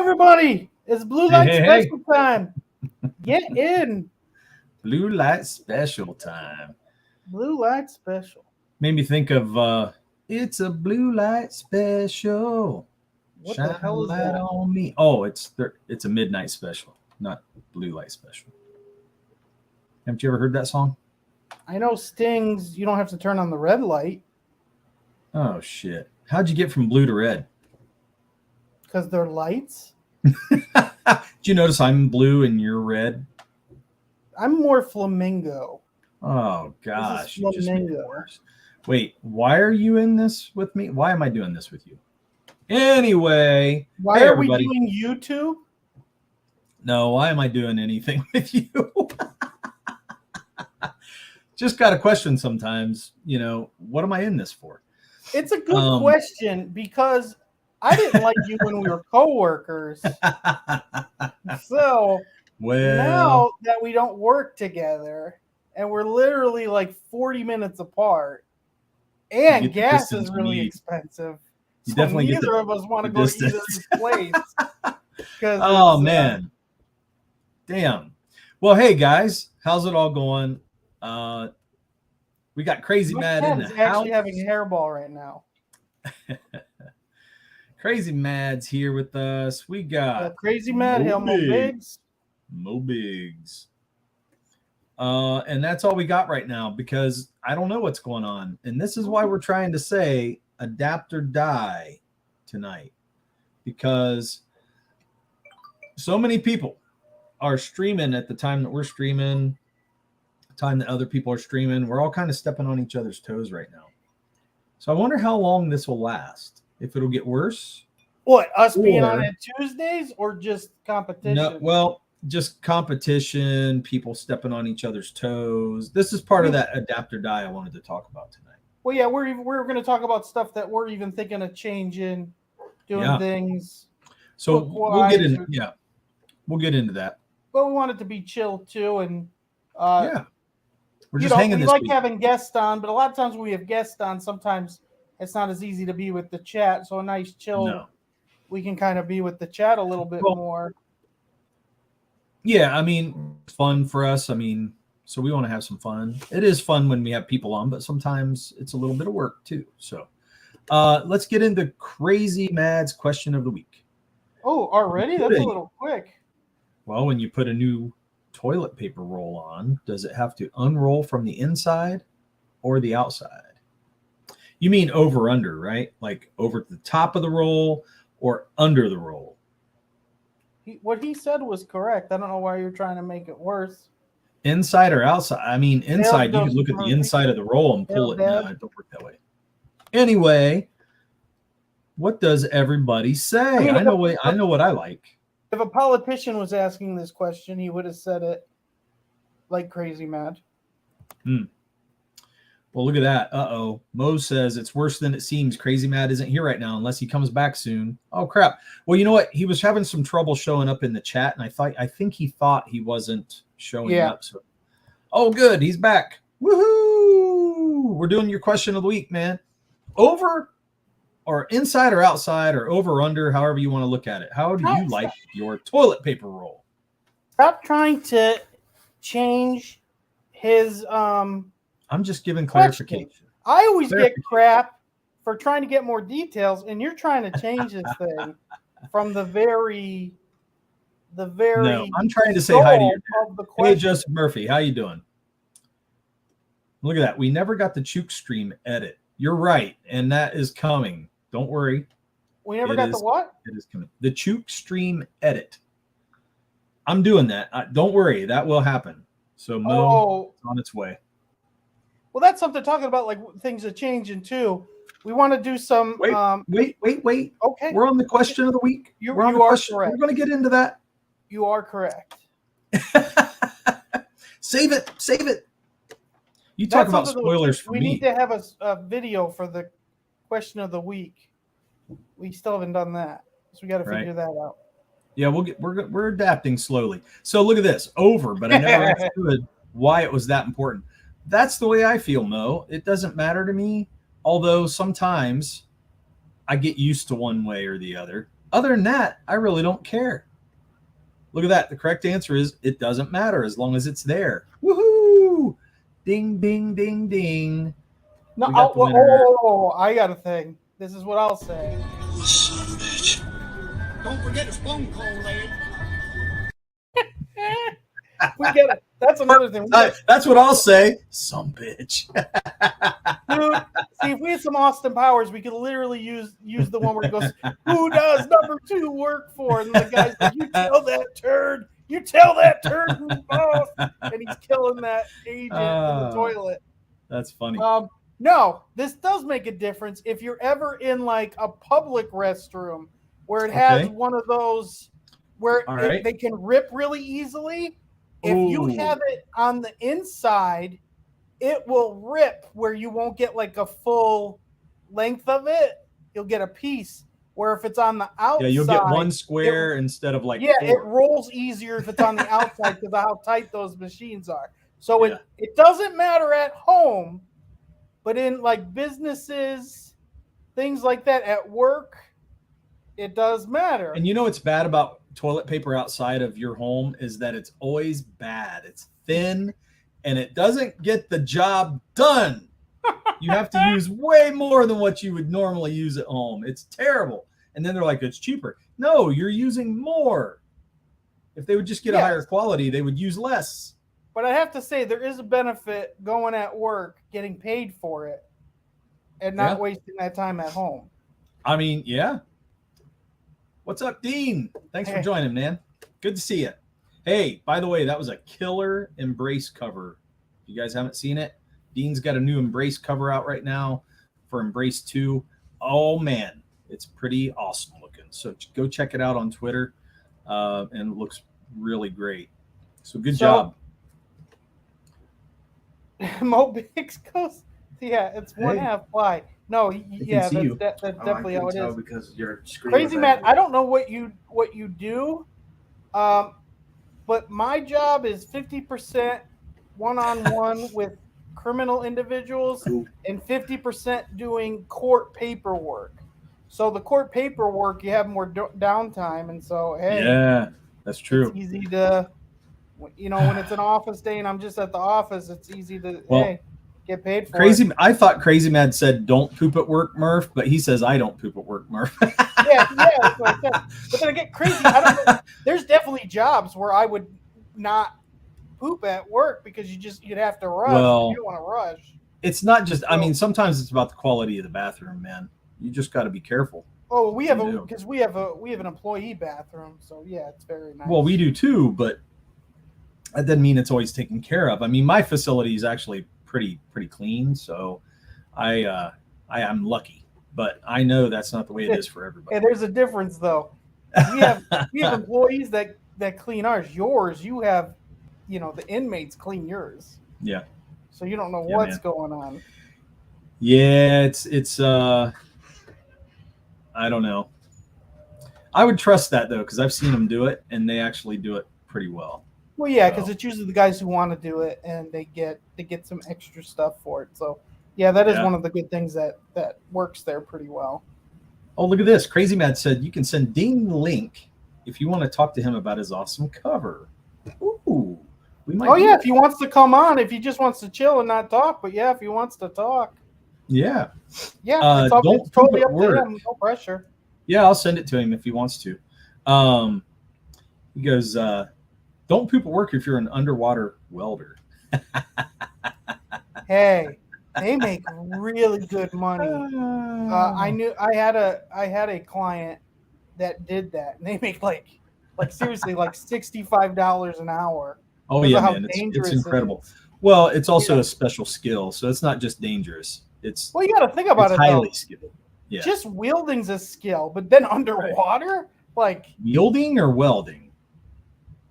everybody. It's Blue Hey, Light hey, hey. Special time. Get in. Blue light special time. Blue Light Special. Made me think of it's a blue light special. What Shine the a hell is light that? on me. Oh, it's a midnight special, not blue light special. Haven't you ever heard that song? I know Stings, you don't have to turn on the red light Oh shit. How'd you get from blue to red? because they're lights. Did you notice I'm blue and you're red? I'm more flamingo. Oh gosh, you just made it flamingo. worse. Wait, why are you in this with me? Why am I doing this with you? Anyway, Why hey are everybody. we doing YouTube? No, why am I doing anything with you? Just got a question sometimes, what am I in this for? It's a good question because I didn't like you when we were coworkers. So Well, now that we don't work together and we're literally like 40 minutes apart and get the gas distance is you really need. expensive. You So definitely get neither of us want to the go to either distance. of these places. Oh man. Damn. Well, hey guys, how's it all going? We got Crazy my Mad cat in is the actually house. having a hairball right now. Crazy Mad's here with us. We got Crazy Mad, Helmo Biggs. Mo Biggs. And that's all we got right now because I don't know what's going on. And this is why we're trying to say adapt or die tonight. Because so many people are streaming at the time that we're streaming, the time that other people are streaming. We're all kind of stepping on each other's toes right now. So I wonder how long this will last. If it'll get worse. What, us being on it Tuesdays or just competition? No, well, just competition, people stepping on each other's toes. This is part of that adapt or die I wanted to talk about tonight. Well, yeah, we're going to talk about stuff that we're even thinking of changing, doing things. So we'll get into we'll get into that. But we want it to be chill too, and we're just hanging. We this like week. having guests on, but a lot of times when we have guests on, sometimes it's not as easy to be with the chat. So a nice chill. No. We can kind of be with the chat a little bit more. Yeah, I mean, fun for us. I mean, so we want to have some fun. It is fun when we have people on, but sometimes it's a little bit of work too. So let's get into Crazy Mad's question of the week. Oh, already? That's a little quick. Well, when you put a new toilet paper roll on, does it have to unroll from the inside or the outside? You mean over under, right? Like over the top of the roll or under the roll? What he said was correct. I don't know why you're trying to make it worse. Inside or outside? I mean, inside, you could look at the inside of the roll and pull it. No, it don't work that way. Anyway, what does everybody say? I know what I like. If a politician was asking this question, he would have said it like Crazy Mad. Well, look at that. Uh-oh. Mo says it's worse than it seems. Crazy Mad isn't here right now unless he comes back soon. Oh, crap. Well, you know what? He was having some trouble showing up in the chat, and I think he thought he wasn't showing up. So, oh, good. He's back. Woohoo! We're doing your question of the week, man. Over or inside or outside or over or under, however you want to look at it. How do you like your toilet paper roll? Stop trying to change his I'm just giving clarification. I always get crap for trying to get more details, and you're trying to change this thing from the very. No, I'm trying to say hi to your dad. Hey, Joseph Murphy, how you doing? Look at that. We never got the Chook Stream edit. You're right, and that is coming. Don't worry. We never got the what? It is coming. The Chook Stream edit. I'm doing that. Don't worry. That will happen. So, Mo, it's on its way. Well, that's something talking about, like things are changing too. We want to do some. Wait. Okay. We're on the question of the week. You are correct. We're going to get into that. You are correct. Save it. You talk about spoilers for me. We need to have a video for the question of the week. We still haven't done that, so we got to figure that out. Yeah, we're adapting slowly. So look at this. Over, but I never understood why it was that important. That's the way I feel, Mo. It doesn't matter to me, although sometimes I get used to one way or the other. Other than that, I really don't care. Look at that. The correct answer is it doesn't matter as long as it's there. Woohoo! Ding, ding, ding, ding. No, We got the winner. I got a thing. This is what I'll say. Son of a bitch. Don't forget his phone call, lad. We get it. That's another thing. That's what I'll say. Some bitch. Dude, see, if we had some Austin Powers, we could literally use the one where he goes, "Who does number 2 work for?" And the guy's like, "You tell that turd who's boss," and he's killing that agent in the toilet. That's funny. No, this does make a difference if you're ever in like a public restroom where it has one of those where they can rip really easily. If you have it on the inside, it will rip where you won't get like a full length of it. You'll get a piece. Where if it's on the outside, you'll get one square instead of like 4. It rolls easier if it's on the outside because of how tight those machines are. So it doesn't matter at home, but in like businesses, things like that, at work, it does matter. And you know what's bad about toilet paper outside of your home is that it's always bad. It's thin and it doesn't get the job done. You have to use way more than what you would normally use at home. It's terrible. And then they're like, it's cheaper. No, you're using more. If they would just get a higher quality, they would use less. But I have to say, there is a benefit going at work, getting paid for it, and not wasting that time at home. I mean, yeah. What's up, Dean? Thanks for joining, man. Good to see you. Hey, by the way, that was a killer Embrace cover. If you guys haven't seen it, Dean's got a new Embrace cover out right now for Embrace 2. Oh, man. It's pretty awesome looking. So go check it out on Twitter. And it looks really great. So good job. Mo Biggs goes, it's 1/2 fly. No, that's definitely how it is. Because your screen Crazy Matt, I don't know what you do, but my job is 50% one-on-one with criminal individuals and 50% doing court paperwork. So the court paperwork, you have more downtime, and so that's true. It's easy to, when it's an office day and I'm just at the office, it's easy to get paid for it. I thought Crazy Mad said don't poop at work, Murph, but he says I don't poop at work, Murph. That's what I said. But then I get crazy. I don't know. There's definitely jobs where I would not poop at work because you'd have to rush. Well, you don't want to rush. It's not just. I mean, sometimes it's about the quality of the bathroom, man. You just got to be careful. Oh, we have we have an employee bathroom, so it's very nice. Well, we do too, but that doesn't mean it's always taken care of. I mean, my facility is actually pretty clean, so I am lucky. But I know that's not the way it is for everybody. And there's a difference, though. We have employees that clean ours. Yours, you have, the inmates clean yours. Yeah. So you don't know what's going on. Yeah, it's I don't know. I would trust that though, because I've seen them do it, and they actually do it pretty well. Well, yeah, because it's usually the guys who want to do it, and they get some extra stuff for it. So, that is one of the good things that works there pretty well. Oh, look at this! Crazy Mad said you can send Dean the link if you want to talk to him about his awesome cover. Ooh, we might. Oh yeah, if he wants to come on, if he just wants to chill and not talk, but if he wants to talk. Yeah. It's totally up to him. No pressure. Yeah, I'll send it to him if he wants to. He goes, don't poop at work if you're an underwater welder. Hey, they make really good money. I had a client that did that, and they make like seriously like $65 an hour. Oh yeah, man, it's incredible. Well, it's also a special skill, so it's not just dangerous. You got to think about it. Highly skilled. Yeah. Just wielding's a skill, but then underwater, like wielding or welding.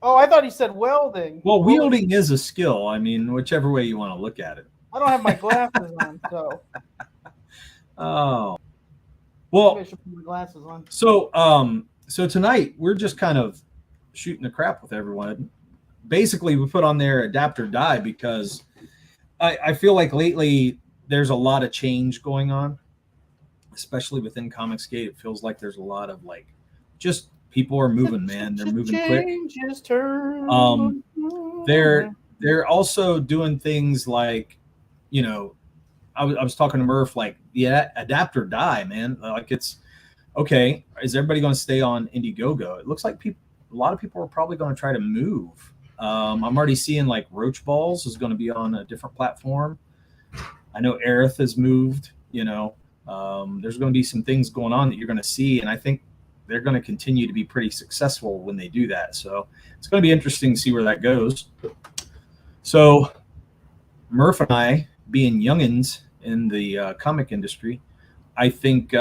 Oh, I thought he said welding. Well, wielding is a skill. I mean, whichever way you want to look at it. I don't have my glasses on, so. Oh. Well. Maybe I should put my glasses on. So tonight we're just kind of shooting the crap with everyone. Basically, we put on there adapt or die because I feel like lately there's a lot of change going on, especially within Comicsgate. It feels like there's a lot of like just people are moving, man. They're moving quick. They're also doing things like, you know, I was talking to Murph, like, yeah, adapt or die, man. Like, it's okay. Is everybody going to stay on Indiegogo? It looks like a lot of people are probably going to try to move. I'm already seeing like Roach Balls is going to be on a different platform. I know Aerith has moved, you know. There's going to be some things going on that you're going to see, and I think they're going to continue to be pretty successful when they do that. So it's going to be interesting to see where that goes. So Murph and I, being youngins in the comic industry, I think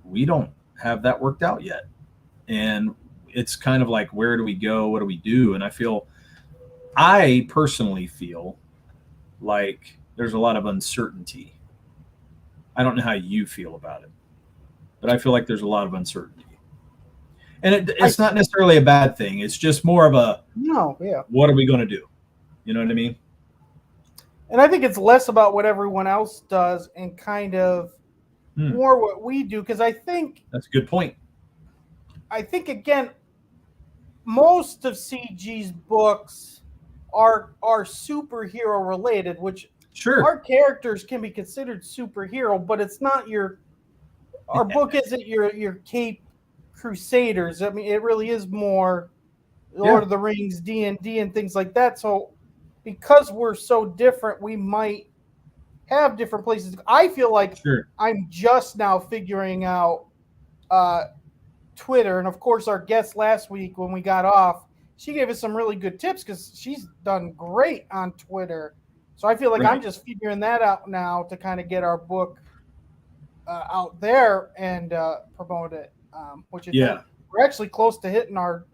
we don't have that worked out yet. And it's kind of like, where do we go? What do we do? And I personally feel like there's a lot of uncertainty. I don't know how you feel about it, but I feel like there's a lot of uncertainty. And it's not necessarily a bad thing. It's just more of a, what are we going to do? You know what I mean? And I think it's less about what everyone else does and kind of more what we do. Because I think that's a good point. I think, again, most of CG's books are superhero related, which our characters can be considered superhero, but it's not our book isn't your Cape Crusaders. I mean, it really is more Lord of the Rings, D&D, and things like that. So because we're so different, we might have different places. I feel like I'm just now figuring out Twitter. And of course, our guest last week when we got off, she gave us some really good tips because she's done great on Twitter. So I feel like I'm just figuring that out now to kind of get our book out there and promote it. Which we're actually close to hitting our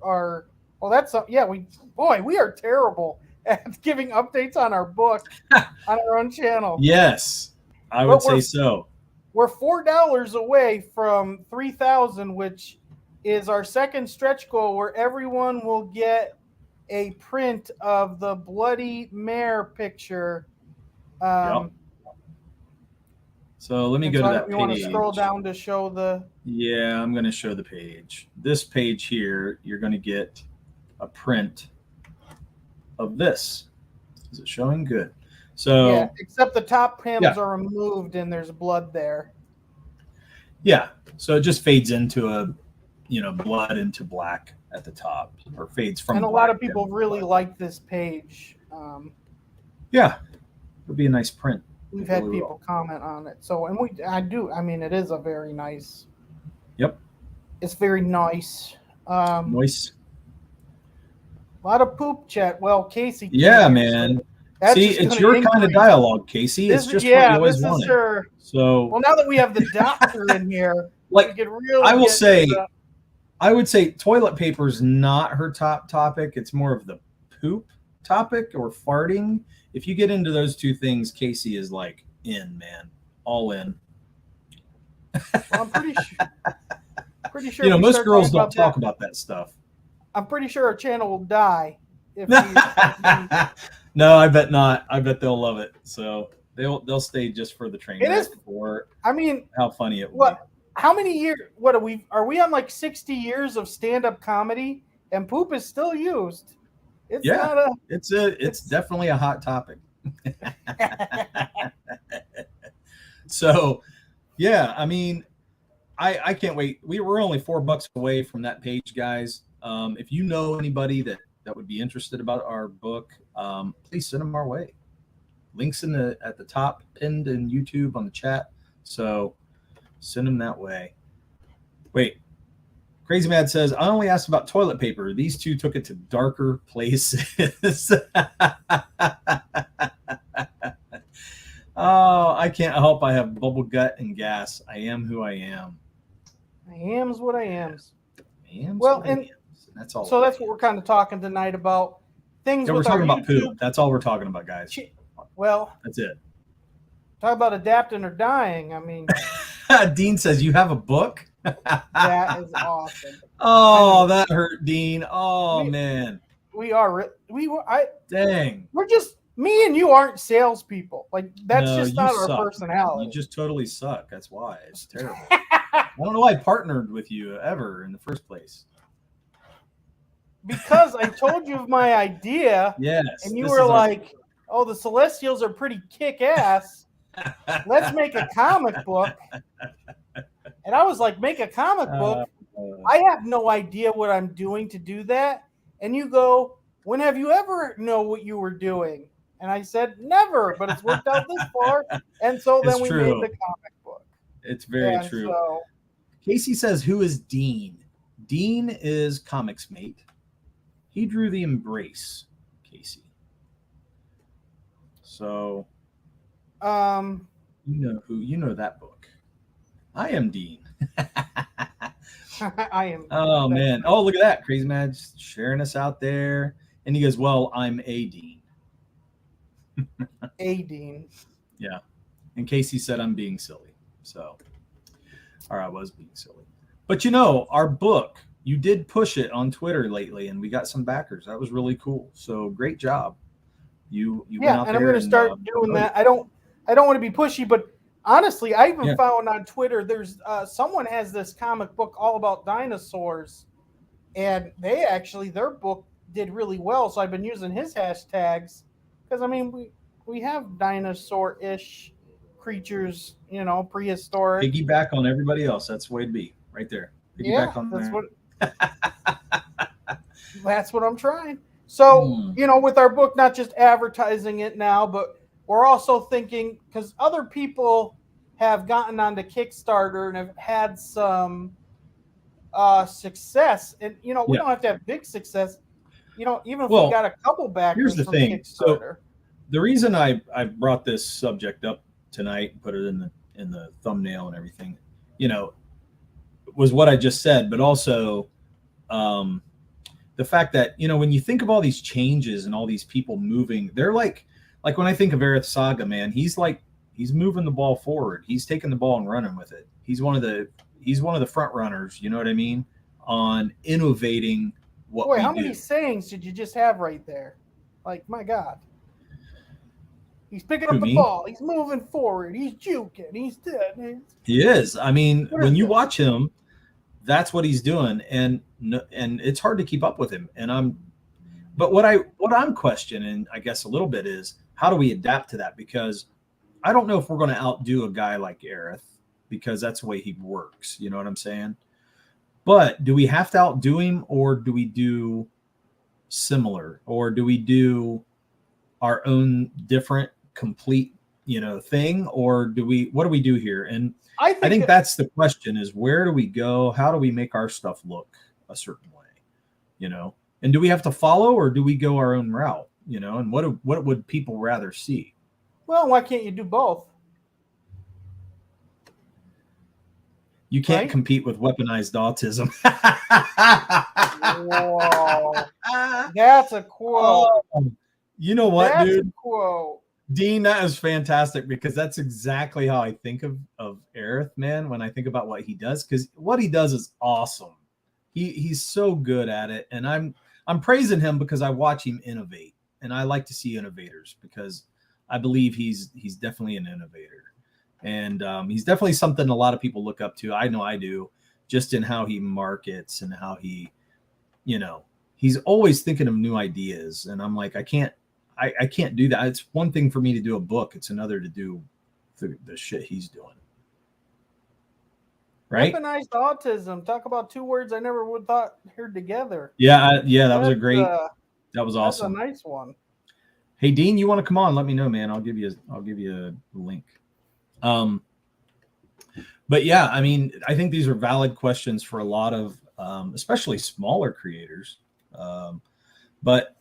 well, that's we are terrible at giving updates on our book on our own channel. Yes, I would say so. We're $4 away from 3,000, which is our second stretch goal, where everyone will get a print of the Bloody Mare picture. So let me go to that page. You want to scroll down to show the... Yeah, I'm going to show the page. This page here, you're going to get a print of this. Is it showing? Good. So except the top panels are removed and there's blood there. Yeah, so it just fades into blood into black at the top, or fades from. And a lot of people really like this page. Yeah, it'll be a nice print. We've had people comment on it. So, and I mean, it is a very nice. Yep. It's very nice. Nice. A lot of poop chat. Well, Casey. Yeah, man. See, it's your kind of dialogue, Casey. It's just what you always wanted. So, well, now that we have the doctor in here, like, we could really I would say toilet paper is not her top topic. It's more of the poop topic or farting. If you get into those two things, Casey is like in, man, all in. Well, I'm pretty sure. Most girls don't talk about that stuff. I'm pretty sure our channel will die if No, I bet not. I bet they'll love it. So they'll stay just for the train wreck. I mean, how funny it will be. How many years? What are we on? Like 60 years of stand-up comedy, and poop is still used. It's definitely a hot topic. So, yeah, I mean, I can't wait. We're only $4 away from that page, guys. If you know anybody that would be interested about our book, please send them our way. Links at the top, pinned in YouTube on the chat. So send them that way. Wait, Crazy Mad says, I only asked about toilet paper. These two took it to darker places. Oh, I can't help. I have bubble gut and gas. I am who I am. I am's what I am. That's all. So that's what we're kind of talking tonight about. Things we're talking about poop. That's all we're talking about, guys. Well, that's it. Talk about adapting or dying. I mean, Dean says you have a book. That is awesome. Oh, that hurt, Dean. Oh, man. Dang. We're just, me and you aren't salespeople. Like, that's just not our suck. personality. You just totally suck. That's why. It's terrible. I don't know why I partnered with you ever in the first place. Because I told you of my idea, Yes, and you were like, "Oh, the Celestials are pretty kick-ass. Let's make a comic book." And I was like, "Make a comic book? I have no idea what I'm doing to do that." And you go, "When have you ever know what you were doing?" And I said, "Never, but it's worked out this far." And so then we made the comic book. It's very true. So, Casey says, "Who is Dean?" Dean is Comics Mate. He drew the Embrace, Casey. So, you know that book. I am Dean. I am. Oh man! Oh, look at that, Crazy Mad sharing us out there, and he goes, "Well, I'm a Dean." A Dean. Yeah, and Casey said I'm being silly, so, or I was being silly. But our book, you did push it on Twitter lately, and we got some backers. That was really cool. So great job. You went out and there I'm going to start doing that. I don't want to be pushy, but honestly, I even found on Twitter there's someone has this comic book all about dinosaurs, and their book did really well. So I've been using his hashtags because I mean we have dinosaur-ish creatures, prehistoric. Piggyback on everybody else. That's the way it'd be right there. Piggyback on that's there. what. That's what I'm trying. So, with our book, not just advertising it now, but we're also thinking, because other people have gotten onto Kickstarter and have had some success. And, we don't have to have big success. Even if we got a couple backers from Kickstarter. So the reason I brought this subject up tonight and put it in the thumbnail and everything, was what I just said, but also the fact that, when you think of all these changes and all these people moving, they're like when I think of Aerith Saga, man, he's moving the ball forward. He's taking the ball and running with it. He's one of the front runners, you know what I mean, on innovating what we do. How many sayings did you just have right there? Like, my God. He's picking up the ball. He's moving forward. He's juking. He's dead. He is. I mean, when you watch him, that's what he's doing, and it's hard to keep up with him. But what I'm questioning, I guess, a little bit is how do we adapt to that? Because I don't know if we're going to outdo a guy like Aerith, because that's the way he works. You know what I'm saying? But do we have to outdo him, or do we do similar, or do we do our own different, complete, thing, or what do we do here? And I think that's the question: is where do we go? How do we make our stuff look a certain way? And do we have to follow, or do we go our own route? And what would people rather see? Well, why can't you do both? You can't compete with weaponized autism. Whoa. That's a quote. You know what, that's dude? A quote. Dean, that is fantastic, because that's exactly how I think of Aerith, man, when I think about what he does, because what he does is awesome. He's so good at it, and I'm praising him because I watch him innovate, and I like to see innovators, because I believe he's definitely an innovator, and he's definitely something a lot of people look up to. I know I do, just in how he markets and how he, he's always thinking of new ideas, and I'm like, I can't do that. It's one thing for me to do a book. It's another to do the shit he's doing. Right? Weaponized autism. Talk about two words I never would thought heard together. Yeah. That was a great. That was awesome. That's a nice one. Hey, Dean, you want to come on? Let me know, man. I'll give you a link. But yeah, I mean, I think these are valid questions for a lot of, especially smaller creators. But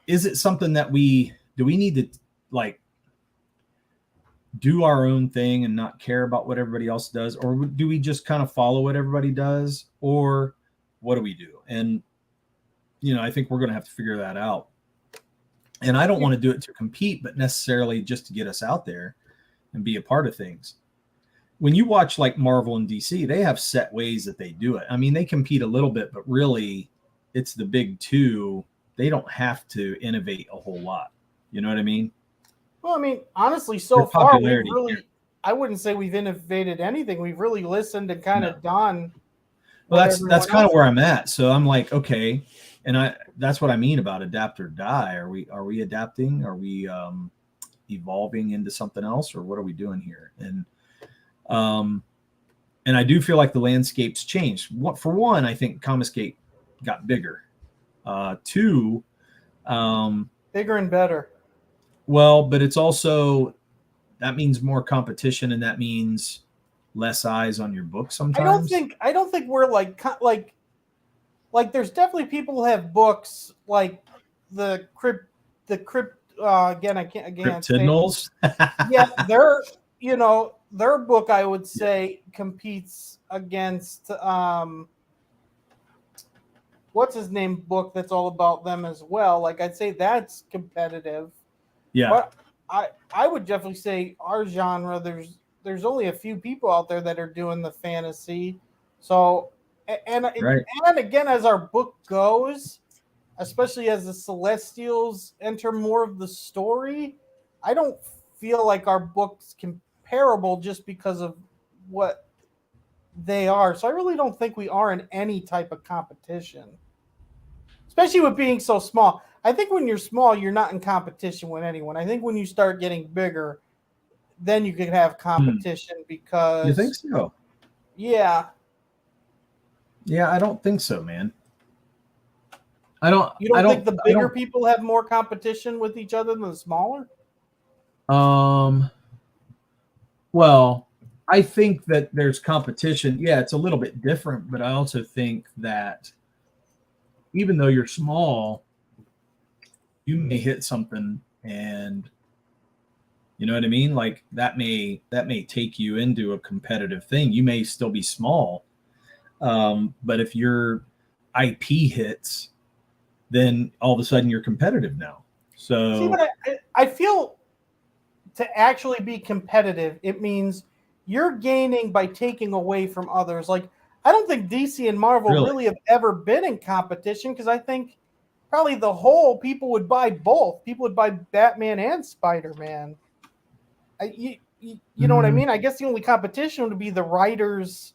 is it something that do we need to do our own thing and not care about what everybody else does? Or do we just kind of follow what everybody does? Or what do we do? And, I think we're going to have to figure that out. And I don't want to do it to compete, but necessarily just to get us out there and be a part of things. When you watch like Marvel and DC, they have set ways that they do it. I mean, they compete a little bit, but really it's the big two. They don't have to innovate a whole lot. You know what I mean? Well, I mean, honestly, so far, I wouldn't say we've innovated anything. We've really listened and kind of done. Well, that's kind of where I'm at. So I'm like, okay, and that's what I mean about adapt or die. Are we adapting? Are we evolving into something else, or what are we doing here? And I do feel like the landscape's changed. For one, I think Comicsgate got bigger. Two, bigger and better. Well, but it's also, that means more competition, and that means less eyes on your book sometimes. I don't think we're like there's definitely people who have books like the crypt again, I can't Cryptidnals. Yeah, their book, I would say, competes against what's his name book that's all about them as well. Like, I'd say that's competitive. Yeah. But I would definitely say our genre, there's only a few people out there that are doing the fantasy. So and again, as our book goes, especially as the Celestials enter more of the story, I don't feel like our book's comparable just because of what they are. So I really don't think we are in any type of competition, especially with being so small. I think when you're small, you're not in competition with anyone. I think when you start getting bigger, then you can have competition because... You think so? Yeah. Yeah, I don't think so, man. You don't think the bigger people have more competition with each other than the smaller? Well, I think that there's competition. Yeah, it's a little bit different, but I also think that even though you're small, you may hit something, and you know what I mean? Like that may take you into a competitive thing. You may still be small, but if your IP hits, then all of a sudden you're competitive now. So see, but I feel to actually be competitive, it means you're gaining by taking away from others. Like, I don't think DC and Marvel really have ever been in competition, because I think probably the whole people would buy both. People would buy Batman and Spider-Man. You know what I mean? I guess the only competition would be the writers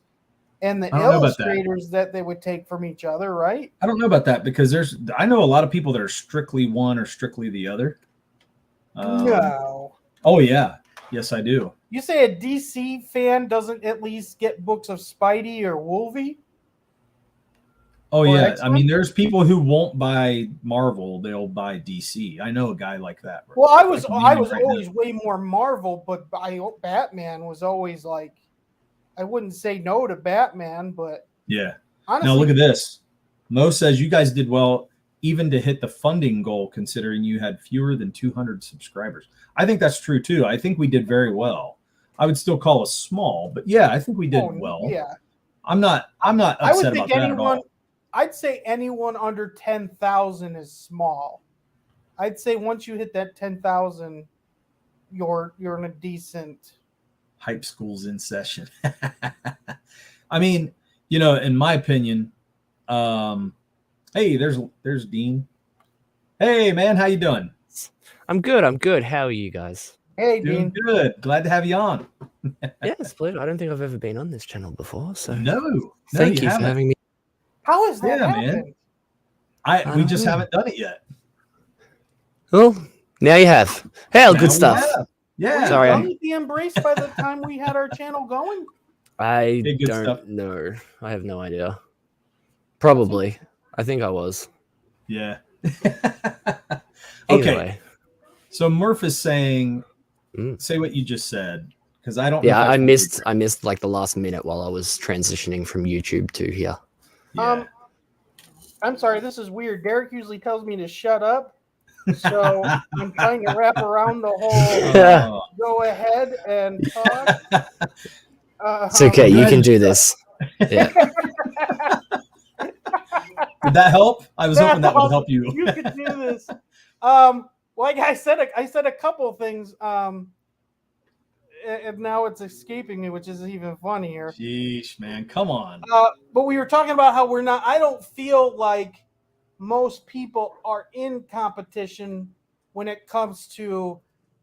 and the illustrators that they would take from each other, right? I don't know about that, because I know a lot of people that are strictly one or strictly the other. No. Oh yeah. Yes, I do. You say a DC fan doesn't at least get books of Spidey or Wolvie? Oh yeah. X-Men? I mean, there's people who won't buy Marvel, they'll buy DC. I know a guy like that. Well, I was always way more Marvel, but Batman was always like, I wouldn't say no to Batman, but yeah. Honestly, now look at this. Mo says you guys did well even to hit the funding goal, considering you had fewer than 200 subscribers. I think that's true too. I think we did very well. I would still call us small, but yeah, I think we did well. Yeah. I'm not upset about that at all. I'd say anyone under 10,000 is small. I'd say once you hit that 10,000, you're in a decent. Hype school's in session. I mean, in my opinion, hey, there's Dean. Hey man, how you doing? I'm good. How are you guys? Hey, Doing Dean. Good. Glad to have you on. Yeah, it's a pleasure. I don't think I've ever been on this channel before, so no, thank you for having me. How has that happened? Man. We just haven't done it yet. Well, now you have. Hell, good stuff. Yeah. Sorry. Did we be embraced by the time we had our channel going? I don't know. I have no idea. Probably. I think I was. Yeah. Anyway. Okay. So Murph is saying, say what you just said, because I don't. Yeah, I missed like the last minute while I was transitioning from YouTube to here. Yeah. I'm sorry, this is weird. Derek usually tells me to shut up, so I'm trying to wrap around the whole go ahead and talk. It's okay, you can do this. Yeah. Did that help? I was hoping that would help you. You could do this. Like I said a couple of things, and now it's escaping me, which is even funnier. Sheesh, man, come on. But we were talking about how I don't feel like most people are in competition when it comes to,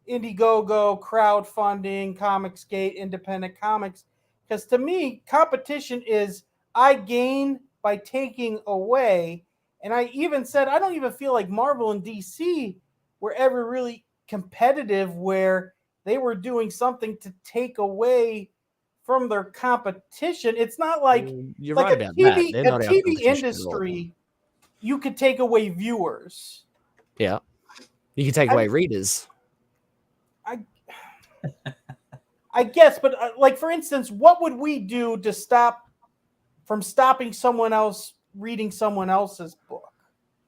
Indiegogo, crowdfunding, Comicsgate, independent comics. Because to me, competition is I gain by taking away. And I even said I don't even feel like Marvel and DC were ever really competitive where they were doing something to take away from their competition. It's not like you're like right a about TV, that. They're a not our TV competition industry. You could take away viewers. Yeah, you can take away readers. I guess, but like for instance, what would we do to stop from stopping someone else reading someone else's book?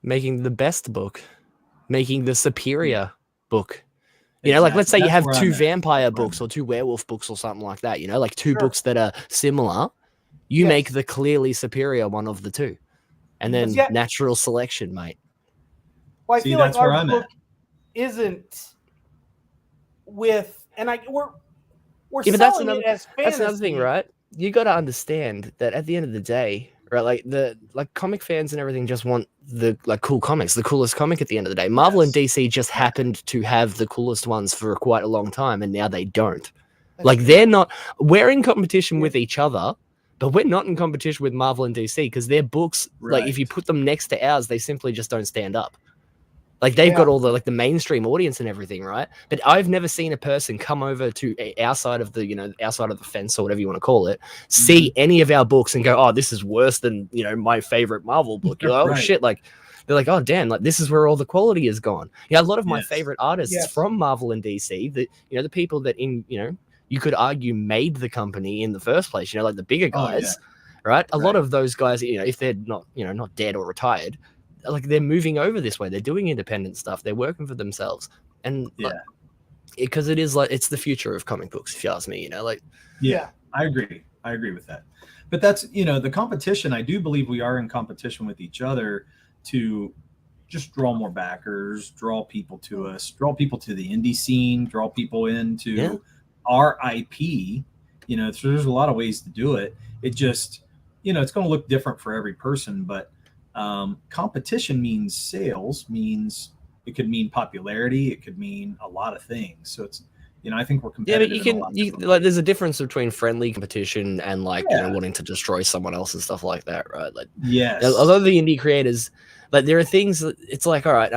Making the best book, making the superior book. You know, like let's say you have two vampire books or two werewolf books or something like that, you know, like two books that are similar. You make the clearly superior one of the two. And then natural selection, mate. Well, I feel like our book isn't with, and we're selling it as fantasy. That's another thing, right? You got to understand that at the end of the day, right? Like comic fans and everything just want the cool comics, the coolest comic at the end of the day. Marvel and DC just happened to have the coolest ones for quite a long time, and now they don't. They're not. We're in competition with each other, but we're not in competition with Marvel and DC because their books, like if you put them next to ours, they simply just don't stand up. Like they've got all the the mainstream audience and everything, right? But I've never seen a person come over to our side of the, our side of the fence or whatever you want to call it, see any of our books and go, oh, this is worse than, my favorite Marvel book. You're like, oh shit. Like they're like, oh damn, like this is where all the quality is gone. Yeah. A lot of my favorite artists from Marvel and DC, the people that you could argue made the company in the first place, like the bigger guys, right? A lot of those guys, if they're not, not dead or retired, like they're moving over this way. They're doing independent stuff. They're working for themselves. And because it is it's the future of comic books, if you ask me, I agree. I agree with that. But that's, the competition, I do believe we are in competition with each other to just draw more backers, draw people to us, draw people to the indie scene, draw people into our IP. So there's a lot of ways to do it. It just, it's going to look different for every person, but competition means sales, means it could mean popularity, it could mean a lot of things. So it's, I think we're competitive. Yeah, but you there's a difference between friendly competition and wanting to destroy someone else and stuff like that, right? Like, yes, a lot of the indie creators, there are things that it's like, all right,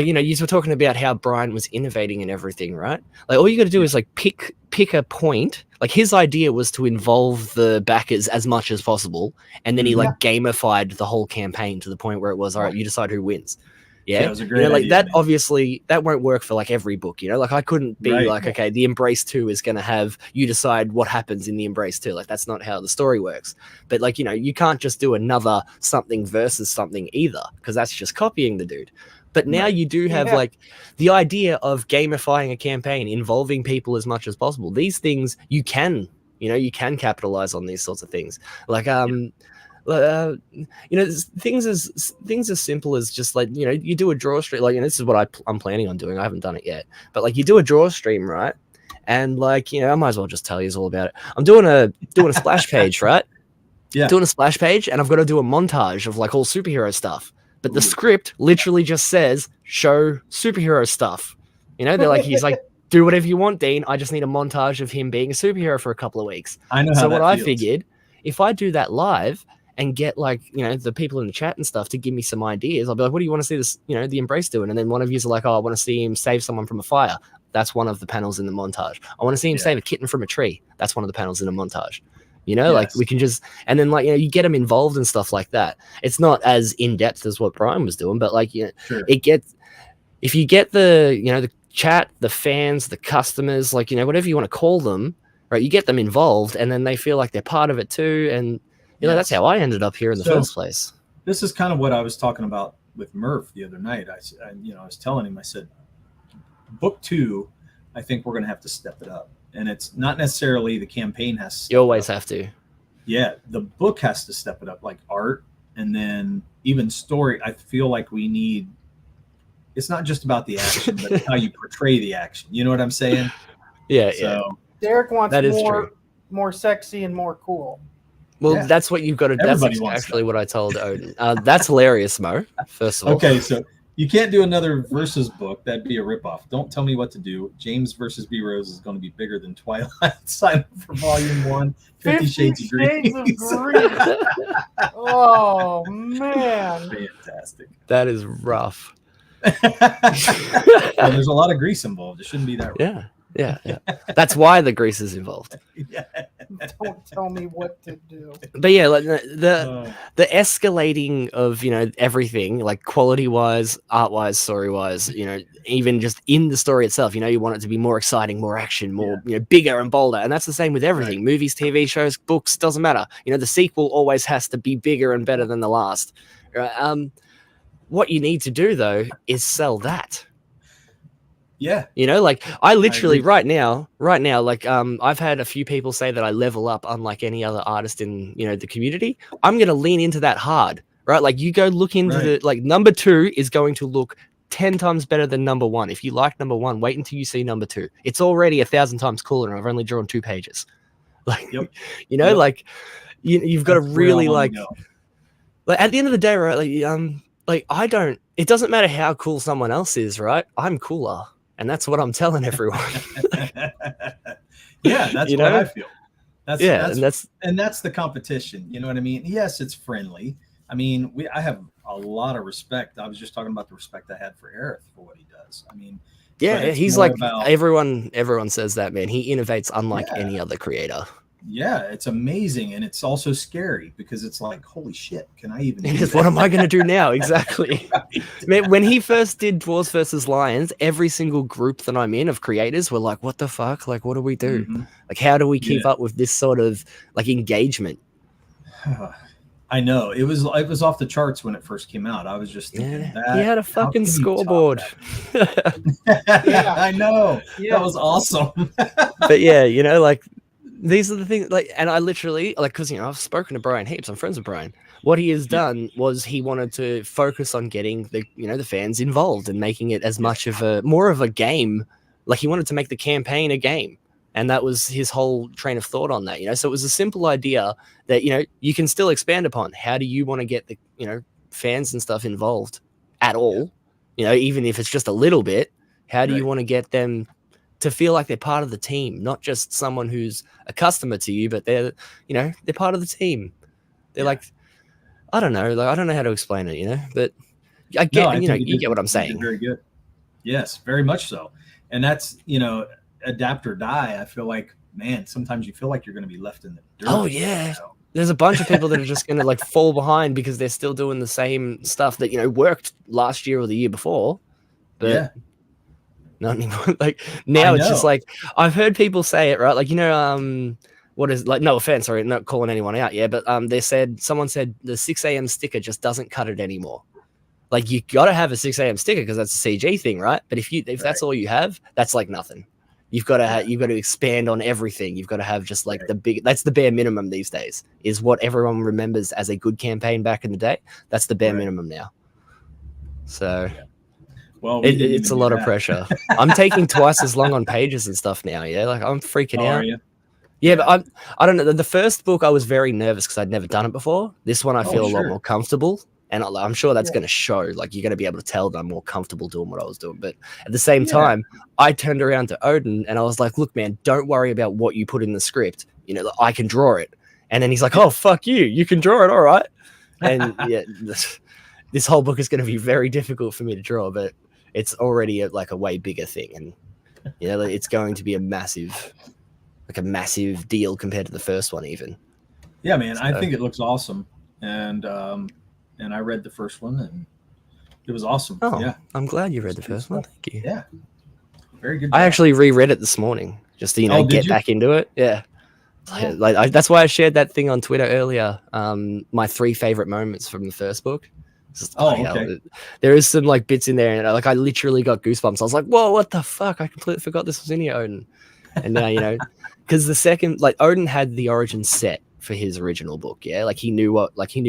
you were talking about how Brian was innovating and everything, right? Like all you got to do is pick a point. Like his idea was to involve the backers as much as possible, and then he gamified the whole campaign to the point where it was all right. You decide who wins. Yeah, that was a great idea, that. Man. Obviously, that won't work for every book. I couldn't be okay, the Embrace 2 is going to have you decide what happens in the Embrace 2. That's not how the story works. But you can't just do another something versus something either, because that's just copying the dude. But now you do have the idea of gamifying a campaign, involving people as much as possible. These things you can capitalize on these sorts of things. Things as simple as just you do a draw stream. This is what I'm planning on doing. I haven't done it yet, but you do a draw stream, right? And I might as well just tell you all about it. I'm doing a splash page, right? Yeah. Doing a splash page, and I've got to do a montage of all superhero stuff. But the script literally just says, show superhero stuff. They're he's do whatever you want, Dean. I just need a montage of him being a superhero for a couple of weeks. I know. So what I figured, if I do that live and get the people in the chat and stuff to give me some ideas, I'll be like, what do you want to see this, the Embrace doing? And then one of you's like, oh, I want to see him save someone from a fire. That's one of the panels in the montage. I want to see him save a kitten from a tree. That's one of the panels in a montage. We can just, and then you get them involved and stuff like that. It's not as in depth as what Brian was doing, but it gets, if you get the chat, the fans, the customers, whatever you want to call them, right? You get them involved, and then they feel like they're part of it too. And that's how I ended up here in the first place. This is kind of what I was talking about with Murph the other night. I was telling him, I said, book 2, I think we're going to have to step it up. And it's not necessarily the campaign has to. You always have to. Yeah, the book has to step it up, like art, and then even story. I feel like we need. It's not just about the action, but how you portray the action. You know what I'm saying? Yeah. Derek wants more sexy and more cool. Well, that's what you've got to. That's actually what I told Odin. That's hilarious, Mo. First of all. Okay, so You can't do another versus book. That'd be a ripoff. Don't tell me what to do. James versus B. Rose is going to be bigger than Twilight. Sign up for Volume 1. 50 Shades of Green. Oh, man. Fantastic. That is rough. Well, there's a lot of grease involved. It shouldn't be that rough. Yeah. That's why the grease is involved. Yeah. Don't tell me what to do. But yeah, like the escalating of, you know, everything, like quality wise, art wise, story wise, you know, even just in the story itself, you know, you want it to be more exciting, more action, more, you know, bigger and bolder. And that's the same with everything. Right. Movies, TV shows, books, doesn't matter. You know, the sequel always has to be bigger and better than the last. Right? What you need to do though is sell that. Yeah. You know, like I literally right now, like I've had a few people say that I level up unlike any other artist in, you know, the community. I'm going to lean into that hard, right? Like you go look into the, like number 2 is going to look 10 times better than number 1. If you like number 1, wait until you see number 2. It's already 1,000 times cooler and I've only drawn 2 pages. Like, you know, like you've got to really like at the end of the day, right? Like it doesn't matter how cool someone else is, right? I'm cooler. And that's what I'm telling everyone. Yeah, that's what I feel. That's the competition. You know what I mean? Yes, it's friendly. I mean, I have a lot of respect. I was just talking about the respect I had for Aerith for what he does. I mean, yeah, he's like everyone says that, man. He innovates unlike any other creator. Yeah, it's amazing, and it's also scary because it's like, holy shit, can I even? What am I going to do now? Exactly. Right. Man, when he first did Dwarves versus Lions, every single group that I'm in of creators were like, "What the fuck? Like, what do we do? Like, how do we keep up with this sort of like engagement?" I know it was off the charts when it first came out. I was just thinking that he had a fucking scoreboard. I know. That was awesome. But yeah, you know, like. These are the things, like, and I literally, like, because, you know, I've spoken to Brian heaps. I'm friends with Brian. What he has done was he wanted to focus on getting the, you know, the fans involved and making it as much of more of a game. Like, he wanted to make the campaign a game. And that was his whole train of thought on that, you know. So it was a simple idea that, you know, you can still expand upon. How do you want to get the, you know, fans and stuff involved at all? You know, even if it's just a little bit, how do you want to get them to feel like they're part of the team, not just someone who's a customer to you, but they're, you know, they're part of the team. They're like, I don't know, like I don't know how to explain it, you know, but I get, you get what I'm saying. Very good. Yes, very much so. And that's, you know, adapt or die. I feel like, man, sometimes you feel like you're going to be left in the dirt. Oh yeah. You know? There's a bunch of people that are just going to like fall behind because they're still doing the same stuff that, you know, worked last year or the year before. But not anymore. Like now it's just like I've heard people say it, right? Like, you know, what is like, no offense, sorry, not calling anyone out, but someone said the 6 a.m. sticker just doesn't cut it anymore. Like you got to have a 6 a.m. sticker because that's a CG thing, right? But if that's all you have, that's like nothing. You've got to expand on everything. You've got to have just like that's the bare minimum these days is what everyone remembers as a good campaign back in the day. That's the bare minimum now. So well, it's a lot of pressure. I'm taking twice as long on pages and stuff now. Yeah. Like I'm freaking out. Are you? Yeah, but I don't know. The first book I was very nervous because I'd never done it before. This one I feel a lot more comfortable. And I'm sure that's going to show, like, you're going to be able to tell that I'm more comfortable doing what I was doing. But at the same time, I turned around to Odin and I was like, look, man, don't worry about what you put in the script. You know, I can draw it. And then he's like, oh, fuck you. You can draw it. All right. And this whole book is going to be very difficult for me to draw, but it's already a way bigger thing. And, you know, it's going to be a massive deal compared to the first one even. Yeah, man, I think it looks awesome. And I read the first one, and it was awesome. Oh, yeah. I'm glad you read the first one. Thank you. Yeah. Very good job. I actually reread it this morning just to, get back into it. Yeah. That's why I shared that thing on Twitter earlier. My 3 favorite moments from the first book. Okay. There is some like bits in there, and I literally got goosebumps. I was like, whoa, what the fuck? I completely forgot this was in here, Odin. And now, you know, because the second, like, Odin had the origin set for his original book, like he knew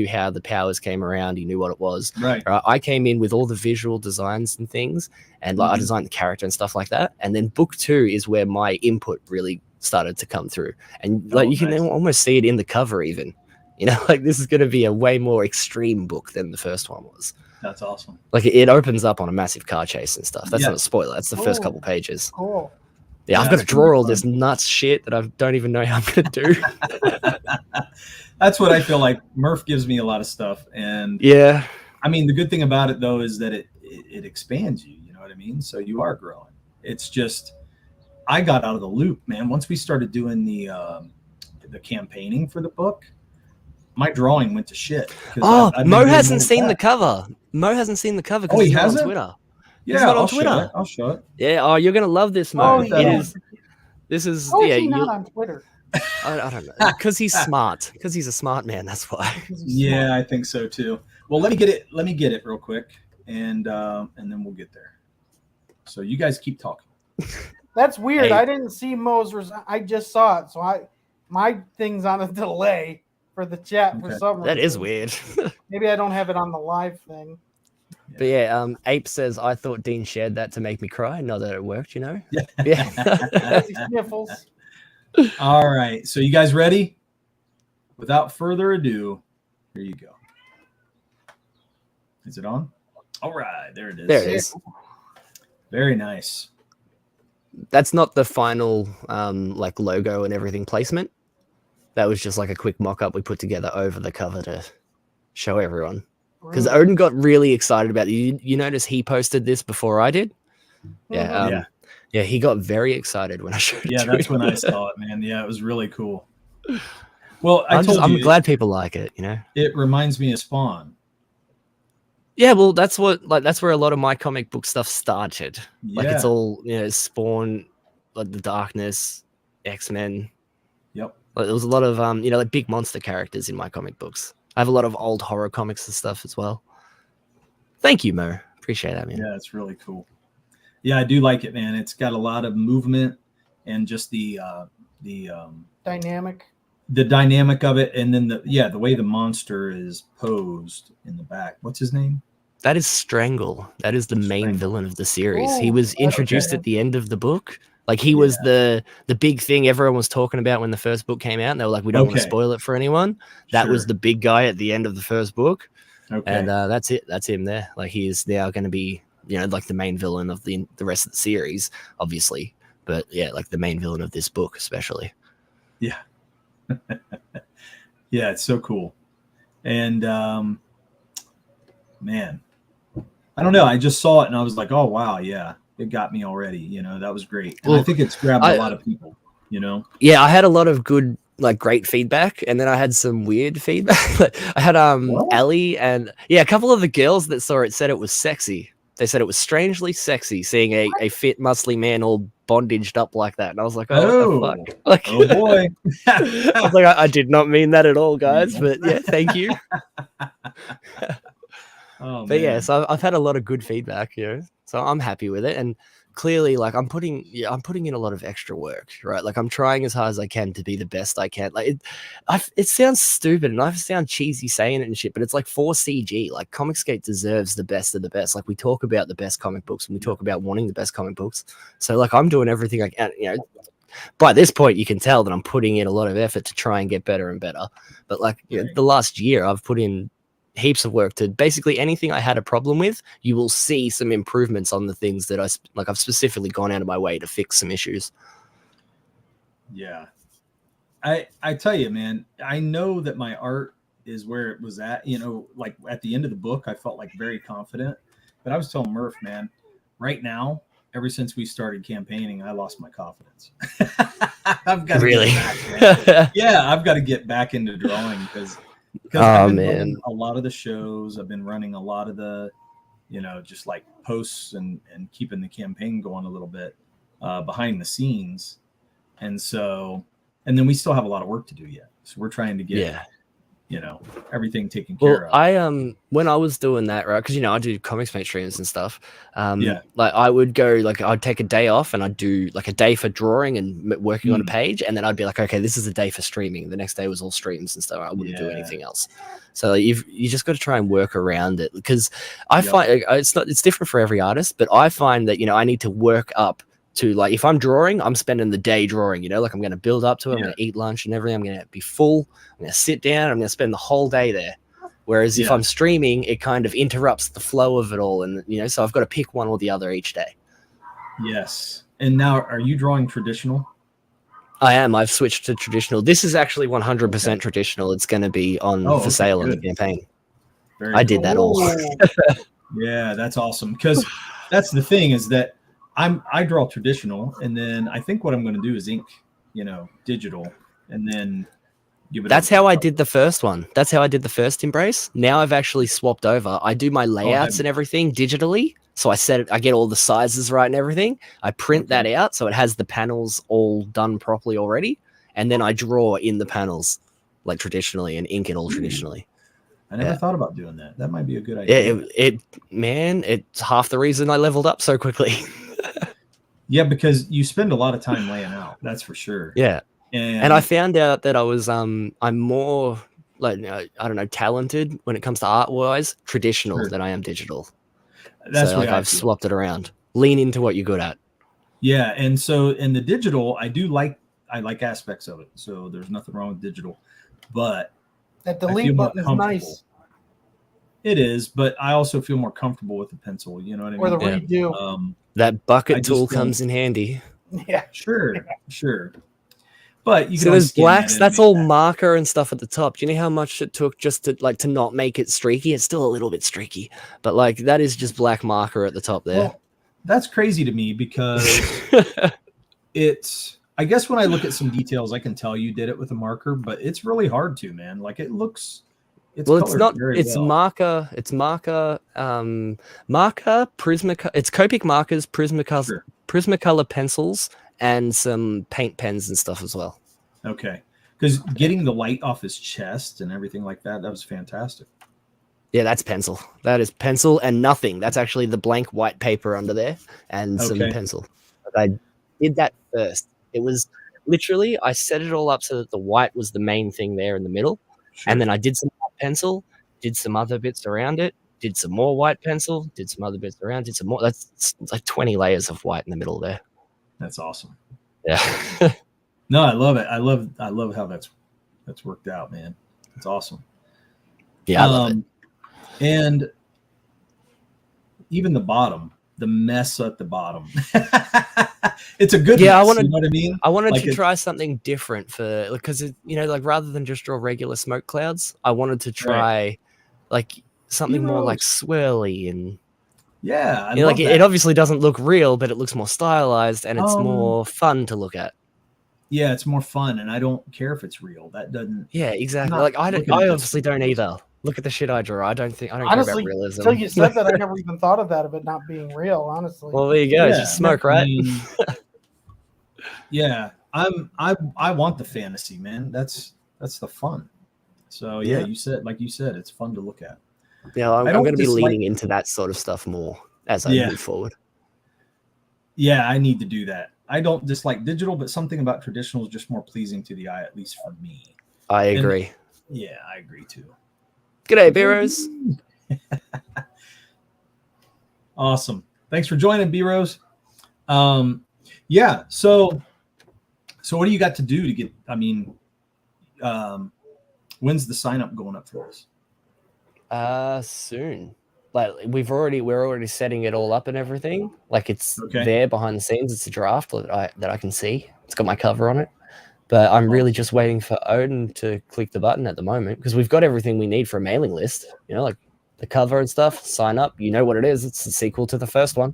how the powers came around, he knew what it was. Right. I came in with all the visual designs and things, and like I designed the character and stuff like that. And then book 2 is where my input really started to come through, and like you can almost see it in the cover even. You know, like this is going to be a way more extreme book than the first one was. That's awesome. Like it opens up on a massive car chase and stuff. That's Yeah. not a spoiler. That's the first couple pages. Cool. Yeah, I've got to that's really draw all fun. this nuts shit that I don't even know how I'm going to do. That's what I feel like. Murph gives me a lot of stuff. And yeah. I mean, the good thing about it, though, is that it expands you. You know what I mean? So you are growing. It's just, I got out of the loop, man. Once we started doing the campaigning for the book, my drawing went to shit. Oh, Mo hasn't seen the cover. Mo hasn't seen the cover because he's not on Twitter. Yeah, not on I'll Twitter. show it. I'll show it. Yeah. Oh, you're gonna love this, Mo. Oh, yeah. This is. How is yeah. he not on Twitter? I don't know. Because he's smart. Because he's a smart man. That's why. Yeah, I think so too. Well, let me get it. Let me get it real quick, and then we'll get there. So you guys keep talking. That's weird. Hey. I didn't see Mo's. I just saw it, so my thing's on a delay for the chat for some reason. That is weird. Maybe I don't have it on the live thing. But yeah, Ape says, I thought Dean shared that to make me cry. Not that it worked, you know? Yeah. Sniffles. All right. So you guys ready? Without further ado, here you go. Is it on? All right. There it is. There it is. Very nice. That's not the final like logo and everything placement. That was just like a quick mock-up we put together over the cover to show everyone. Because Odin got really excited about it. You notice he posted this before I did? Yeah. Yeah, he got very excited when I showed it. Yeah, to that's him. when I saw it, man. Yeah, it was really cool. Well, I'm glad people like it, you know? It reminds me of Spawn. Yeah, well, that's where a lot of my comic book stuff started. Yeah. Like it's all, you know, Spawn, like the Darkness, X-Men. Yep. Like, there was a lot of you know, like big monster characters in my comic books. I have a lot of old horror comics and stuff as well. Thank you, Mo. Appreciate that, man. Yeah, it's really cool. Yeah, I do like it, man. It's got a lot of movement and just the dynamic of it, and then the way the monster is posed in the back. What's his name? That is Strangle. That is the main villain of the series. Oh, he was introduced at the end of the book. Like he was the big thing everyone was talking about when the first book came out. And they were like, we don't want to spoil it for anyone. That was the big guy at the end of the first book. Okay. And that's it. That's him there. Like he is now going to be, you know, like the main villain of the rest of the series, obviously. But yeah, like the main villain of this book, especially. Yeah. Yeah, it's so cool. And man, I don't know. I just saw it and I was like, oh wow, yeah. It got me already, you know, that was great. And I think it's grabbed a lot of people, you know? Yeah, I had a lot of good, like great feedback. And then I had some weird feedback. I had Ellie and a couple of the girls that saw it said it was sexy. They said it was strangely sexy seeing a fit, muscly man all bondaged up like that. And I was like, oh, what the fuck? Like, oh boy. I was like, I did not mean that at all, guys. But yeah, thank you. But yeah, so I've had a lot of good feedback, you know, so I'm happy with it. And clearly, like I'm putting in a lot of extra work, right? Like I'm trying as hard as I can to be the best I can. Like it sounds stupid and I sound cheesy saying it and shit, but it's like for CG, like Comicsgate deserves the best of the best. Like we talk about the best comic books and we talk about wanting the best comic books. So like I'm doing everything I can, you know. By this point, you can tell that I'm putting in a lot of effort to try and get better and better. But like you know, the last year, I've put in heaps of work to basically anything I had a problem with. You will see some improvements on the things that I've specifically gone out of my way to fix some issues. Yeah. I tell you, man, I know that my art is where it was at, you know, like at the end of the book, I felt like very confident, but I was telling Murph, man, right now, ever since we started campaigning, I lost my confidence. I've got to really, I've got to get back into drawing because I've been running a lot of the shows. I've been running a lot of the, you know, just like posts and keeping the campaign going a little bit behind the scenes. And so, and then we still have a lot of work to do yet. So we're trying to get, you know, everything taken care of. I when I was doing that, right, because you know I do Comicsmate streams and stuff. Like I would go, like I'd take a day off and I'd do like a day for drawing and working on a page, and then I'd be like, okay, this is a day for streaming. The next day was all streams and stuff. I wouldn't do anything else. So like, you just got to try and work around it, because I find it's different for every artist, but I find that, you know, I need to work up to, like, if I'm drawing, I'm spending the day drawing, you know, like I'm going to build up to it. I'm going to eat lunch and everything. I'm going to be full. I'm going to sit down. I'm going to spend the whole day there. Whereas if I'm streaming, it kind of interrupts the flow of it all, and so I've got to pick one or the other each day. Yes. And now, are you drawing traditional? I am. I've switched to traditional. This is actually 100% traditional. It's going to be for sale on the campaign. I did that all. Yeah, that's awesome. Because that's the thing is that I draw traditional, and then I think what I'm going to do is ink, digital, and then give it. That's how I did the first one. That's how I did the first Embrace. Now I've actually swapped over. I do my layouts and everything digitally. So I get all the sizes right and everything. I print that out so it has the panels all done properly already, and then I draw in the panels like traditionally and ink it all traditionally. I never thought about doing that. That might be a good idea. It's half the reason I leveled up so quickly. Yeah, because you spend a lot of time laying out. That's for sure. Yeah, and I found out that I was I'm more talented when it comes to art wise traditional than I am digital. That's so I've swapped it around. Lean into what you're good at. Yeah, and so in the digital, I like aspects of it. So there's nothing wrong with digital, but that delete button is nice. It is, but I also feel more comfortable with the pencil. You know what I mean? Or the redo. That bucket tool comes in handy. Yeah, sure. But you can those blacks, that's all marker and stuff at the top. Do you know how much it took just to not make it streaky? It's still a little bit streaky, but that is just black marker at the top there. Well, that's crazy to me because I guess when I look at some details, I can tell you did it with a marker, but it's really hard to, man. It looks. It's not. It's marker. It's marker. Marker. Prismacolor. It's Copic markers, Prismacolor pencils, and some paint pens and stuff as well. Okay, because getting the light off his chest and everything like that was fantastic. Yeah, that's pencil. That is pencil and nothing. That's actually the blank white paper under there and some pencil. I did that first. It was literally, I set it all up so that the white was the main thing there in the middle. Sure. And then I did some pencil, did some other bits around it, did some more white pencil, did some other bits around, did some more. That's like 20 layers of white in the middle there. That's awesome. Yeah. No, I love it. I love how that's worked out, man. It's awesome. Yeah, I love it. And even the bottom, the mess at the bottom. It's a good mess, you know what I mean? I wanted to try something different because rather than just draw regular smoke clouds, I wanted to try something more swirly and it obviously doesn't look real, but it looks more stylized and it's more fun to look at. Yeah, it's more fun, and I don't care if it's real. That doesn't. Yeah, exactly. I obviously don't either. Look at the shit I draw. I don't care about realism. Until you said that, I never even thought of that, of it not being real, honestly. Well, there you go. It's just smoke, right? Yeah, I want the fantasy, man. That's the fun. So yeah, you said it's fun to look at. Yeah, I'm going to be leaning into that sort of stuff more as I move forward. Yeah, I need to do that. I don't dislike digital, but something about traditional is just more pleasing to the eye, at least for me. I agree. Yeah, I agree too. G'day, B-Rose. Awesome. Thanks for joining, B-Rose. Yeah, so what do you got to do to get, when's the sign up going up for this? Soon. We're already setting it all up and everything. It's there behind the scenes. It's a draft that I can see. It's got my cover on it. But I'm really just waiting for Odin to click the button at the moment because we've got everything we need for a mailing list, the cover and stuff, sign up. You know what it is. It's the sequel to the first one.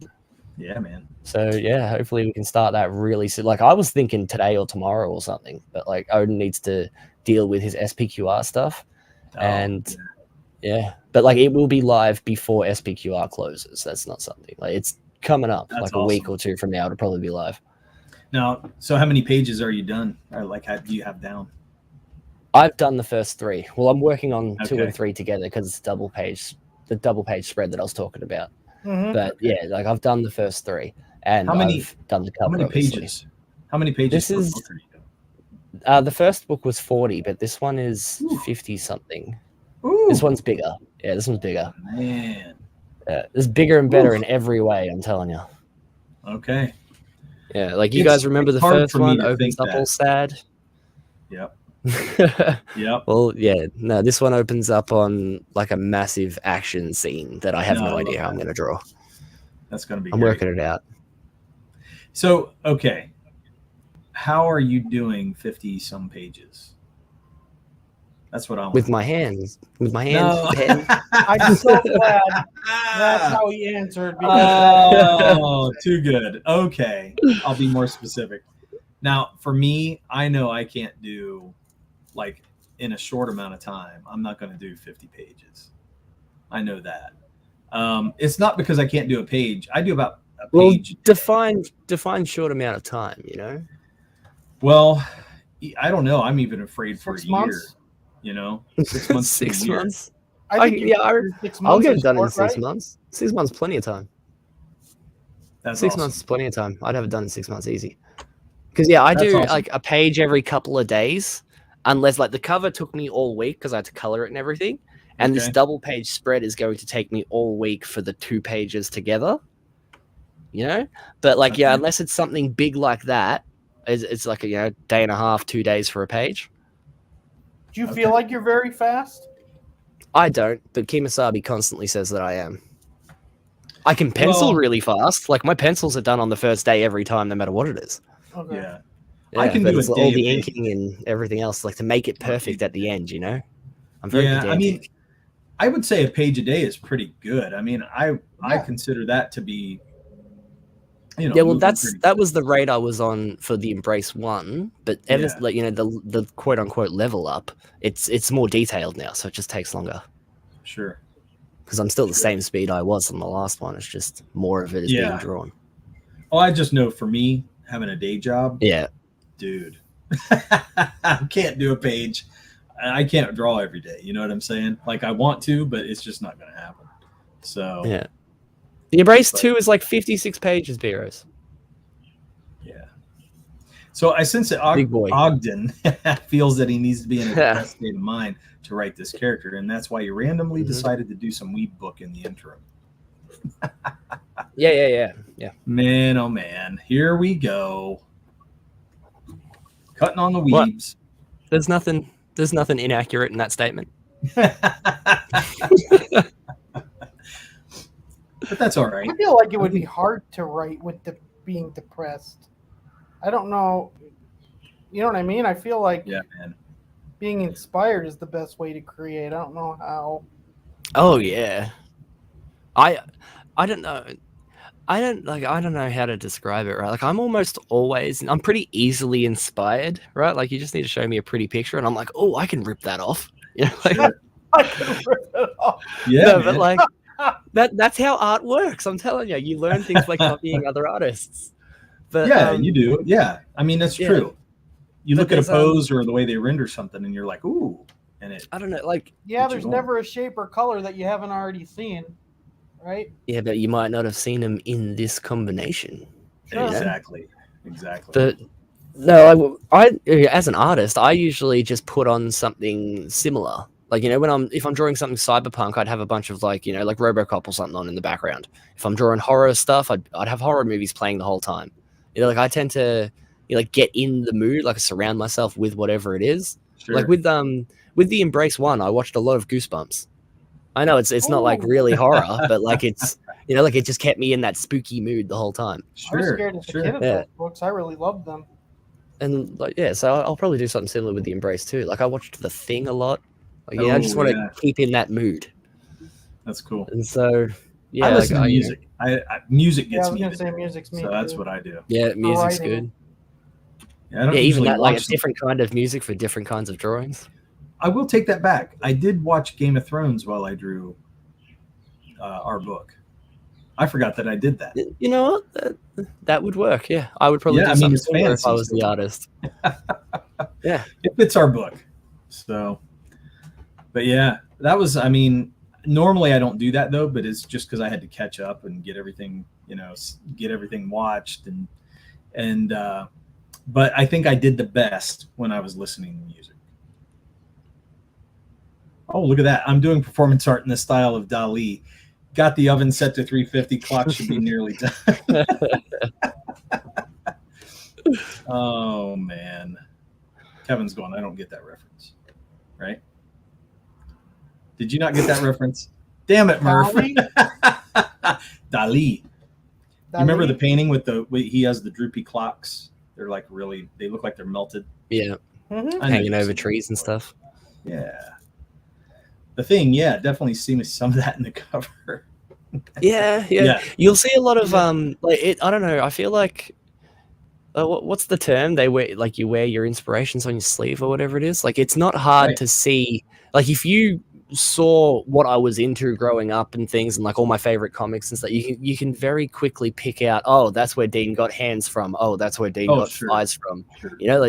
Yeah, man. So, yeah, hopefully we can start that really soon. I was thinking today or tomorrow or something, but, Odin needs to deal with his SPQR stuff. But, it will be live before SPQR closes. That's not something. It's coming up. That's a week or two from now. It'll probably be live. Now, so how many pages are you done? Or how do you have down? I've done the first 3. Well, I'm working on 2 and 3 together because it's the double page spread that I was talking about. Mm-hmm. But yeah, I've done the first 3, and I've done the cover. How many pages? How many pages? This is the first book was 40, but this one is 50 something. Ooh. This one's bigger. Yeah, this one's bigger. Man, it's bigger and better in every way. I'm telling you. Okay. Yeah, you guys remember the first one opens up all sad. Yep. Yep. Well, yeah, no, this one opens up on like a massive action scene that I have no idea how I'm going to draw. That's going to be I'm working it out. So, okay. How are you doing 50 some pages? That's what I'm with my hands. With my hands. No. Pen. I'm so glad that's how he answered. Oh, too good. Okay. I'll be more specific. Now, for me, I know I can't do, like, in a short amount of time, I'm not going to do 50 pages. I know that. It's not because I can't do a page. I do about a page. Well, define short amount of time, you know? Well, I don't know. I'm even afraid for 6 a year. months? You know? 6 months. 6 months? I think 6 months I'll get it done in 6 months. 6 months, plenty of time. That's 6 months is plenty of time. I'd have it done in 6 months easy. Because I do like a page every couple of days, unless like the cover took me all week because I had to color it and everything. And this double page spread is going to take me all week for the 2 pages together. You know? But like, unless it's something big like that, it's like a day and a half, 2 days for a page. Do you feel like you're very fast? I don't, but Kemosabe constantly says that I am. I can pencil really fast. Like my pencils are done on the first day every time, no matter what it is. Okay. Yeah. I can do all the inking and everything else, like to make it perfect at the end. You know, I'm very pedantic. I mean, I would say a page a day is pretty good. I mean, I consider that to be, well, that was the rate I was on for the Embrace one, but like the quote unquote level up, it's more detailed now, so it just takes longer. Sure. Because I'm still the same speed I was on the last one. It's just more of it is being drawn. Oh, I just know for me, having a day job. Yeah. Dude. I can't do a page. I can't draw every day. You know what I'm saying? Like I want to, but it's just not going to happen. So. Yeah. The Embrace 2 is like 56 pages, Beros. Yeah. So I sense that Ogden feels that he needs to be in a depressed state of mind to write this character, and that's why he randomly decided to do some weeb book in the interim. Yeah. Man, oh man, here we go. Cutting on the weebs. What? There's nothing inaccurate in that statement. But that's all right. I feel like it would be hard to write with being depressed. I don't know. You know what I mean? I feel like being inspired is the best way to create. I don't know how. Oh yeah. I don't know. I don't know how to describe it, right? Like I'm pretty easily inspired, right? Like you just need to show me a pretty picture and I'm like, oh, I can rip that off. You know, like, I can rip it off. Yeah, no, but like that's how art works. I'm telling you, you learn things by copying other artists. But you do. Yeah, I mean that's true. You look at a pose or the way they render something, and you're like, ooh, and it. I don't know, like there's never a shape or color that you haven't already seen, right? Yeah, but you might not have seen them in this combination. Sure. Exactly. But no, I as an artist, I usually just put on something similar. Like, if I'm drawing something cyberpunk, I'd have a bunch of like RoboCop or something on in the background. If I'm drawing horror stuff, I'd have horror movies playing the whole time. Like I tend to get in the mood, like surround myself with whatever it is. Sure. Like with the Embrace one, I watched a lot of Goosebumps. I know it's not like really horror, but like it's like it just kept me in that spooky mood the whole time. I was scared as a kid of those books. I really loved them. And like so I'll probably do something similar with the Embrace too. Like I watched The Thing a lot. Like, I just want to keep in that mood. That's cool. And so I listen to music. Music gets me. Music's me. So that's what I do. Yeah, music's good. Yeah, even that, like a different kind of music for different kinds of drawings. I will take that back. I did watch Game of Thrones while I drew our book. I forgot that I did that. You know what? That would work. Yeah, I would probably do something similar if I was the artist. Yeah, it fits our book. So, but yeah, that was. I mean, normally I don't do that though, but it's just because I had to catch up and get everything, get everything watched and. But I think I did the best when I was listening to music. Oh, look at that. I'm doing performance art in the style of Dali. Got the oven set to 350. Clock should be nearly done. Oh, man. Kevin's going, I don't get that reference. Right? Did you not get that reference? Damn it, Murph. Dali. You remember the painting with he has the droopy clocks? They're like they look like they're melted. Yeah. Hanging over trees and stuff. Yeah. The Thing, yeah, definitely see some of that in the cover. Yeah. You'll see a lot of I don't know. I feel like what's the term they wear? Like you wear your inspirations on your sleeve or whatever it is. Like it's not hard to see. Like if you saw what I was into growing up and things, and like all my favorite comics and stuff, you can very quickly pick out. Oh, that's where Dean got hands from. Oh, that's where Dean got eyes from. Sure. You know,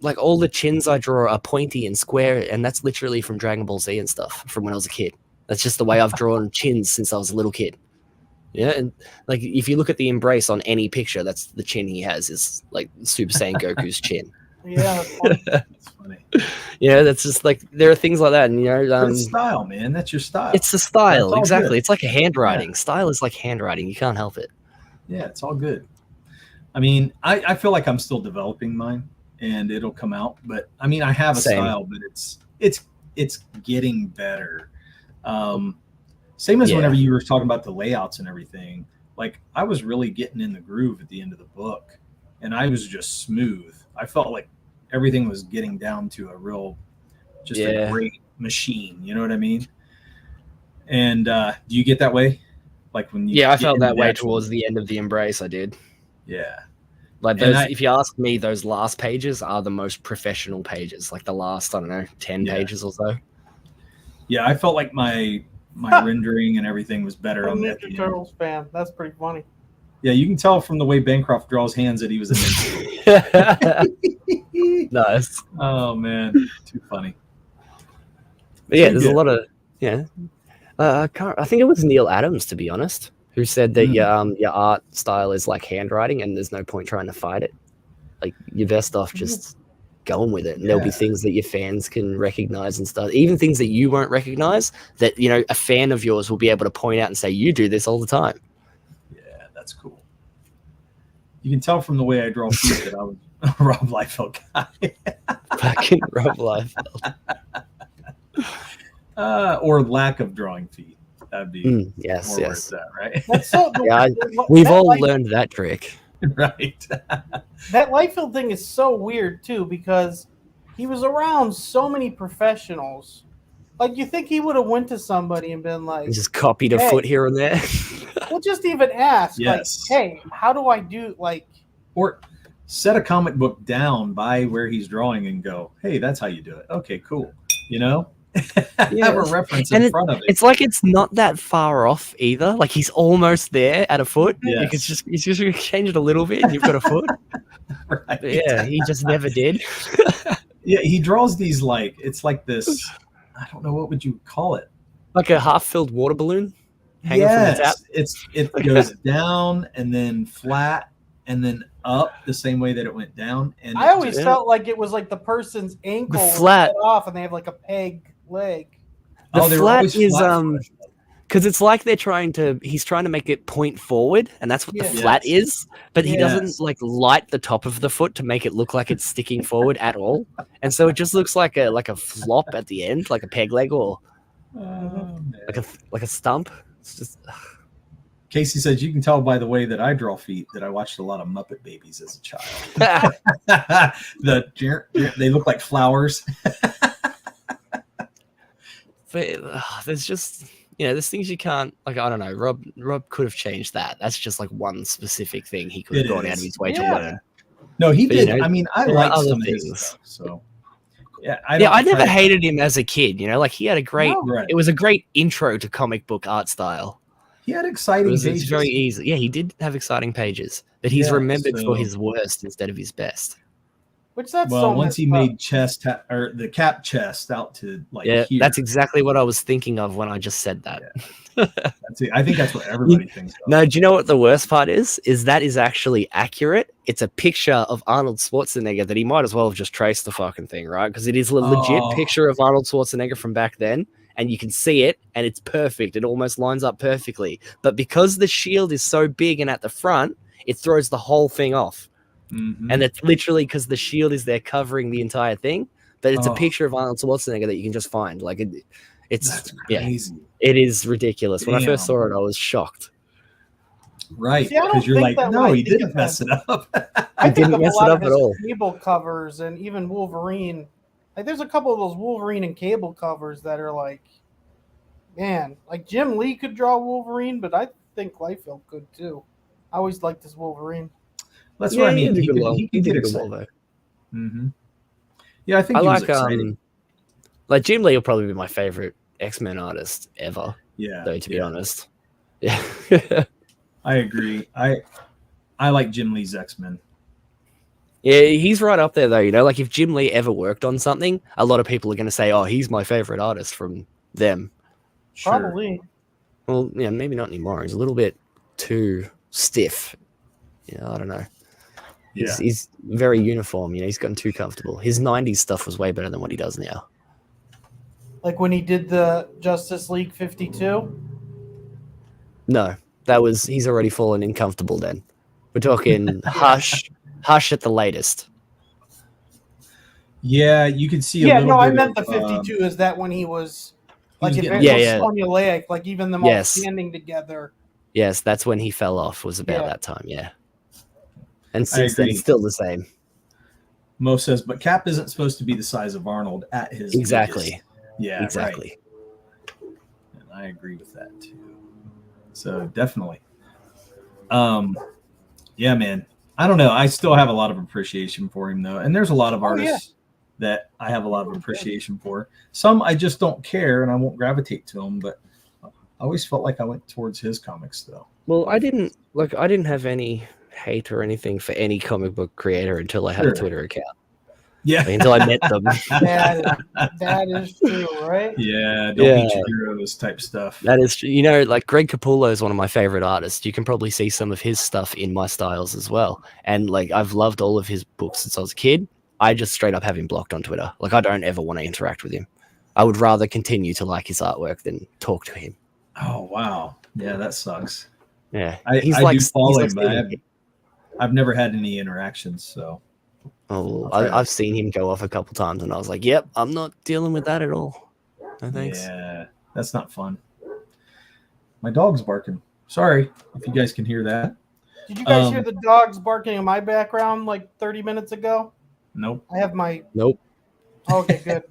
like all the chins I draw are pointy and square, and that's literally from Dragon Ball Z and stuff from when I was a kid. That's just the way I've drawn chins since I was a little kid. Yeah, and like if you look at the embrace on any picture, that's the chin he has is like Super Saiyan Goku's chin. Yeah, that's funny. Yeah, that's just like there are things like that, and it's style, man. That's your style. It's the style, exactly. Good. It's like a handwriting. Yeah. Style is like handwriting. You can't help it. Yeah, it's all good. I mean, I feel like I'm still developing mine, and it'll come out. But I mean, I have a style, but it's getting better. Same as whenever you were talking about the layouts and everything. Like I was really getting in the groove at the end of the book, and I was just smooth. I felt like everything was getting down to a real, a great machine. You know what I mean? And do you get that way? Like when you? Yeah, I felt that way towards the end of the Embrace. I did. Yeah. Like those, if you ask me, those last pages are the most professional pages. Like the last, I don't know, 10 pages or so. Yeah, I felt like my rendering and everything was better on that. Ninja Turtles fan. That's pretty funny. Yeah, you can tell from the way Bancroft draws hands that he was a ninja. Nice. Oh man, too funny. But yeah, there's a lot of I think it was Neil Adams, to be honest, who said that your art style is like handwriting, and there's no point trying to fight it. Like you're best off just going with it, and there'll be things that your fans can recognize and stuff. Even things that you won't recognize, that a fan of yours will be able to point out and say, "You do this all the time." Yeah, that's cool. You can tell from the way I draw feet that I was a Rob Liefeld guy. Fucking Rob Liefeld. Or lack of drawing feet. That'd be yes. Where it's at, right? That's so, we've all learned that trick. Right. That Liefeld thing is so weird too, because he was around so many professionals. Like you think he would have went to somebody and been like, just copied a foot here and there. Well, just even ask, yes. like, hey, how do I do or set a comic book down by where he's drawing and go, hey, that's how you do it. Okay, cool. Have a reference in front of it. It's like it's not that far off either. Like he's almost there at a foot. Yes. He's just change it a little bit and you've got a foot. Right. Yeah, he just never did. Yeah, he draws these it's like this, I don't know, what would you call it? Like a half-filled water balloon hanging from the tap. It goes down and then flat and then up the same way that it went down. And I always felt like it was like the person's ankle was cut off and they have like a peg leg. The flat is because it's like he's trying to make it point forward, and that's what the flat is, but he doesn't light the top of the foot to make it look like it's sticking forward at all, and so it just looks like a flop at the end, like a peg leg or like a stump. It's just Casey says, you can tell by the way that I draw feet that I watched a lot of Muppet Babies as a child. They look like flowers. But there's just, there's things you can't, I don't know, Rob could have changed that. That's just like one specific thing he could have gone out of his way to learn. No, he did. I mean, I like some of his stuff, so. Yeah, I never hated him as a kid, like he had it was a great intro to comic book art style. He had exciting pages. It's very easy. Yeah, he did have exciting pages, but he's remembered for his worst instead of his best. Once he made or the cap chest out to here. That's exactly what I was thinking of when I just said that. Yeah. I think that's what everybody thinks of. No, do you know what the worst part is? That is actually accurate. It's a picture of Arnold Schwarzenegger that he might as well have just traced the fucking thing, right? Because it is a legit picture of Arnold Schwarzenegger from back then. And you can see it, and it's perfect. It almost lines up perfectly. But because the shield is so big and at the front, it throws the whole thing off And it's literally because the shield is there covering the entire thing. But it's a picture of Arnold Schwarzenegger that you can just find. Like it's That's crazy. It is ridiculous. Damn. When I first saw it, I was shocked. Right, because you're like, no, he didn't mess it up. I didn't mess it up at all. Cable covers and even Wolverine. Like, there's a couple of those Wolverine and Cable covers that are like, man, like Jim Lee could draw Wolverine, but I think Liefeld could too. I always liked this Wolverine. That's what I mean. He could get excited. Yeah, I think I he like was exciting. Like Jim Lee will probably be my favorite X-Men artist ever. Yeah, though, to be honest. Yeah. I agree. I like Jim Lee's X-Men. Yeah, he's right up there though. You know, like if Jim Lee ever worked on something, a lot of people are going to say, "Oh, he's my favorite artist from them." Sure. Probably. Well, yeah, maybe not anymore. He's a little bit too stiff. Yeah, I don't know. Yeah. He's very uniform. You know, he's gotten too comfortable. His '90s stuff was way better than what he does now. Like when he did the Justice League 52. No, he's already fallen in comfortable. Then we're talking Hush at the latest. Yeah, you could see. Yeah, no, I meant the 52 is that when he was like it was formulaic, like even them all standing together. Yes, that's when he fell off. Was about that time. Yeah, and since then, still the same. Mo says, but Cap isn't supposed to be the size of Arnold at his exactly. biggest. Yeah, exactly. Right. And I agree with that too. So definitely. Yeah, man. I don't know. I still have a lot of appreciation for him though. And there's a lot of artists that I have a lot of appreciation for. Some I just don't care and I won't gravitate to them, but I always felt like I went towards his comics though. Well, I didn't have any hate or anything for any comic book creator until I had a Twitter account. Yeah. Like, until I met them. that is true, right? Yeah, don't beat your heroes type stuff. That is true. You know, like Greg Capullo is one of my favorite artists. You can probably see some of his stuff in my styles as well. And like I've loved all of his books since I was a kid. I just straight up have him blocked on Twitter. Like I don't ever want to interact with him. I would rather continue to like his artwork than talk to him. Oh wow. Yeah, that sucks. Yeah. I do follow him, but I've never had any interactions, so Oh, I've seen him go off a couple times, and I was like, "Yep, I'm not dealing with that at all." No thanks. Yeah, that's not fun. My dog's barking. Sorry if you guys can hear that. Did you guys hear the dogs barking in my background like 30 minutes ago? Nope. I have my. Nope. Okay, good.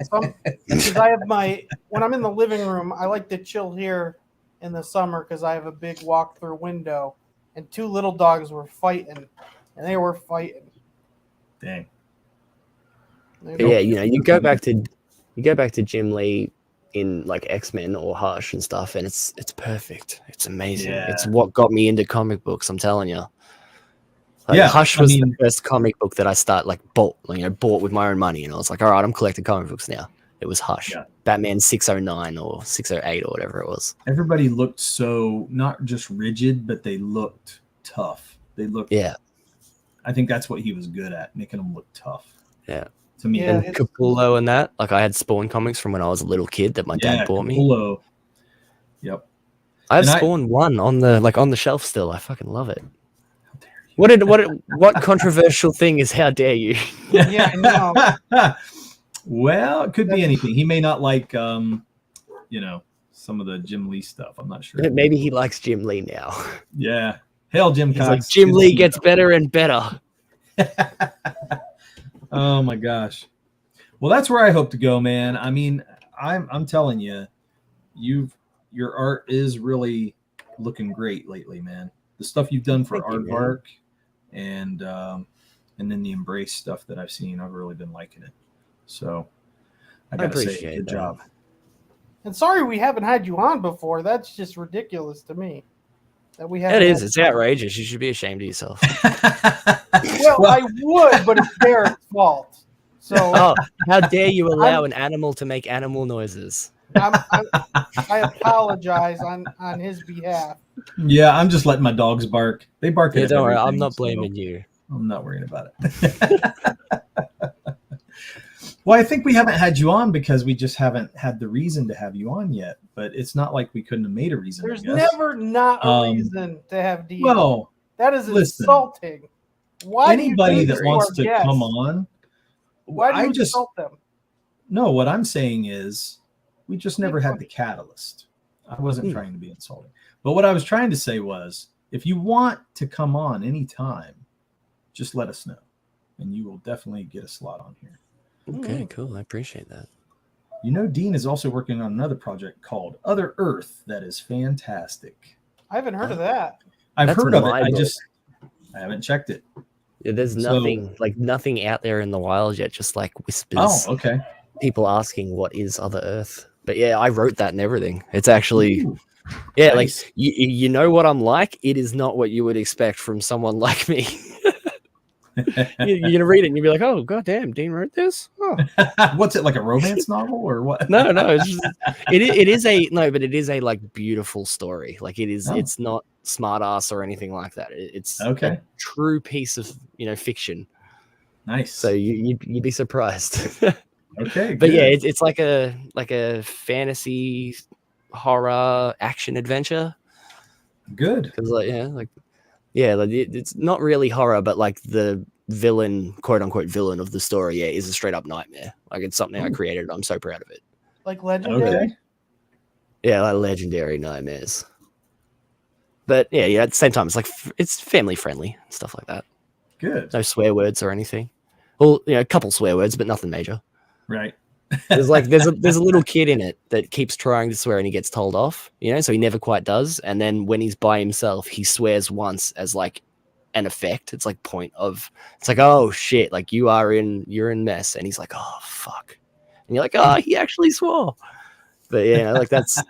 Because I have my. When I'm in the living room, I like to chill here in the summer because I have a big walk-through window, and two little dogs were fighting, and they were fighting. Dang. Yeah, you know, you go back to Jim Lee in like X-Men or Hush and stuff, and it's perfect. It's amazing. Yeah. It's what got me into comic books. I'm telling you. Like, Hush was the first comic book that I bought with my own money, and I was like, all right, I'm collecting comic books now. It was Hush, Batman 609 or 608 or whatever it was. Everybody looked so not just rigid, but they looked tough. They looked. Yeah. I think that's what he was good at, making them look tough. Yeah. To me, and Capullo and that. Like I had Spawn comics from when I was a little kid that my dad bought Capullo. me. Yep. I have Spawn 1 on the shelf still. I fucking love it. What controversial thing is how dare you? Yeah, I know. Well, it could be anything. He may not like some of the Jim Lee stuff. I'm not sure. Maybe he likes Jim Lee now. Yeah. Hail Jim Cox. Like, Jim Lee gets better and better. Oh my gosh. Well, that's where I hope to go, man. I mean, I'm telling you, your art is really looking great lately, man. The stuff you've done for Aardvark and then the Embrace stuff that I've seen, I've really been liking it. So I gotta say, good job. And sorry we haven't had you on before. That's just ridiculous to me. That we have. It is. It's outrageous. You should be ashamed of yourself. Well, I would, but it's their fault. So, how dare you allow an animal to make animal noises? I apologize on his behalf. Yeah, I'm just letting my dogs bark. They bark at don't worry. I'm not blaming you. I'm not worrying about it. Well, I think we haven't had you on because we just haven't had the reason to have you on yet. But it's not like we couldn't have made a reason. There's never not a reason to have D. Well, that is insulting. Why anybody that wants to guests? come on, why do you insult them? No, what I'm saying is we just never had the catalyst. I wasn't trying to be insulting. But what I was trying to say was, if you want to come on anytime, just let us know. And you will definitely get a slot on here. Okay, cool. I appreciate that. You know, Dean is also working on another project called Other Earth that is fantastic. I haven't heard of that. I've heard of it. I haven't checked it. Yeah, there's nothing nothing out there in the wild yet, just like whispers. Oh, okay. People asking what is Other Earth. But yeah, I wrote that and everything. It's actually nice. Like you know what I'm like. It is not what you would expect from someone like me. You're gonna read it and you'll be like, "Oh, goddamn, Dean wrote this." Oh. What's it, like a romance novel or what? No, it's just, it is a like beautiful story. Like it is, it's not smart ass or anything like that. It's a true piece of fiction. Nice. So you'd be surprised. Okay, but yeah, it's like a fantasy horror action adventure. Good. Because it's not really horror, but like the villain, quote unquote villain of the story, is a straight up nightmare. Like it's something I created. I'm so proud of it. Like legendary. Okay. Yeah, like legendary nightmares. But yeah, at the same time, it's family friendly stuff like that. Good. No swear words or anything. Well, a couple swear words, but nothing major. Right. There's a little kid in it that keeps trying to swear and he gets told off, so he never quite does. And then when he's by himself, he swears once as like an effect. It's like oh shit, like you're in mess. And he's like, oh fuck. And you're like, oh, he actually swore. But like that's,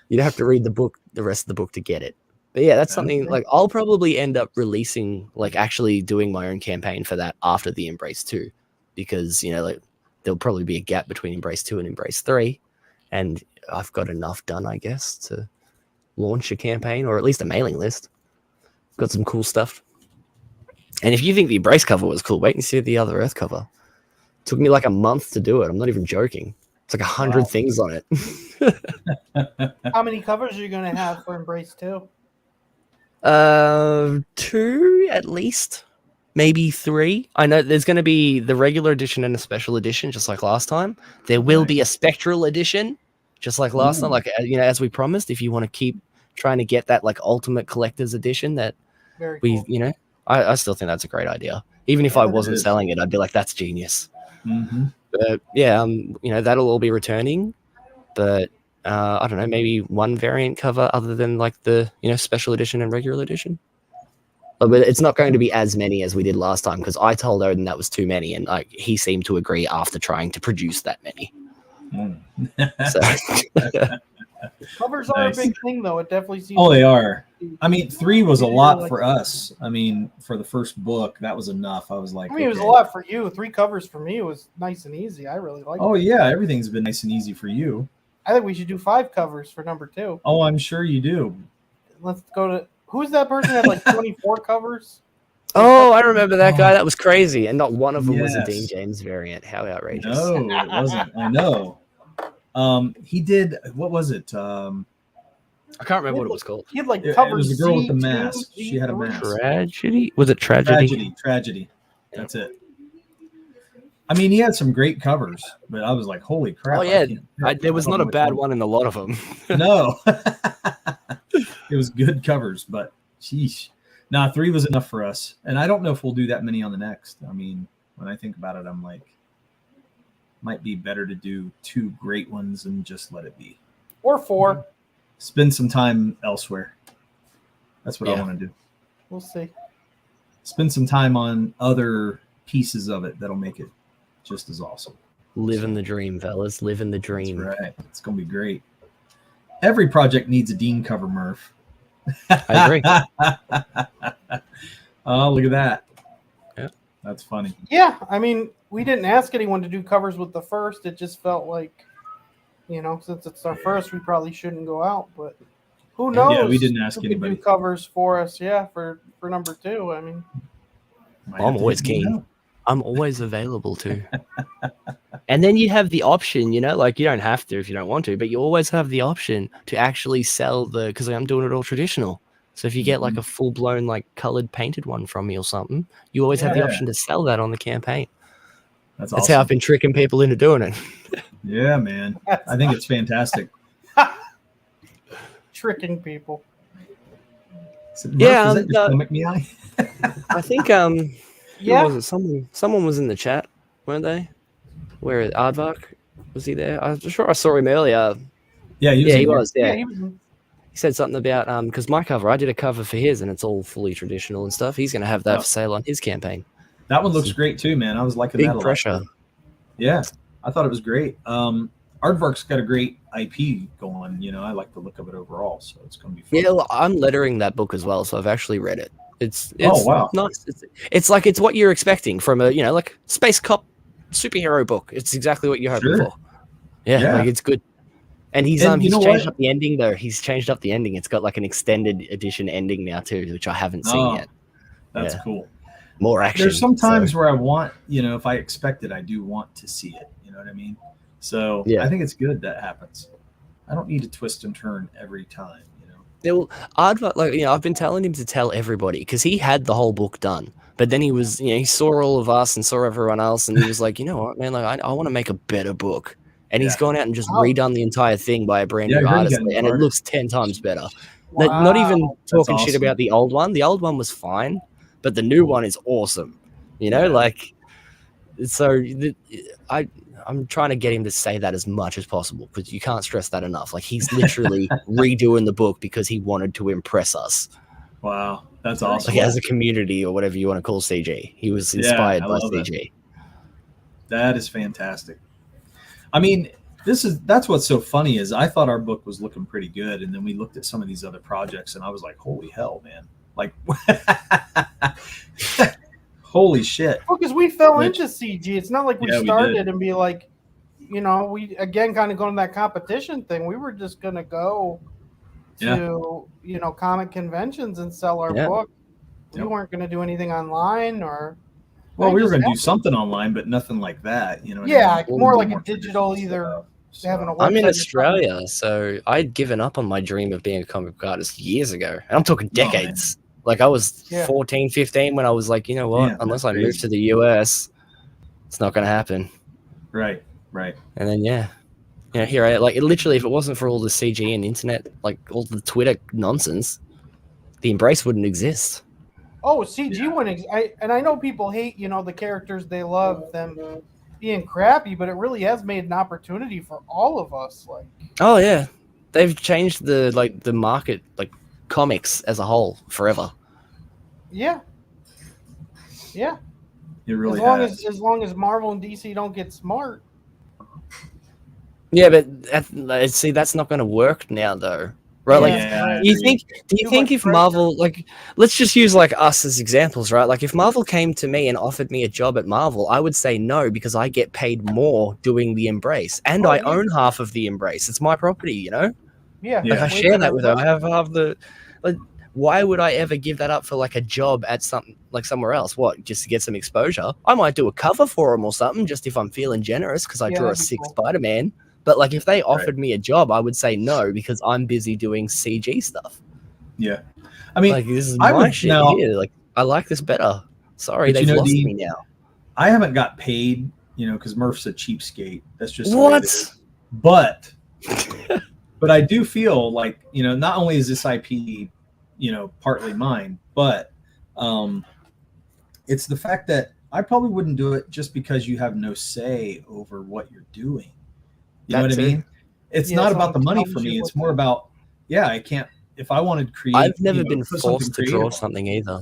you'd have to read the rest of the book to get it. But yeah, that's something like I'll probably end up releasing, like actually doing my own campaign for that after the Embrace 2, because there'll probably be a gap between Embrace 2 and Embrace 3, and I've got enough done, I guess, to launch a campaign or at least a mailing list. Got some cool stuff. And if you think the Embrace cover was cool, wait and see the Other Earth cover. It took me like a month to do it. I'm not even joking. It's like 100 things on it. How many covers are you going to have for Embrace 2? 2 at least. Maybe 3. I know there's going to be the regular edition and a special edition, just like last time. There will be a spectral edition, just like last time. Like as we promised, if you want to keep trying to get that like ultimate collector's edition, that cool. I still think that's a great idea. Even if I wasn't selling it, I'd be like, that's genius. Mm-hmm. But yeah, that'll all be returning. But I don't know, maybe one variant cover other than like the special edition and regular edition. But it's not going to be as many as we did last time, because I told Odin that was too many, and like he seemed to agree after trying to produce that many. So covers are a big thing, though. It definitely seems. Oh, they are. I mean, 3 was a lot for us. I mean, for the first book, that was enough. I was like, it was a lot for you. 3 covers for me was nice and easy. I really like. Oh yeah, everything's been nice and easy for you. I think we should do 5 covers for number 2. Oh, I'm sure you do. Let's go to. Who's that person that had like 24 covers? Oh, I remember that guy. That was crazy. And not one of them was a Dean James variant. How outrageous. No, it wasn't. I know. He did, what was it? I can't remember what it was called. He had like cover. It was a girl with the mask. She had a mask. Tragedy? Was it Tragedy? Tragedy. That's it. I mean, he had some great covers, but I was like, holy crap. Oh, yeah. There was not a bad one in a lot of them. No. It was good covers, but sheesh. 3 was enough for us. And I don't know if we'll do that many on the next. I mean, when I think about it, I'm like, might be better to do 2 great ones and just let it be. Or 4. Spend some time elsewhere. That's what I want to do. We'll see. Spend some time on other pieces of it that'll make it just as awesome. Living the dream, fellas. Living the dream. That's right. It's going to be great. Every project needs a Dean cover, Murph. I agree. Oh, look at that. Yeah. That's funny. Yeah. I mean, we didn't ask anyone to do covers with the first. It just felt like, since it's our first, we probably shouldn't go out. But who knows? Yeah, we didn't ask anybody. Do covers for us, for number 2. I mean, I'm always keen. I'm always available too. And then you have the option, like you don't have to if you don't want to, but you always have the option to actually sell because I'm doing it all traditional. So if you get like a full-blown like colored painted one from me or something, you always have the option to sell that on the campaign. That's how I've been tricking people into doing it. Yeah, man. I think it's fantastic. Tricking people. Murph, is that your stomach meowing? I think yeah. Was it? Someone was in the chat, weren't they? Where Aardvark, was he there? I'm sure I saw him earlier. Yeah, he was. Yeah, he was. He said something about because my cover, I did a cover for his, and it's all fully traditional and stuff. He's going to have that for sale on his campaign. That one looks great too, man. I was liking that a lot. Big pressure. Yeah, I thought it was great. Aardvark's got a great IP going. You know, I like the look of it overall, so it's going to be fun. Yeah, well, I'm lettering that book as well, so I've actually read it. It's wow. nice. It's like it's what you're expecting from a like space cop superhero book. It's exactly what you're hoping for. Yeah, like it's good. And he's changed up the ending though. He's changed up the ending. It's got like an extended edition ending now too, which I haven't seen yet. That's cool. More action. There's some times where I want, if I expect it, I do want to see it. You know what I mean? So I think it's good that happens. I don't need to twist and turn every time. Well, Aardvark, I've been telling him to tell everybody because he had the whole book done, but then he was, he saw all of us and saw everyone else, and he was like, you know what, man, like I want to make a better book. And he's gone out and just redone the entire thing by a brand new artist, and it looks 10 times better. Wow. Not even talking shit about the old one. The old one was fine, but the new one is awesome. I'm trying to get him to say that as much as possible because you can't stress that enough. Like he's literally redoing the book because he wanted to impress us. Wow, that's awesome. Like as a community or whatever you want to call CG, he was inspired by CG. That is fantastic. I mean, that's what's so funny is I thought our book was looking pretty good, and then we looked at some of these other projects, and I was like, "Holy hell, man!" Like, holy shit! Well, because we fell into CG. It's not like we started and be like, we again kind of going to that competition thing. We were just going to go to comic conventions and sell our book. We weren't going to do anything online or. Well, we were going to do something online, but nothing like that, more like a digital either. Having a I'm in Australia, so I'd given up on my dream of being a comic book artist years ago. And I'm talking decades. Like I was 14, 15 when I was like, you know what? Unless I move to the US, it's not going to happen. Right. And then here I like literally. If it wasn't for all the CG and internet, like all the Twitter nonsense, the Embrace wouldn't exist. Oh, CG wouldn't. I know people hate, the characters. They love them being crappy, but it really has made an opportunity for all of us. Like, oh yeah, they've changed the market, like comics as a whole, forever. Yeah. It really as long as Marvel and DC don't get smart. Yeah, but see, that's not going to work now, though. Right? Do you think if Marvel, like, let's just use like us as examples, right? Like if Marvel came to me and offered me a job at Marvel, I would say no because I get paid more doing the Embrace and I own half of the Embrace. It's my property, Yeah. Like I share that with them. I have half the. Like, why would I ever give that up for like a job at something like somewhere else? What, just to get some exposure? I might do a cover for them or something, just if I'm feeling generous because I draw a sick Spider-Man. But like if they offered me a job, I would say no because I'm busy doing CG stuff. Yeah, I mean, like this is my shit here. Like I like this better. Sorry, they've lost me now. I haven't got paid, because Murph's a cheapskate. That's just what. But I do feel like not only is this IP, partly mine, but it's the fact that I probably wouldn't do it just because you have no say over what you're doing. You know what I mean? It's not about the money for me. It's more about, I can't, if I wanted to create. I've never been forced to draw something either.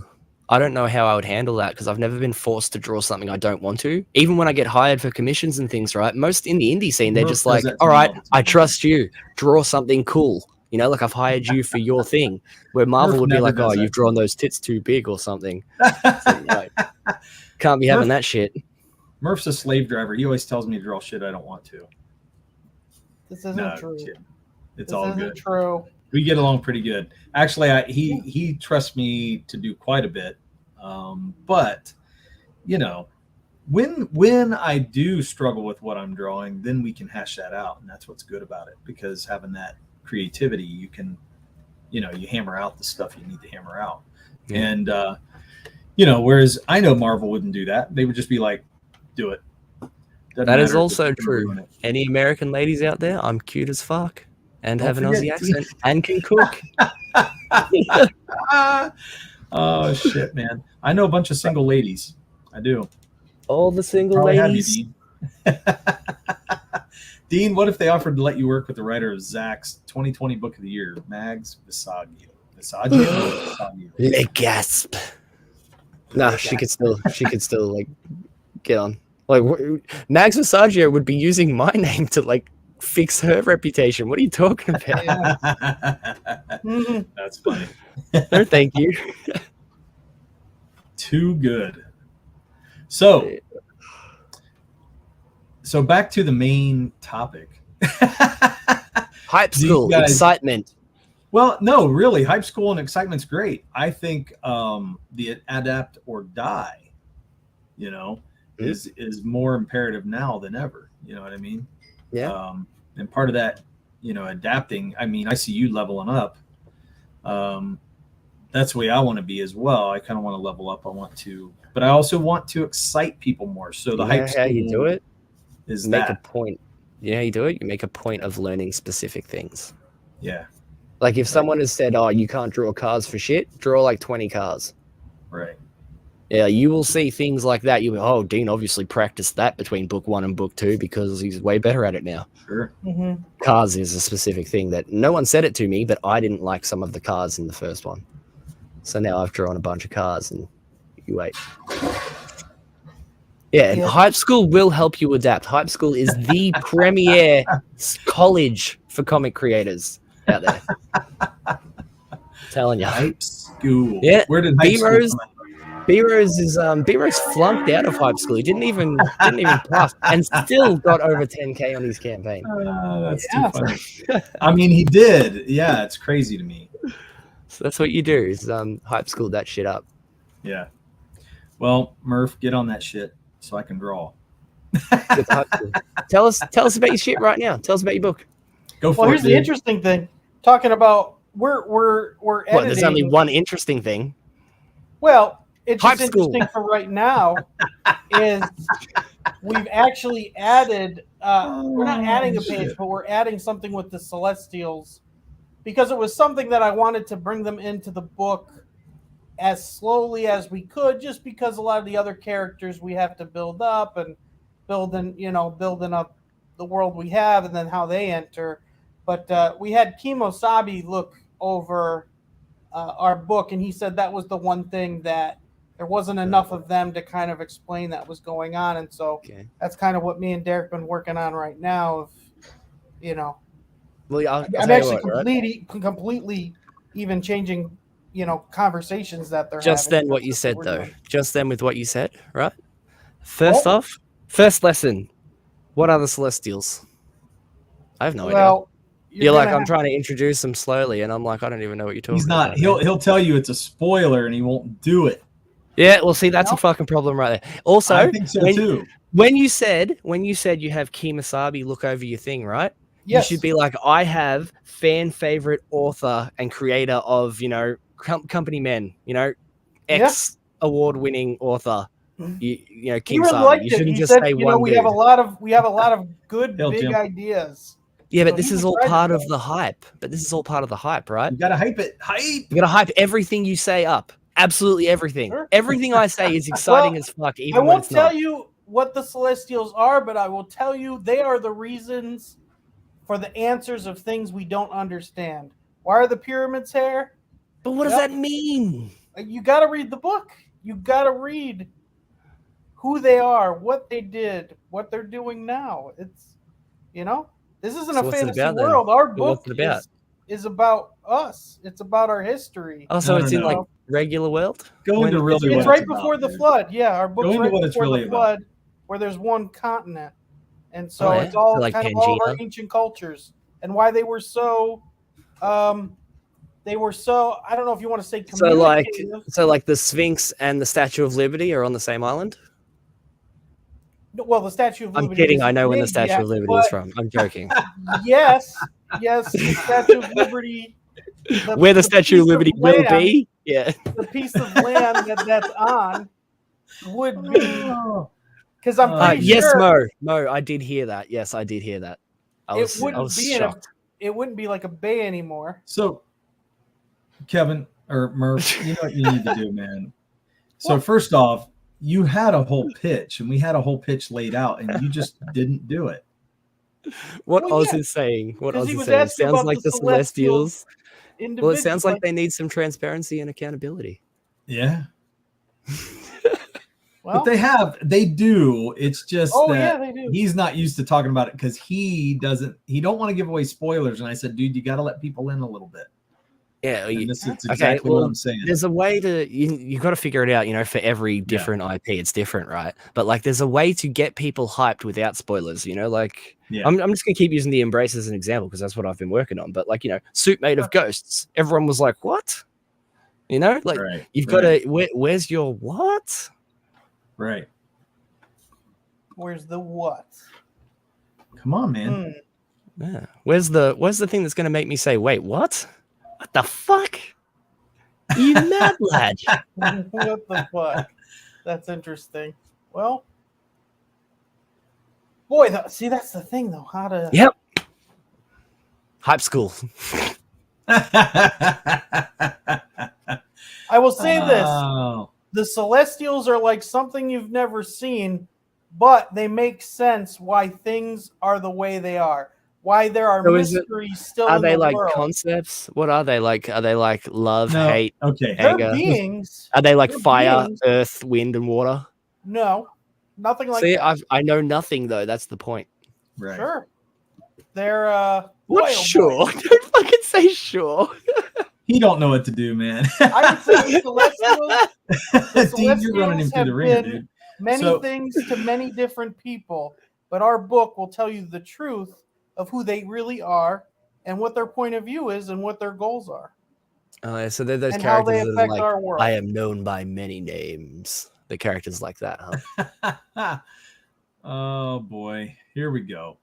I don't know how I would handle that because I've never been forced to draw something I don't want to. Even when I get hired for commissions and things, right? Most in the indie scene, they're just like, all right, I trust you. Draw something cool. Like I've hired you for your thing. Where Marvel would be like, oh, you've drawn those tits too big or something. So, can't be having that shit. Murph's a slave driver. He always tells me to draw shit I don't want to. This isn't true. It's all good. True. We get along pretty good. Actually, he trusts me to do quite a bit. But when I do struggle with what I'm drawing, then we can hash that out, and that's what's good about it. Because having that creativity, you can you hammer out the stuff you need to hammer out. Yeah. And whereas I know Marvel wouldn't do that. They would just be like, do it. That is also true. Any American ladies out there, I'm cute as fuck and have an Aussie accent and can cook. Oh shit, man. I know a bunch of single ladies. I do. All the single Probably ladies. Have you, Dean. Dean, what if they offered to let you work with the writer of Zach's 2020 Book of the Year, Mags Visaggio? Le gasp. Nah, she could still like get on. Like Mags Visaggio would be using my name to like fix her reputation. What are you talking about? That's funny. No, thank you. Too good. So back to the main topic. Hype school, excitement. Well, no, really, hype school and excitement's great. I think the adapt or die, is more imperative now than ever. You know what I mean? Yeah. And part of that, adapting. I mean, I see you leveling up. That's the way I want to be as well. I kind of want to level up. But I also want to excite people more. So the hype school. How you do it is make that. A point. You know how you do it? You make a point of learning specific things. Yeah. Like if someone has said, "Oh, you can't draw cars for shit," draw like 20 cars. Right. Yeah, you will see things like that. You'll be, "Oh, Dean obviously practiced that between book 1 and book 2 because he's way better at it now." Sure. Mm-hmm. Cars is a specific thing that no one said it to me, but I didn't like some of the cars in the first one. So now I've drawn a bunch of cars, and you wait. Yeah, and hype school will help you adapt. Hype school is the premier college for comic creators out there. Telling you. Hype school. Yeah. Where did hype school come out? B-Rose flunked out of hype school. He didn't even pass, and still got over 10K on his campaign. That's too funny. I mean, he did. Yeah, it's crazy to me. So that's what you do is hype school that shit up. Yeah. Well, Murph, get on that shit so I can draw. Tell us about your shit right now. Tell us about your book. Go for it. Well, here's the interesting thing. Talking about we're editing. What, there's only one interesting thing. Well, it's Hype just school. interesting for right now is we've actually added we're not adding a page, but we're adding something with the Celestials because it was something that I wanted to bring them into the book as slowly as we could, just because a lot of the other characters we have to build up and building up the world we have and then how they enter. But we had Kimosabi look over our book, and he said that was the one thing that there wasn't enough of them to kind of explain that was going on. And so that's kind of what me and Derek been working on right now. Well, I'm actually completely even changing, conversations that they're just having. then what you said though. Just then with what you said, right? First off, first lesson. What are the Celestials? I have no idea. You're like, I'm trying to introduce them slowly, and I'm like, I don't even know what you're talking about. He's not. He'll tell you it's a spoiler, and he won't do it. Yeah, well, see, that's a fucking problem right there. Also, I think so too. When you said you have Kimosabi look over your thing, right? Yes. You should be like, I have fan favorite author and creator of, Company Men, X award winning author. Kimosabi. You shouldn't just say one. We have a lot of good big ideas. Yeah, but this is all part of the hype. Right? You gotta hype it. You gotta hype everything you say up. Absolutely everything. Sure. Everything I say is exciting as fuck. Even I won't tell you what the Celestials are, but I will tell you they are the reasons for the answers of things we don't understand. Why are the pyramids here? But what does that mean? You got to read the book. You got to read who they are, what they did, what they're doing now. It's, this isn't a fantasy world. Our book is about us. It's about our history. Oh, so it's in like regular world? Go into really It's right before the flood. Yeah, our book's right before the flood, where there's one continent. And so it's all like kind of all of our ancient cultures and why they were so I don't know if you want to say communicative. So like the Sphinx and the Statue of Liberty are on the same island? Well, the Statue of Liberty. I'm kidding. I know when the Statue of Liberty is from. I'm joking. Yes, the Statue of Liberty Where the Statue of Liberty will be. Yeah. The piece of land that's on would be, because I'm pretty yes, sure. Mo, I did hear that. Yes, I did hear that. I was shocked. It wouldn't be like a bay anymore. So, Kevin or Murph, you know what you need to do, man. So first off, you had a whole pitch, and we had a whole pitch laid out, and you just didn't do it. What Oz is saying? What Oz is saying sounds like the Celestials. Well, it sounds like they need some transparency and accountability. Yeah. Well, but they do. It's just that he's not used to talking about it because he don't want to give away spoilers. And I said, dude, you got to let people in a little bit. Yeah. It's exactly what I'm saying. There's a way to, you got to figure it out, for every different IP, it's different, right? But like, there's a way to get people hyped without spoilers, I'm just going to keep using the Embrace as an example because that's what I've been working on. But like, Suit Made of Ghosts, everyone was like, what? You've got to, where's your what? Right. Where's the what? Come on, man. Yeah. Where's the thing that's going to make me say, wait, what? What the fuck? You mad lad? What the fuck? That's interesting. Well, boy, see, that's the thing, though. How to? Yep. Hype school. I will say this: the Celestials are like something you've never seen, but they make sense why things are the way they are. Why there are mysteries still in the world. Are they like concepts? What are they like? Are they like love, hate, anger? They're beings. Are they like fire, earth, wind, and water? No, nothing like that. See, I know nothing though. That's the point. Right. Sure. They're what? Sure. Don't fucking say sure. He don't know what to do, man. I would say the Celestials you're running him through the ringer, dude. Many things to many different people, but our book will tell you the truth of who they really are and what their point of view is and what their goals are. So they're those and characters how they that affect are like, our world. I am known by many names. The characters like that, huh? Oh boy, here we go.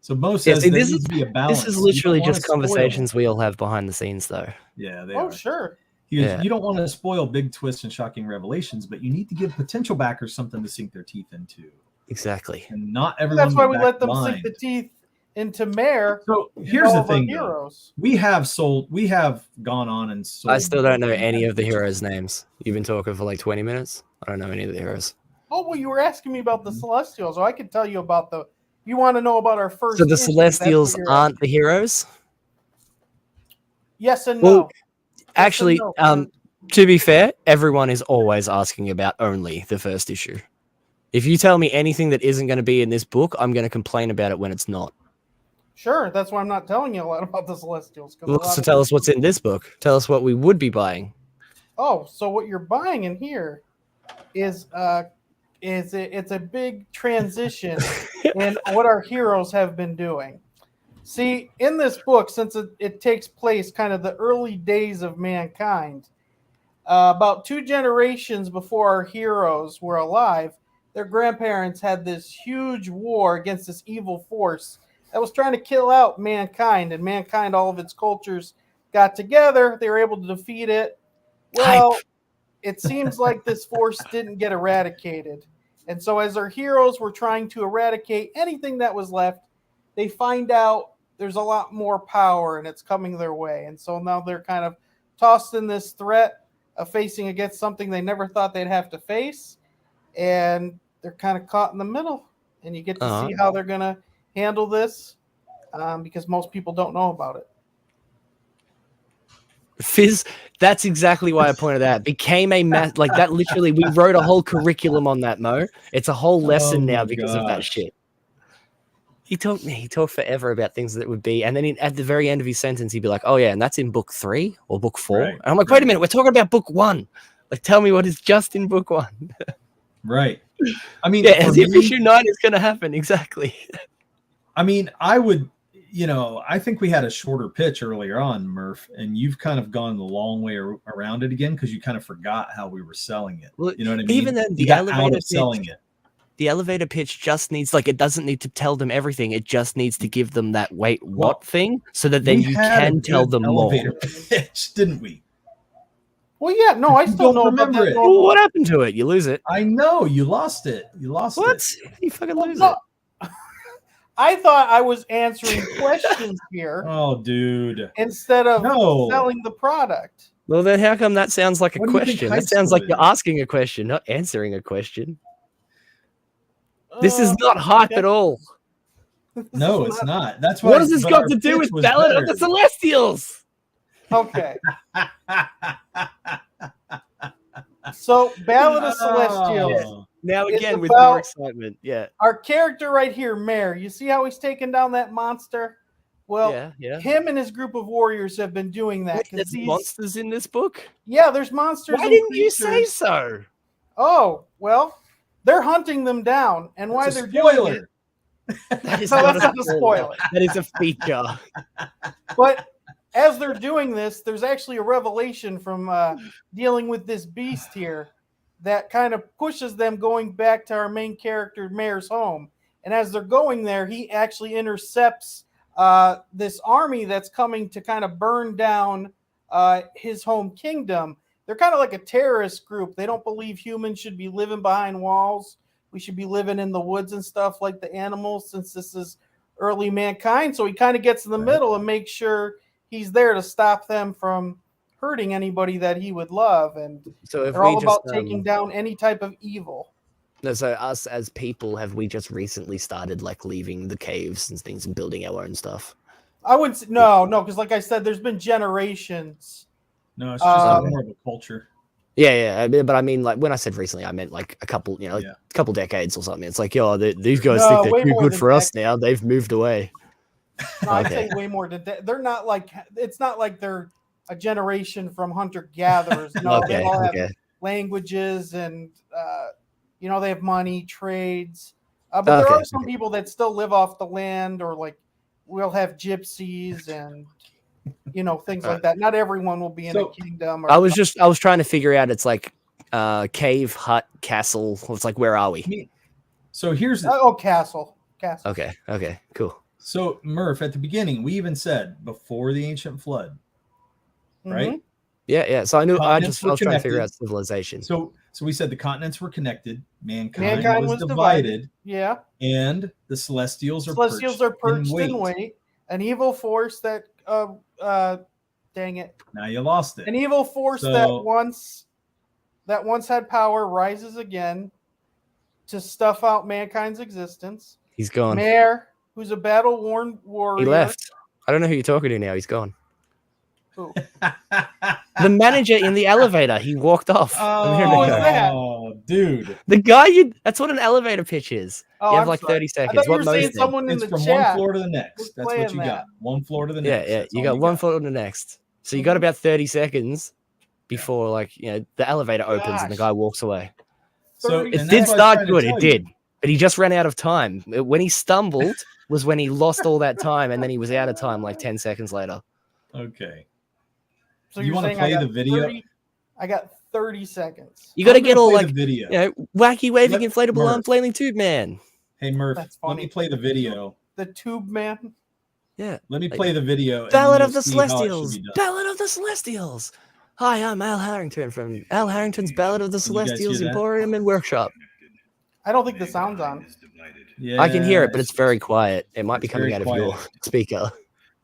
So Mo says this is literally just conversations we all have behind the scenes, though. Yeah, they are. Sure. You don't want to spoil big twists and shocking revelations, but you need to give potential backers something to sink their teeth into. Exactly. And not everyone. That's why we let them sink the teeth into Mare. So here's the thing, we have gone on and sold. I still don't know any of the heroes' names. You've been talking for like 20 minutes. I don't know any of the heroes. Oh, well, you were asking me about the Celestials, so I could tell you about you want to know about our first. So the Celestials aren't the heroes? Yes and no. Actually, to be fair, everyone is always asking about only the first issue. If you tell me anything that isn't going to be in this book, I'm going to complain about it when it's not. Sure, that's why I'm not telling you a lot about the Celestials. So tell us what's in this book. Tell us what we would be buying. Oh, so what you're buying in here is it's a big transition in what our heroes have been doing. See, in this book, since it takes place kind of the early days of mankind, about 2 generations before our heroes were alive, their grandparents had this huge war against this evil force that was trying to kill out mankind, and mankind, all of its cultures, got together. They were able to defeat it. Well, it seems like this force didn't get eradicated. And so as our heroes were trying to eradicate anything that was left, they find out there's a lot more power and it's coming their way. And so now they're kind of tossed in this threat of facing against something they never thought they'd have to face. And they're kind of caught in the middle. And you get to see how they're going to handle this because most people don't know about it. Fizz, that's exactly why I pointed out. Became a like that. Literally, we wrote a whole curriculum on that, Mo. It's a whole lesson now because of that shit. He talked forever about things that would be, and then at the very end of his sentence, he'd be like, "Oh yeah, and that's in book 3 or book 4." Right. And I'm like, "Wait a minute, we're talking about book 1. Like, tell me what is just in book 1." Right. I mean, as if issue 9 is going to happen. Exactly. I mean, I think we had a shorter pitch earlier on, Murph, and you've kind of gone the long way around it again because you kind of forgot how we were selling it. Well, you know what I mean? Even then, you got out of selling it. The elevator pitch just needs, like, it doesn't need to tell them everything. It just needs to give them that wait, what thing, so that then you can tell them more. Pitch, didn't we? Well, yeah, no, I still don't remember it. Well, what happened to it? You lose it. I know, you lost it. You lost what? it. You fucking lose it. I thought I was answering questions here. Oh, dude. Instead of selling the product. Well, then how come that sounds like a question? That sounds like you're asking a question, not answering a question. This is not hype at all. No, it's not. That's why. What has this got to do with Ballad of the Celestials? Okay. So, Ballad of Celestials. Now again, with more excitement. Yeah. Our character right here, Mare, you see how he's taking down that monster? Well, him and his group of warriors have been doing that. There's monsters in this book? Yeah, there's monsters. Why didn't you say so? Oh, well, they're hunting them down. And why they're doing it. That is not a spoiler. That is a feature. But as they're doing this, there's actually a revelation from dealing with this beast here that kind of pushes them going back to our main character, Mare's home. And as they're going there, he actually intercepts this army that's coming to kind of burn down his home kingdom. They're kind of like a terrorist group. They don't believe humans should be living behind walls. We should be living in the woods and stuff like the animals, since this is early mankind. So he kind of gets in the middle and makes sure he's there to stop them from hurting anybody that he would love. And so they're all about taking down any type of evil. So us as people, have we just recently started like leaving the caves and things and building our own stuff? I wouldn't say, no, because like I said, there's been generations. No, it's just more of a culture. Yeah. But I mean, like when I said recently, I meant like a couple, a couple decades or something. It's like, these guys think they're too good for us now. They've moved away. No, I'd say way more than that. They're not like, it's not like they're a generation from hunter-gatherers. No, they all have languages and, they have money, trades. But there are some people that still live off the land, or like we'll have gypsies and, things like that. Not everyone will be in a kingdom. I was trying to figure out, it's like cave, hut, castle. It's like, where are we? So here's castle. Okay, cool. So Murph, at the beginning, we even said before the ancient flood, right? Mm-hmm. Yeah. So I knew I was trying to figure out civilization. So we said the continents were connected. Mankind was divided. Yeah. And the Celestials are perched in weight. An evil force that dang it. Now you lost it. An evil force that once had power rises again to stuff out mankind's existence. He's gone. Mare, who's a battle-worn warrior. He left. I don't know who you're talking to now. He's gone. Who? The manager in the elevator. He walked off. Oh, dude. The guy that's what an elevator pitch is. Oh, you have like 30 seconds. What most someone in it's the from chat one floor to the next. That's what you got. One floor to the next. Yeah. You got one floor to the next. So you got about 30 seconds before the elevator opens and the guy walks away. So it did start good. It did. But he just ran out of time. When he stumbled was when he lost all that time, and then he was out of time like 10 seconds later. Okay. So you want to play the video? I got 30 seconds. You got to get all like video. Wacky waving inflatable arm flailing tube man. Hey Murph, let me play the video. The tube man. Yeah. Let me play the video. Ballad of the Celestials. Ballad of the Celestials. Hi, I'm Al Harrington from Al Harrington's Ballad of the Celestials Emporium and Workshop. I don't think the sound's on. Yeah, I can hear it, but it's very quiet. It might be coming out of your speaker.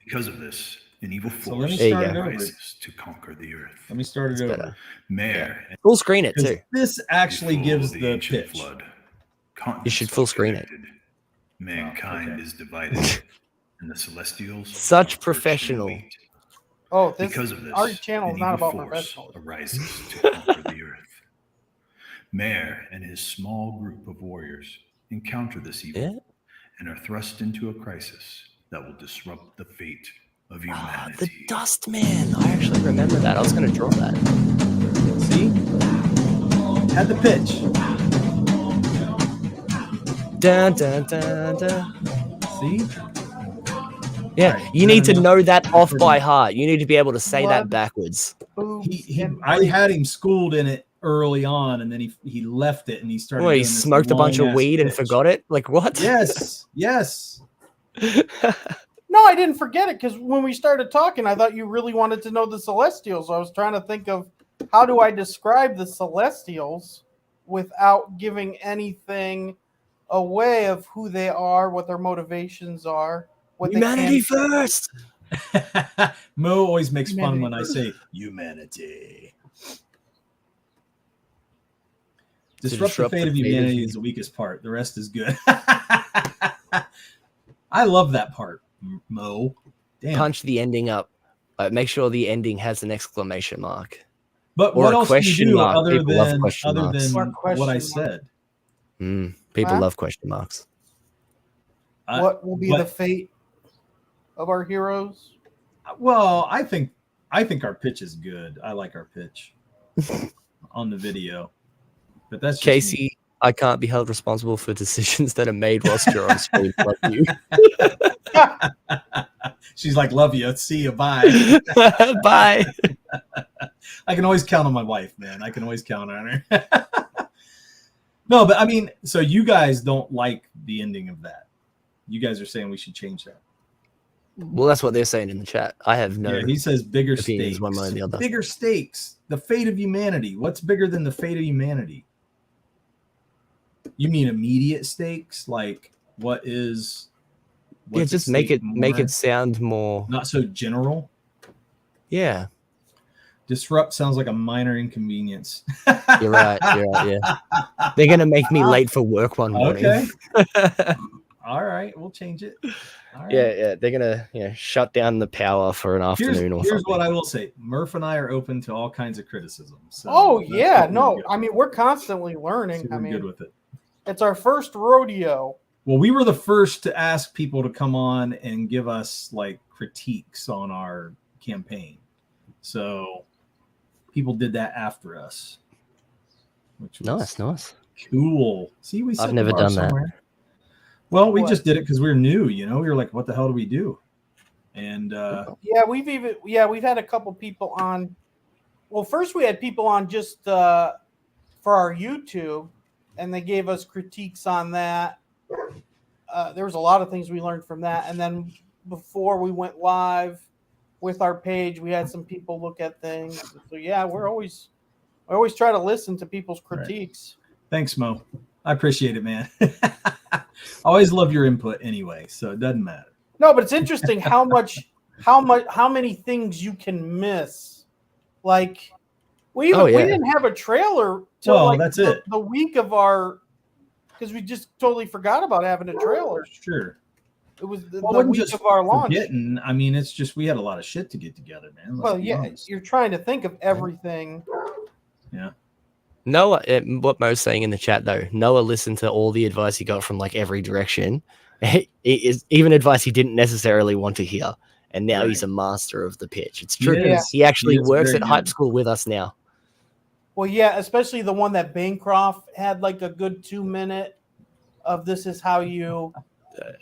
Because of this, an evil force rises to conquer the earth. Let me start it over. Mare. Full screen it too. This actually gives the pitch. Flood, you should full screen it. Mankind is divided, and the Celestials. Such professional. Oh, because of this, our channel is not about professionals. Arises to conquer the earth. Mare and his small group of warriors encounter this evil and are thrust into a crisis that will disrupt the fate of humanity. The Dust Man. I actually remember that. I was going to draw that. See? Had the pitch. Dun, dun, dun, dun. See? Yeah, you need to know that off by heart. You need to be able to say that backwards. I had him schooled in it early on, and then he left it and he started. Well, he smoked a bunch of weed and forgot it. Like what? Yes. No, I didn't forget it because when we started talking, I thought you really wanted to know the Celestials. I was trying to think of how do I describe the Celestials without giving anything away of who they are, what their motivations are, what humanity first. Mo always makes fun when I say humanity. Disrupt the fate of humanity is the weakest part. The rest is good. I love that part, Mo. Damn. Punch the ending up. Make sure the ending has an exclamation mark. But or what a else question do you do mark. other People love than question marks. what I said? People love question marks. What will be the fate of our heroes? Well, I think our pitch is good. I like our pitch on the video. But that's just Casey. me. I can't be held responsible for decisions that are made whilst you're on screen. Love you. She's like, love you. See you. Bye. Bye. I can always count on my wife, man. I can always count on her. No, but I mean, so you guys don't like the ending of that. You guys are saying we should change that. Well, that's what they're saying in the chat. I have no. Yeah, he says bigger stakes. One way or the other. Bigger stakes. The fate of humanity. What's bigger than the fate of humanity? You mean immediate stakes? Like what is? Yeah, just make it sound more not so general. Yeah. Disrupt sounds like a minor inconvenience. You're right. Yeah. They're gonna make me late for work one morning. Okay. All right, we'll change it. All right. Yeah. They're gonna shut down the power for an afternoon or something. Here's what I will say: Murph and I are open to all kinds of criticism. So I mean, we're constantly learning. So we're good with it. It's our first rodeo. Well, we were the first to ask people to come on and give us like critiques on our campaign. So people did that after us. Which was nice. Cool. See, I've never done that. Well, we just did it because we're new, we were like, what the hell do we do? And we've had a couple people on. Well, first we had people on just for our YouTube, and they gave us critiques on that. There was a lot of things we learned from that. And then before we went live with our page, we had some people look at things. So yeah, we always try to listen to people's critiques. Right. Thanks, Mo. I appreciate it, man. I always love your input anyway, so it doesn't matter. No, but it's interesting how many things you can miss. Like we didn't have a trailer till that's the week of our, because we just totally forgot about having a trailer. Sure. It was the week of our launch. I mean, it's just we had a lot of shit to get together, man. You're trying to think of everything. Yeah. Noah, what Mo's saying in the chat though, Noah listened to all the advice he got from like every direction. It is even advice he didn't necessarily want to hear, and now he's a master of the pitch. It's true. Yeah. He actually works at Hype School with us now. Well, yeah, especially the one that Bancroft had like a good 2-minute of this is how you.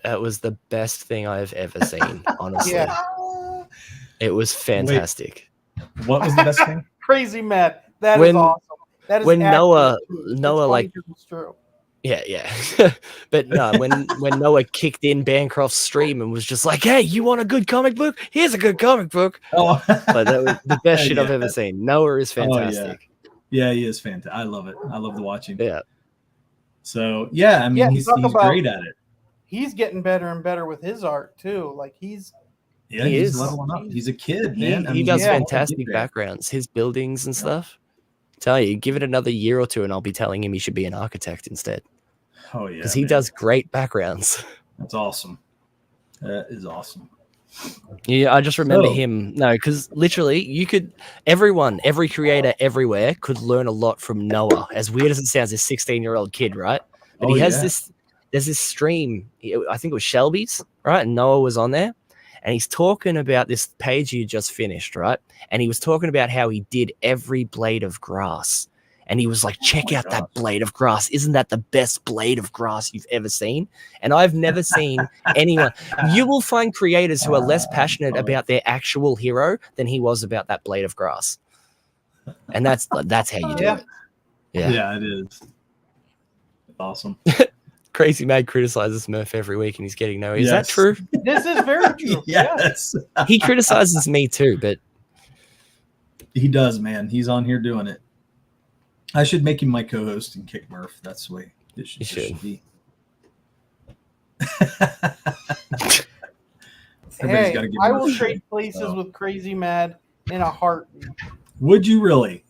That was the best thing I've ever seen, honestly. Yeah. It was fantastic. Wait, what was the best thing? Crazy Matt. That is awesome. That is when Noah like true. Yeah. But no, when Noah kicked in Bancroft's stream and was just like, "Hey, you want a good comic book? Here's a good comic book." Oh, but that was the best shit I've ever seen. Noah is fantastic. Yeah, he is fantastic. I love it. I love the watching. Yeah. So yeah, I mean, he's great at it. He's getting better and better with his art too. Like he's leveling up. He's a kid, man. He does fantastic backgrounds, his buildings and stuff. Tell you, give it another year or two, and I'll be telling him he should be an architect instead. Oh yeah, because he does great backgrounds. That's awesome. That is awesome. Yeah, I just remember him. No, because literally, every creator everywhere could learn a lot from Noah. As weird as it sounds, this 16-year-old kid, right? But he has this. There's this stream. I think it was Shelby's, right? And Noah was on there. And he's talking about this page you just finished, right? And he was talking about how he did every blade of grass. And he was like, check out that blade of grass. Isn't that the best blade of grass you've ever seen? And I've never seen anyone. You will find creators who are less passionate about their actual hero than he was about that blade of grass. And that's how you do it. Yeah, it is. Awesome. Crazy Mad criticizes Murph every week and he's getting no. Is that true? This is very true. Yes. He criticizes me too, but he does, man. He's on here doing it. I should make him my co-host and kick Murph. That's the way it should be. Hey, I will trade places with Crazy Mad in a heartbeat. Would you really?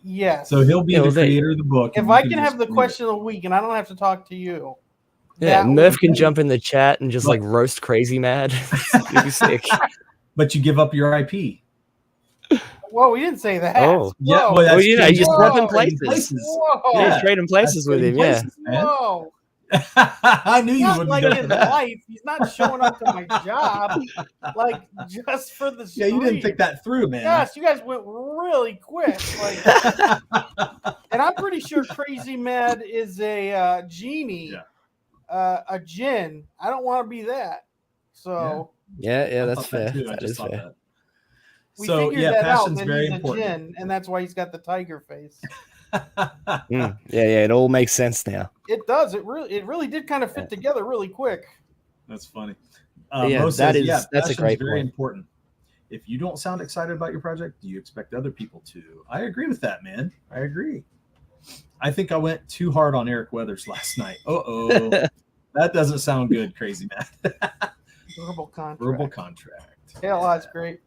Yes. So he'll be the creator of the book. If I can have the question of the week and I don't have to talk to you. Yeah, Murph can jump in the chat and just like roast Crazy Mad. You'd be sick. But you give up your IP. Whoa, we didn't say that. Oh, yeah. Well, you just swap in places. Whoa. Yeah, trade in places with him. Places, Man. Whoa. I knew you wouldn't like go in life. He's not showing up to my job like just for the stream. Yeah, you didn't think that through, man. Gosh, you guys went really quick. Like, and I'm pretty sure Crazy Mad is a genie, a djinn. I don't want to be that. So yeah, that's fair. That is fair. That. We figured that out. Then he's a djinn, and that's why he's got the tiger face. Yeah, it all makes sense now. It does. It really did kind of fit together really quick. That's funny. That's a great very point. Important. If you don't sound excited about your project, do you expect other people to? I agree with that, man. I agree. I think I went too hard on Eric Weathers last night. That doesn't sound good, Crazy Man. Verbal contract. Hell, that's great.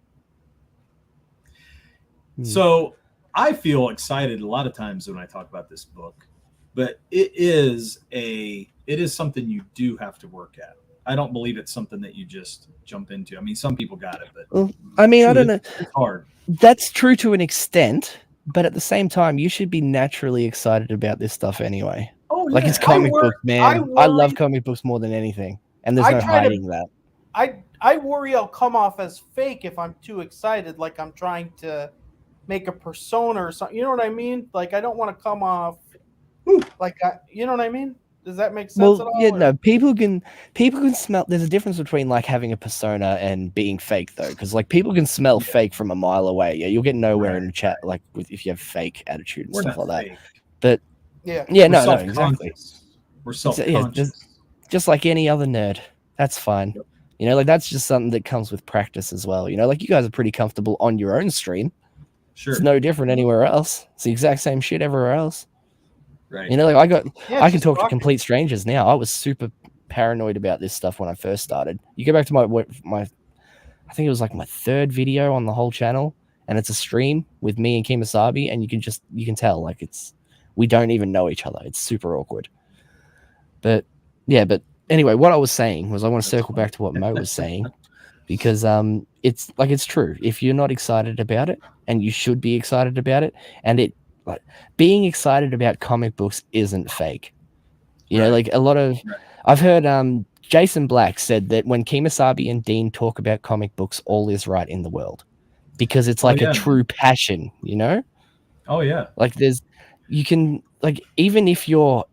So I feel excited a lot of times when I talk about this book, but it is something you do have to work at. I don't believe it's something that you just jump into. I mean, some people got it, but I don't know. It's hard. That's true to an extent, but at the same time, you should be naturally excited about this stuff anyway. Oh, yeah. Like it's comic books, man. I love comic books more than anything, and there's no hiding that. I worry I'll come off as fake if I'm too excited, like I'm trying to make a persona or something. You know what I mean? Like I don't want to come off like you know what I mean? Does that make sense at all? Yeah, no. People can smell. There's a difference between like having a persona and being fake, though, because like people can smell fake from a mile away. Yeah, you'll get nowhere in a chat like if you have fake attitude and stuff like that. But no, exactly. We're self-conscious. Just like any other nerd. That's fine. Yep. You know, like that's just something that comes with practice as well. You know, like you guys are pretty comfortable on your own stream. Sure. It's no different anywhere else. It's the exact same shit everywhere else. Right. You know, like I can talk to complete strangers now. I was super paranoid about this stuff when I first started. You go back to my I think it was like my third video on the whole channel, and it's a stream with me and Kimasabi, and you can tell like we don't even know each other. It's super awkward. But anyway, what I was saying was I want to circle back to what Mo was saying, because it's true. If you're not excited about it, and you should be excited about it, and being excited about comic books isn't fake. You know, like a lot of I've heard Jason Black said that when Kimasabi and Dean talk about comic books, all is right in the world, because it's like a true passion, you know? Oh yeah. Like you can even if you're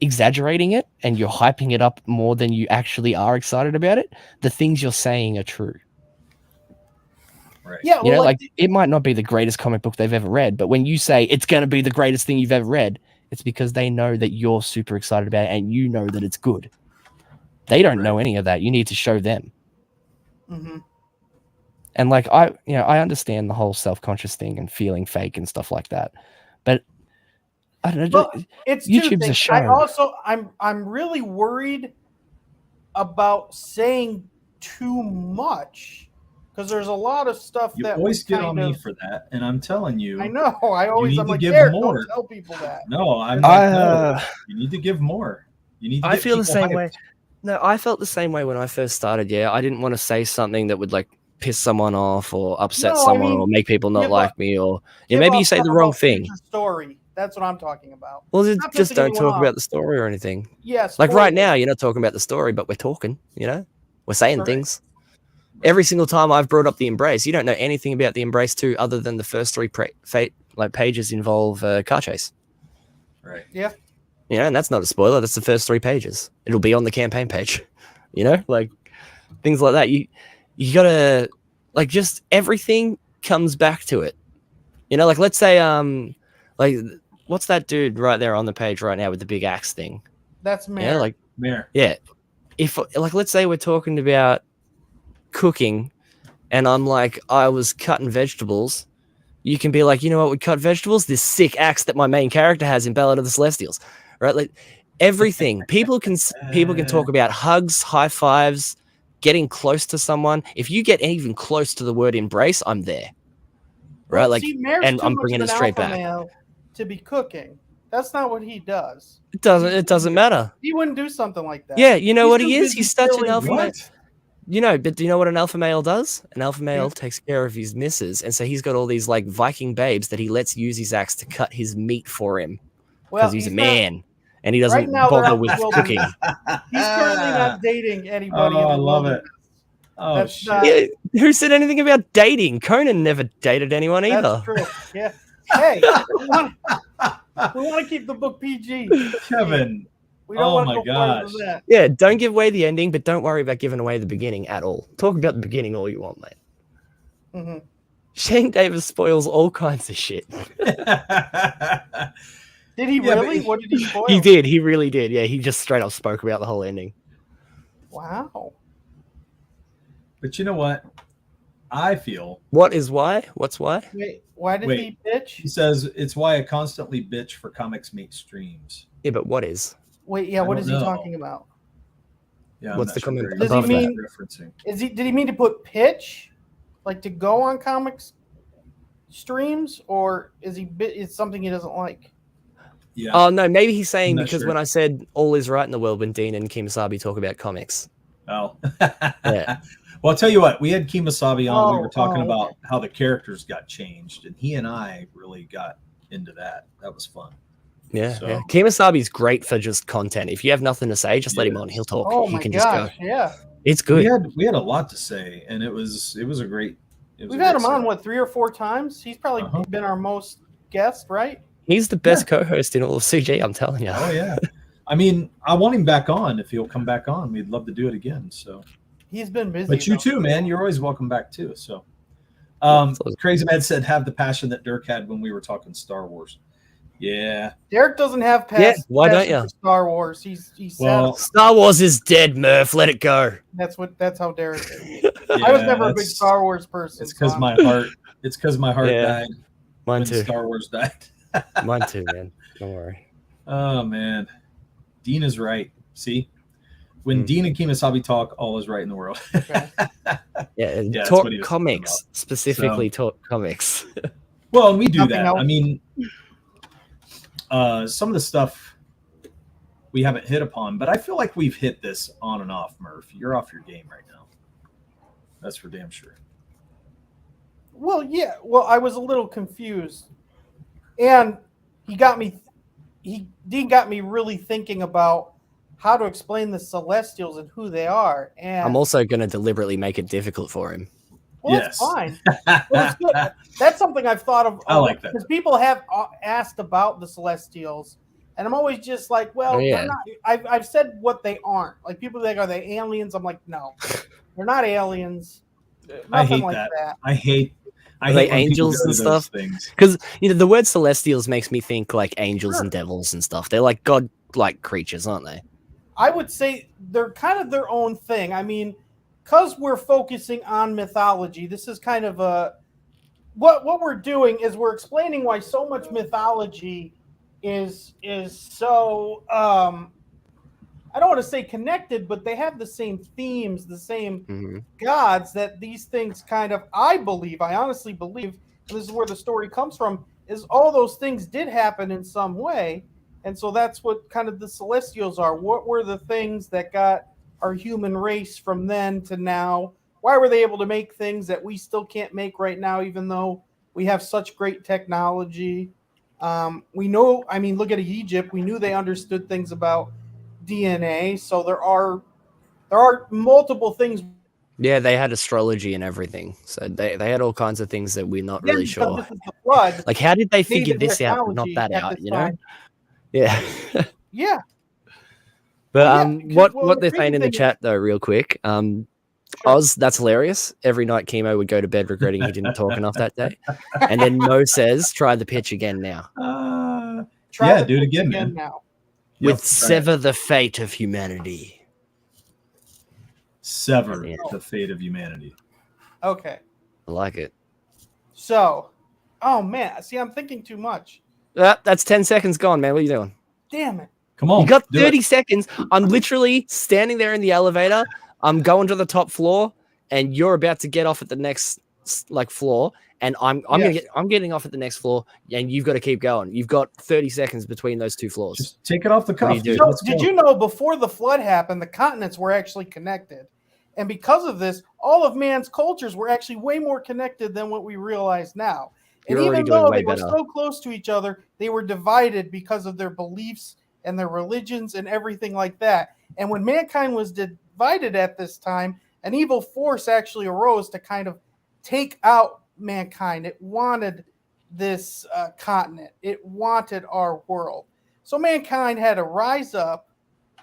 exaggerating it and you're hyping it up more than you actually are excited about it, the things you're saying are true. Right. Yeah, you know, like it might not be the greatest comic book they've ever read, but when you say it's going to be the greatest thing you've ever read, it's because they know that you're super excited about it and you know that it's good. They don't know any of that. You need to show them. Mm-hmm. And like I understand the whole self-conscious thing and feeling fake and stuff like that, but I don't know. Well, it's YouTube's a show. I'm really worried about saying too much. Because there's a lot of stuff you that always get on me for that, and I'm telling you. I know. I'm like, don't tell people that. No, I'm like, no, you need to give more. You need. I feel the same way. No, I felt the same way when I first started. Yeah, I didn't want to say something that would like piss someone off or upset someone or make people not like me, or maybe you say the wrong thing. Story. That's what I'm talking about. Well, just don't talk about the story or anything. Yes. Like right now, you're not talking about the story, but we're talking. You know, we're saying things. Every single time I've brought up the Embrace, you don't know anything about the Embrace 2 other than the first 3 pages involve car chase. Right. Yeah. You know, and that's not a spoiler. That's the first 3 pages. It'll be on the campaign page. You know, like things like that. You gotta like just everything comes back to it. You know, like let's say like what's that dude right there on the page right now with the big axe thing? That's Mare. Yeah, like Mare. Yeah. If like let's say we're talking about cooking and I'm like, I was cutting vegetables, you can be like, you know what would cut vegetables? This sick axe that my main character has in Ballad of the Celestials. Right? Like everything. People can talk about hugs, high fives, getting close to someone. If you get even close to the word embrace, I'm there. Right? Well, like see, Mare's and too I'm much bringing of it an straight alpha back. male to be cooking. That's not what he does. It doesn't matter. He wouldn't do something like that. Yeah, you know He's what too he is? busy He's such an killing alpha male. What? You know, but do you know what an alpha male does? An alpha male takes care of his missus, and so he's got all these like Viking babes that he lets use his axe to cut his meat for him because Well, he's a not- man and he doesn't Right now, they're bother out with in the cooking. wilderness. He's currently not dating anybody. Oh, in the I love it. wilderness. Oh That's shit! not- Yeah, who said anything about dating? Conan never dated anyone either. That's true. Yeah. Hey, we want to keep the book PG. Kevin. We don't Oh want my to go farther gosh. than that. Yeah, don't give away the ending, but don't worry about giving away the beginning at all. Talk about the beginning all you want, mate. Mm-hmm. Shane Davis spoils all kinds of shit. Did he Yeah, really? but- What did he spoil? He did. He really did. Yeah, he just straight up spoke about the whole ending. Wow. But you know what? I feel What is why? What's why? Wait, why did Wait. he bitch? he says it's why I constantly bitch for comics meet streams. Yeah, but what is? Wait, yeah, I what don't is he know. talking about? Yeah, I'm What's not the sure comment where Does he he's mean- referencing? Did he mean to put pitch, like to go on comics streams, or is something he doesn't like? Yeah. Oh no, maybe he's saying I'm not because sure. when I said all is right in the world when Dean and Kimasabi talk about comics. Oh. Yeah. Well, I'll tell you what. We had Kimasabi on. We Oh, were talking oh, about how the characters got changed, and he and I really got into that. That was fun. Yeah, So- yeah. Kimasabi's great for just content. If you have nothing to say, just let him on. He'll talk. Oh he my can gosh, just go. yeah. It's good. We had a lot to say, and it was a great. We've had him on 3 or 4 times. He's probably Uh-huh. been our most guest, right? He's the best co-host in all of CG. I'm telling you. Oh yeah. I mean, I want him back on. If he'll come back on, we'd love to do it again. So, He's been busy. but you though. too, man. You're always welcome back too. So, So- Crazy Med said, "Have the passion that Dirk had when we were talking Star Wars." Yeah. Derek doesn't have Yeah, why don't passion ya? for Star Wars. He's Well, sad. Star Wars is dead, Murph. Let it go. That's how Derek is. I was never a big that's- Star Wars person. It's because so my heart. It's because my heart Yeah. died Mine when too. Star Wars died. Mine too, man. Don't worry. Oh man, Dean is right. See, when Hmm. Dean and Kimasabi talk, all is right in the world. Okay. Yeah, that's talk what he was comics. talking Specifically talk comics. Well, and we do Nothing that. else? I mean, some of the stuff we haven't hit upon, but I feel like we've hit this on and off. Murph, you're off your game right now. That's for damn sure. Well, yeah. Well, I was a little confused, and Dean got me really thinking about how to explain the Celestials and who they are. And I'm also going to deliberately make it difficult for him. well, Yes. it's fine. Well, it's good. That's something I've thought of. I like that. Because people have asked about the Celestials, and I'm always just like, well, Oh, yeah. they're not. I've said what they aren't. Like people think, are they aliens? I'm like, no, they're not aliens. I Nothing hate like that. I hate Are they when people angels go and to those stuff? things. Because the word celestials makes me think like angels Sure. and devils and stuff. They're like god-like creatures, aren't they? I would say they're kind of their own thing. I mean, because we're focusing on mythology, this is kind of a what we're doing is we're explaining why so much mythology is so I don't want to say connected, but they have the same themes, the same Mm-hmm. gods that these things kind of I honestly believe, and this is where the story comes from, is all those things did happen in some way. And so that's what kind of the Celestials are. What were the things that got our human race from then to now? Why were they able to make things that we still can't make right now, even though we have such great technology? We know, I mean, look at Egypt. We knew they understood things about DNA. So there are multiple things. Yeah, they had astrology and everything. So they had all kinds of things that we're not really Because sure. This is the flood. Like, how did they Needed figure this out but not technology that at out, this you know? time. Yeah. Yeah. But Well, yeah, because- what well, they're the saying in the thing is- chat though, real quick, Oz, that's hilarious. Every night Chemo would go to bed regretting he didn't talk enough that day. And then Mo says, try the pitch again now. Yeah, do it again, man. Now. With sever the fate of humanity. Sever the fate of humanity. Okay. I like it. So, oh man, see, I'm thinking too much. That's 10 seconds gone, man. What are you doing? Damn it. Come on. You got 30 seconds. I'm literally standing there in the elevator. I'm going to the top floor, and you're about to get off at the next floor, and I'm getting off at the next floor, and you've got to keep going. You've got 30 seconds between those two floors. Just take it off the cuff. Did you know before the flood happened, the continents were actually connected? And because of this, all of man's cultures were actually way more connected than what we realize now. And even though they were so close to each other, they were divided because of their beliefs and their religions and everything like that. And when mankind was divided at this time, an evil force actually arose to kind of take out mankind. It wanted this continent. It wanted our world. So mankind had to rise up,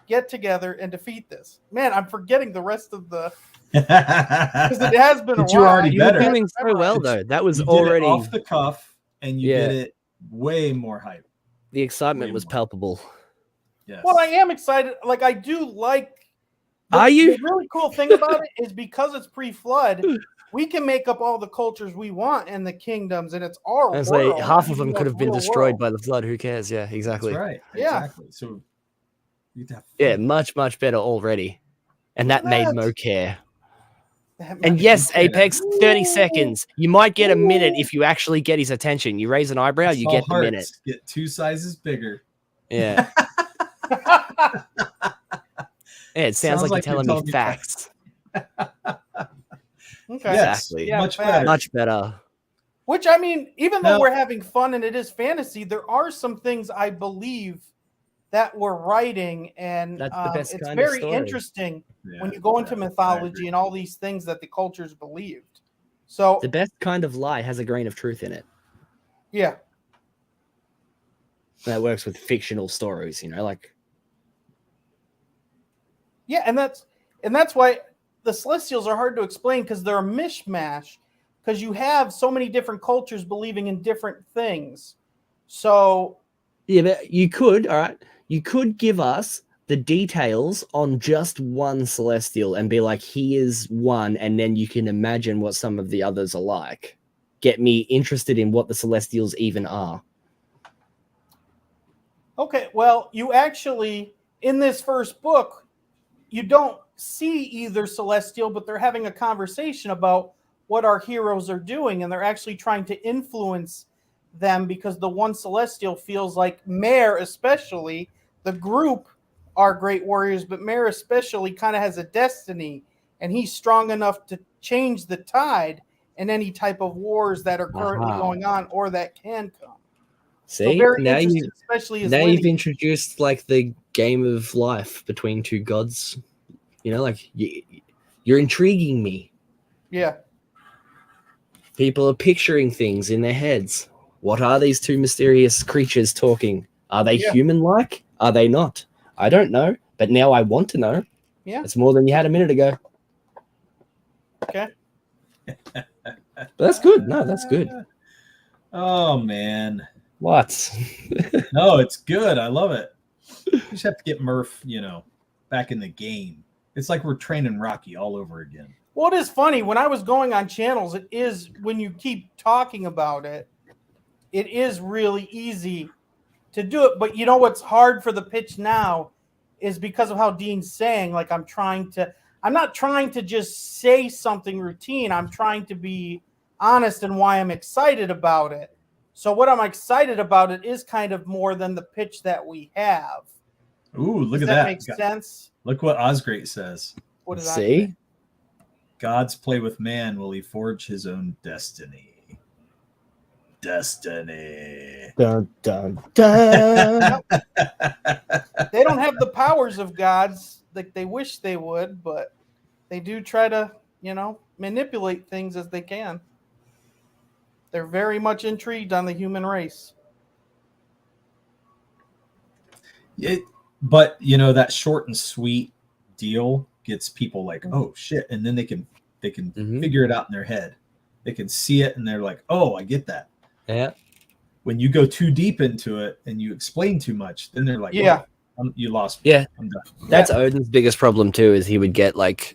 get together, and defeat this. Man, I'm forgetting the rest of the... Because it has been a while. Already better. You're doing so well, though. That was already... off the cuff, and you did it way more hype. The excitement was palpable. Yes. Well, I am excited. Like, I do like... Are you? The really cool thing about it is because it's pre-flood, we can make up all the cultures we want in the kingdoms, and it's our world. Like half of them could have been destroyed by the flood. Who cares? Yeah, exactly. That's right. Yeah. Exactly. So, much, much better already. And that made Mo care. And yes, Apex, 30 seconds. You might get a minute if you actually get his attention. You raise an eyebrow, you get the minute. Get 2 sizes bigger. Yeah. It sounds like you're telling me facts. Okay. Yes, yeah, much better. Much better. Which, I mean, even though we're having fun and it is fantasy, there are some things I believe that we're writing, and it's very interesting when you go into mythology and all these things that the cultures believed. So the best kind of lie has a grain of truth in it. Yeah. That works with fictional stories, like. Yeah, and that's why the Celestials are hard to explain, because they're a mishmash, because you have so many different cultures believing in different things. So yeah, but you could give us the details on just one Celestial and be like, he is one, and then you can imagine what some of the others are like. Get me interested in what the Celestials even are. Okay, well, you actually, in this first book, you don't see either Celestial, but they're having a conversation about what our heroes are doing, and they're actually trying to influence them, because the one Celestial feels like Mare, especially, the group are great warriors, but Mare especially kind of has a destiny, and he's strong enough to change the tide in any type of wars that are currently going on or that can come. See, so now you've introduced like the game of life between two gods. You're intriguing me. Yeah. People are picturing things in their heads. What are these two mysterious creatures talking? Are they human-like? Are they not? I don't know, but now I want to know. Yeah. It's more than you had a minute ago. Okay. But that's good. No, that's good. Oh, man. What? No, it's good. I love it. You just have to get Murph, back in the game. It's like we're training Rocky all over again. Well, it is funny. When I was going on channels, it is, when you keep talking about it, it is really easy to do it. But what's hard for the pitch now is because of how Dean's saying, like, I'm not trying to just say something routine. I'm trying to be honest in why I'm excited about it. So what I'm excited about it is kind of more than the pitch that we have. Ooh, look at that. Makes sense. Look what Osgreat says. What does that say? Gods play with man, will he forge his own destiny? Destiny. Dun, dun, dun. They don't have the powers of gods like they wish they would, but they do try to, manipulate things as they can. They're very much intrigued on the human race. But that short and sweet deal gets people like, oh shit, and then they can figure it out in their head. They can see it and they're like, oh, I get that. Yeah. when you go too deep into it and you explain too much, then they're like, Yeah. you lost me. Yeah. I'm done. That's Odin's biggest problem too, is he would get like,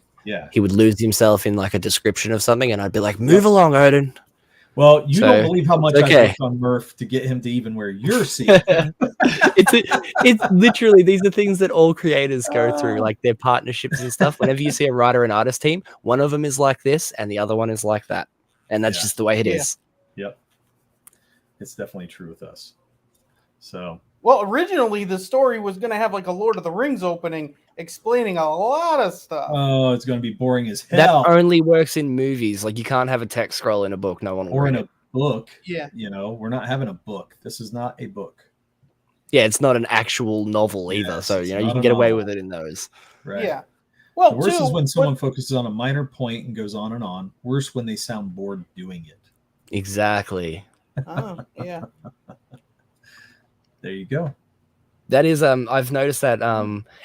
he would lose himself in like a description of something, and I'd be like, move along, Odin. Well, you don't believe how much I worked on Murph to get him to even where you're seeing. It's literally, these are things that all creators go through, like their partnerships and stuff. Whenever you see a writer and artist team, one of them is like this and the other one is like that. And that's just the way it is. Yep. It's definitely true with us. So, well, originally the story was going to have like a Lord of the Rings opening explaining a lot of stuff. Oh, it's going to be boring as hell. That only works in movies. Like, you can't have a text scroll in a book. No one will read it. Or in a book. Yeah. You know, we're not having a book. This is not a book. Yeah, it's not an actual novel either. So, you know, you can get away with it in those. Right. Yeah. Well, the worst is when someone focuses on a minor point and goes on and on. Worse when they sound bored doing it. Exactly. Oh, yeah. There you go. That is, I've noticed that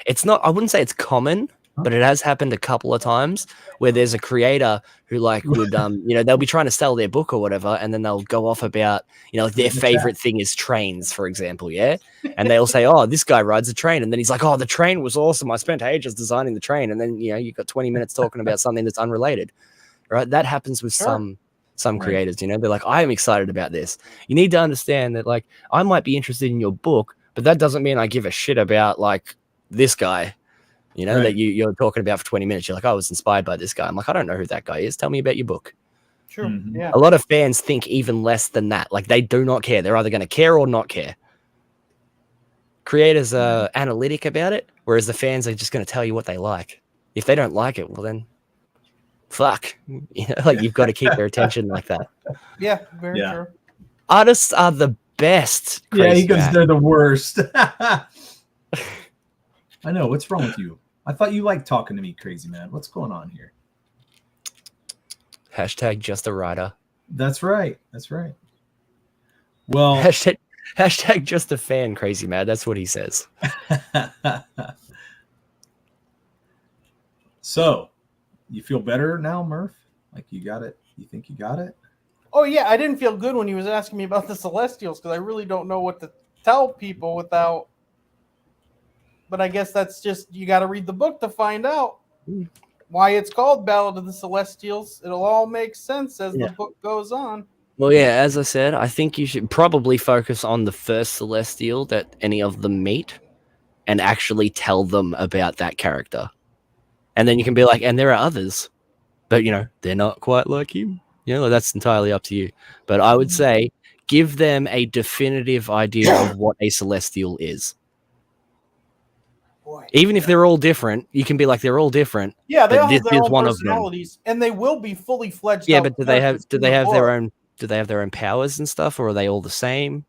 it's not, I wouldn't say it's common, but it has happened a couple of times where there's a creator who like would, you know, they'll be trying to sell their book or whatever, and then they'll go off about, you know, like their favorite thing is trains, for example, yeah? And they'll say, oh, this guy rides a train, and then he's like, oh, the train was awesome. I spent ages designing the train, and then, you know, you've got 20 minutes talking about something that's unrelated, right? That happens with some creators, you know, they're like, I am excited about this. You need to understand that, like, I might be interested in your book, but that doesn't mean I give a shit about like this guy, you know, that you're talking about for 20 minutes. You're like, I was inspired by this guy. I'm like, I don't know who that guy is. Tell me about your book. Sure. Yeah. A lot of fans think even less than that. Like, they do not care. They're either going to care or not care. Creators are analytic about it, whereas the fans are just going to tell you what they like. If they don't like it, well then fuck, you know, like you've got to keep their attention like that. Yeah, very true. Artists are the best. Yeah, he goes, they're the worst. I know. What's wrong with you? I thought you liked talking to me, crazy man. What's going on here? Hashtag just a writer. That's right. That's right. Well, hashtag just a fan, crazy man. That's what he says. So, you feel better now, Murph? Like you got it? You think you got it? Oh, yeah. I didn't feel good when he was asking me about the Celestials because I really don't know what to tell people without. But I guess that's just, you got to read the book to find out why it's called Ballad of the Celestials. It'll all make sense as the book goes on. Well, yeah, as I said, I think you should probably focus on the first Celestial that any of them meet and actually tell them about that character. And then you can be like, and there are others, but, you know, they're not quite like him. You know, that's entirely up to you. But I would say give them a definitive idea of what a Celestial is. Boy, even if they're all different, you can be like, they're all different. Yeah, they all have their own one personalities, and they will be fully fledged. Yeah, but do they have their own? Do they have their own powers and stuff, or are they all the same?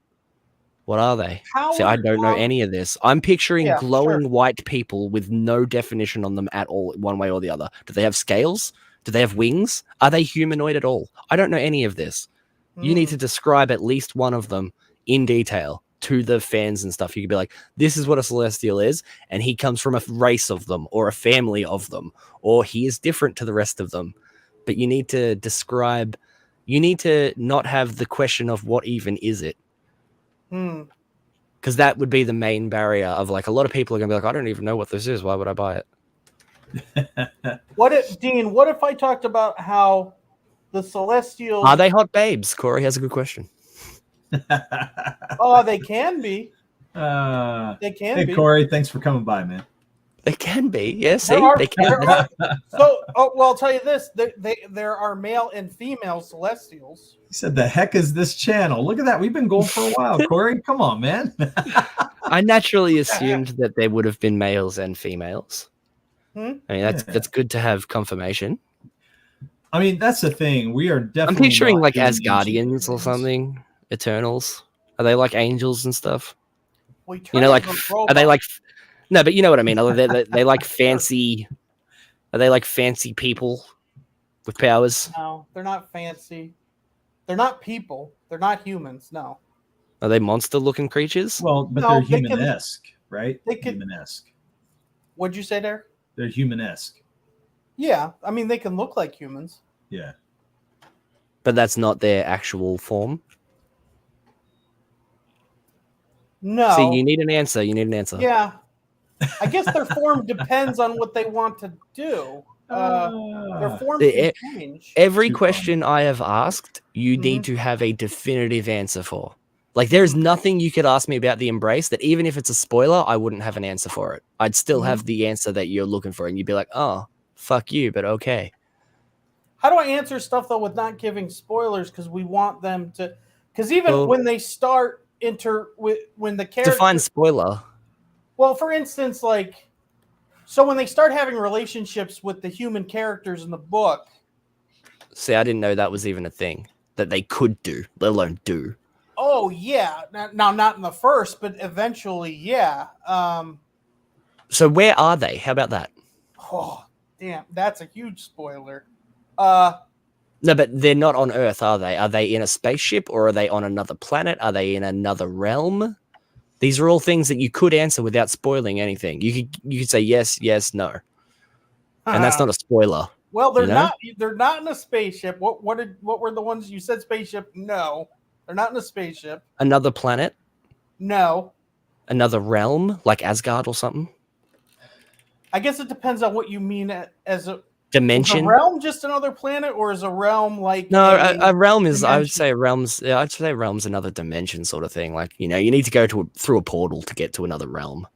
What are they? See, I don't know any of this. I'm picturing glowing white people with no definition on them at all, one way or the other. Do they have scales? Do they have wings? Are they humanoid at all? I don't know any of this. You need to describe at least one of them in detail to the fans and stuff. You could be like, this is what a Celestial is, and he comes from a race of them, or a family of them, or he is different to the rest of them. But you need to describe, you need to not have the question of what even is it. Because that would be the main barrier of, like, a lot of people are going to be like, I don't even know what this is. Why would I buy it? What if I talked about how the Celestials... Are they hot babes? Corey has a good question. Oh, they can be. They can be. Hey, Corey, thanks for coming by, man. They can be. Yeah, see? They can. Well, I'll tell you this. There are male and female Celestials. He said, the heck is this channel? Look at that. We've been going for a while, Corey. Come on, man. I naturally assumed that there would have been males and females. I mean, that's good to have confirmation. I mean, that's the thing. We are definitely... I'm picturing like Asgardians or something. Eternals. Are they like angels and stuff? You know, like, are they like... No, but you know what I mean. Are they like fancy... Are they like fancy people with powers? No, they're not fancy. They're not people. They're not humans, no. Are they monster-looking creatures? Well, but they're human-esque, right? They can... Human-esque. What'd you say there? They're human-esque. Yeah, I mean, they can look like humans. Yeah. But that's not their actual form? No. See, you need an answer. You need an answer. Yeah. I guess their form depends on what they want to do. Their form can change. Every question I have asked, you need to have a definitive answer for. Like, there's nothing you could ask me about the Embrace that even if it's a spoiler, I wouldn't have an answer for it. I'd still have the answer that you're looking for, and you'd be like, oh, fuck you, but okay. How do I answer stuff, though, with not giving spoilers? Because we want them to... Because even when they start when the character... Define spoiler. Well, for instance, like... So when they start having relationships with the human characters in the book... See, I didn't know that was even a thing that they could do, let alone do. Oh, yeah. Now, not in the first, but eventually, yeah. So where are they? How about that? Oh, damn. That's a huge spoiler. No, but they're not on Earth, are they? Are they in a spaceship, or are they on another planet? Are they in another realm? These are all things that you could answer without spoiling anything. You could say yes, yes, no. And that's not a spoiler. Well, they're not in a spaceship. What were the ones you said? Spaceship? No. They're not in a spaceship. Another planet? No. Another realm, like Asgard or something? I guess it depends on what you mean as a dimension. Is a realm just another planet, or is a realm like no? A realm is. dimension? I would say realms. Yeah, I'd say realm's another dimension sort of thing. Like, you know, you need to go through a portal to get to another realm.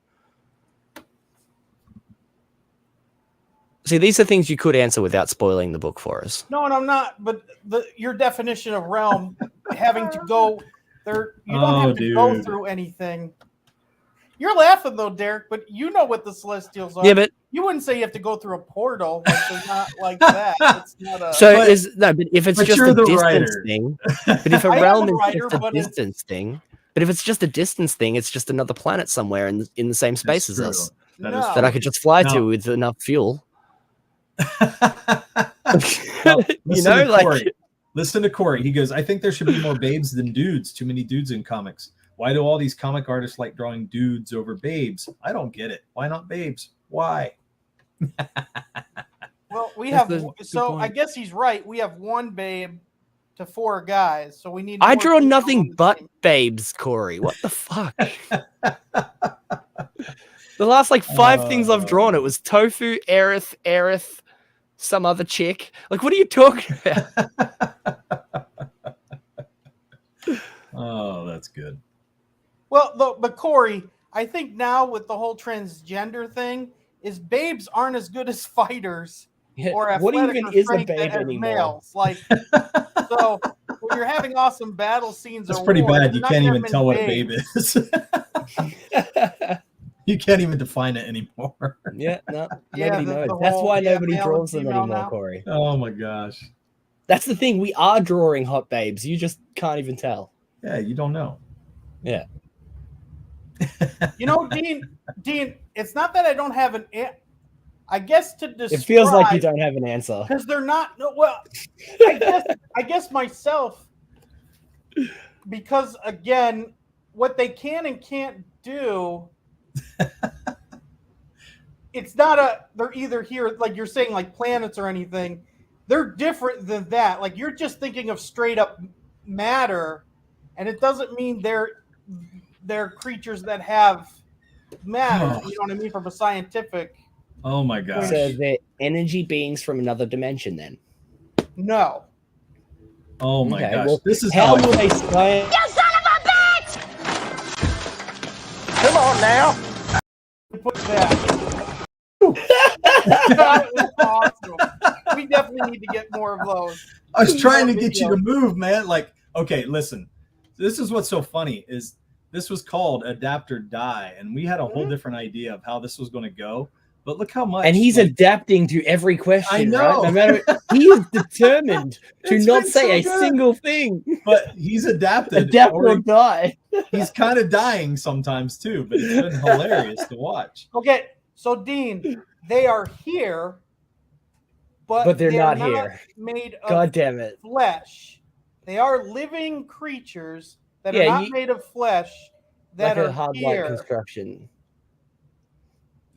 See, these are things you could answer without spoiling the book for us. No, and I'm not. But your definition of realm having to go there, you don't have to go through anything. You're laughing though, Derek, but you know what the Celestials are. Yeah, but you wouldn't say you have to go through a portal. Like, they're not like that. It's not a. But if it's just a distance thing, but if a realm is just a distance thing, but if it's just a distance thing, it's just another planet somewhere in the same space as us that I could just fly to with enough fuel. You know, like, listen to Corey. He goes, I think there should be more babes than dudes. Too many dudes in comics. Why do all these comic artists like drawing dudes over babes? I don't get it. Why not babes? Why? Well, we have I guess he's right. We have one babe to 4 guys, so we need. I draw nothing but babes, Corey. What the fuck? The last 5 things I've drawn, it was Tofu, Aerith, some other chick. Like, what are you talking about? Oh, that's good. Well, but Corey, I think now with the whole transgender thing, is babes aren't as good as fighters or athletic what even or is a babe as anymore? Males. Like, so when you're having awesome battle scenes, that's pretty bad. You can't even tell what a babe is. You can't even define it anymore. Yeah, no, nobody knows. That's why nobody draws them anymore, now. Corey. Oh my gosh. That's the thing. We are drawing hot babes. You just can't even tell. Yeah, you don't know. Yeah. You know, Dean, it's not that I don't have an I guess to describe. It feels like you don't have an answer. Because they're not. Well, I guess myself, because again, what they can and can't do. It's not they're either here, like you're saying, like planets or anything. They're different than that. Like, you're just thinking of straight up matter, and it doesn't mean they're creatures that have matter. You know what I mean? From a scientific. Oh my gosh. So they're energy beings from another dimension, then? No. Oh my gosh. Well, this is how will they explain? You son of a bitch! Come on now. Put that. That was awesome. We definitely need to get more of those. I was trying to get you to move, man. Like, okay, listen. This is what's so funny is this was called Adapt or Die, and we had a whole different idea of how this was going to go. But look how much. And he's adapting to every question. I know. Right? No matter, he is determined to not say a single thing. But he's adapted. Adapt or die. He's kind of dying sometimes too, but it's been hilarious to watch. Okay, so Dean, they are here, but they're not here. Made of God damn it. Flesh. They are living creatures that are not made of flesh. That like are a hard here. light construction.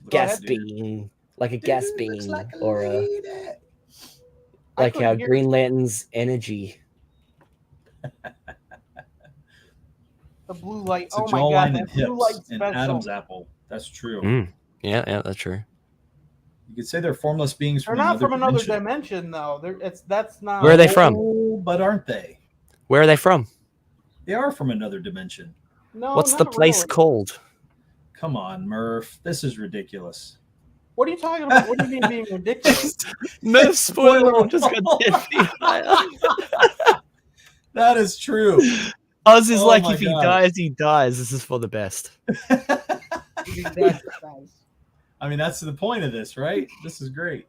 Gas beam, like a gas beam, like or like how Green Lantern's energy. The blue light. It's a Oh my god, jawline that and blue light hips and special. Adam's apple. That's true. Yeah, that's true. You could say they're formless beings They're from not from another dimension. dimension, though. That's not. Where are they from? But aren't they? Where are they from? They are from another dimension. No. What's the not place really. called? Come on, Murph. This is ridiculous. What are you talking about? What do you mean being ridiculous? No spoiler. Just got 10 feet higher. That is true. Oz is Oh like, my if he God. dies, he dies. This is for the best. I mean, that's the point of this, right? This is great.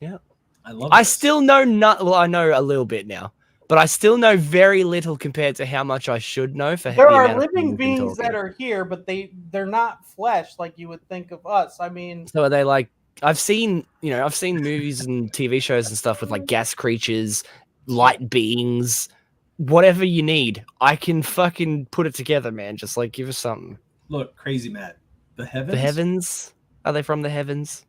Yeah. I love I this. still know well, I know a little bit now, but I still know very little compared to how much I should know for There the are amount of living time we've been beings that talking. are here, but they're not flesh like you would think of us. I mean, So are they like, I've seen movies and TV shows and stuff with like gas creatures, light beings, whatever you need. I can fucking put it together, man. Just like give us something. Look, crazy Matt. The heavens. The heavens? Are they from the heavens?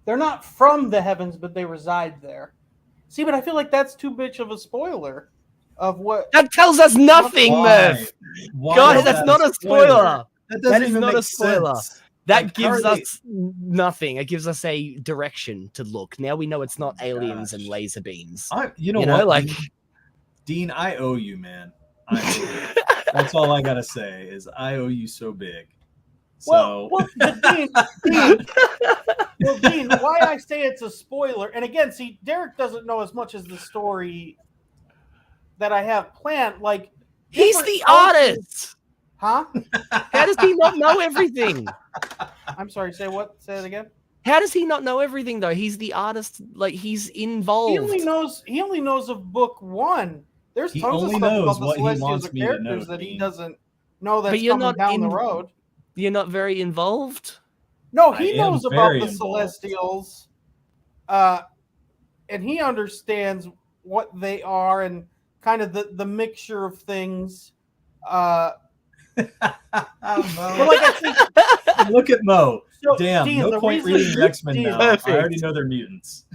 they're not from the heavens, but they reside there. See, but I feel like that's too much of a spoiler of what. That tells us nothing, Why? Murph. Why God, is that's that not a spoiler. That That doesn't is even not make a spoiler. sense. That Like, gives how are they- us nothing. It gives us a direction to look. Now we know it's not aliens and Gosh. laser beams. You know You know, what? like- Dean, I owe you, man. I owe you. That's all I gotta say is I owe you so big. So But Dean, why I say it's a spoiler, and again, see, Derek doesn't know as much as the story that I have planned. Like, He's different the cultures- artist. Huh? How does he not know everything? I'm sorry. Say what? Say it again. How does he not know everything though? He's the artist. Like he's involved. He only knows of book one. There's He tons of only stuff knows about the what he Celestials wants and me to characters know, that he Dean. doesn't know that's But you're coming not down the in- road. You're not very involved. No, I he am knows about very the involved. Celestials, and he understands what they are and kind of the mixture of things. But like I think, Look at Mo. so, Damn, Dean, no the point reason- reading the X-Men Dean, now. Perfect. I already know they're mutants.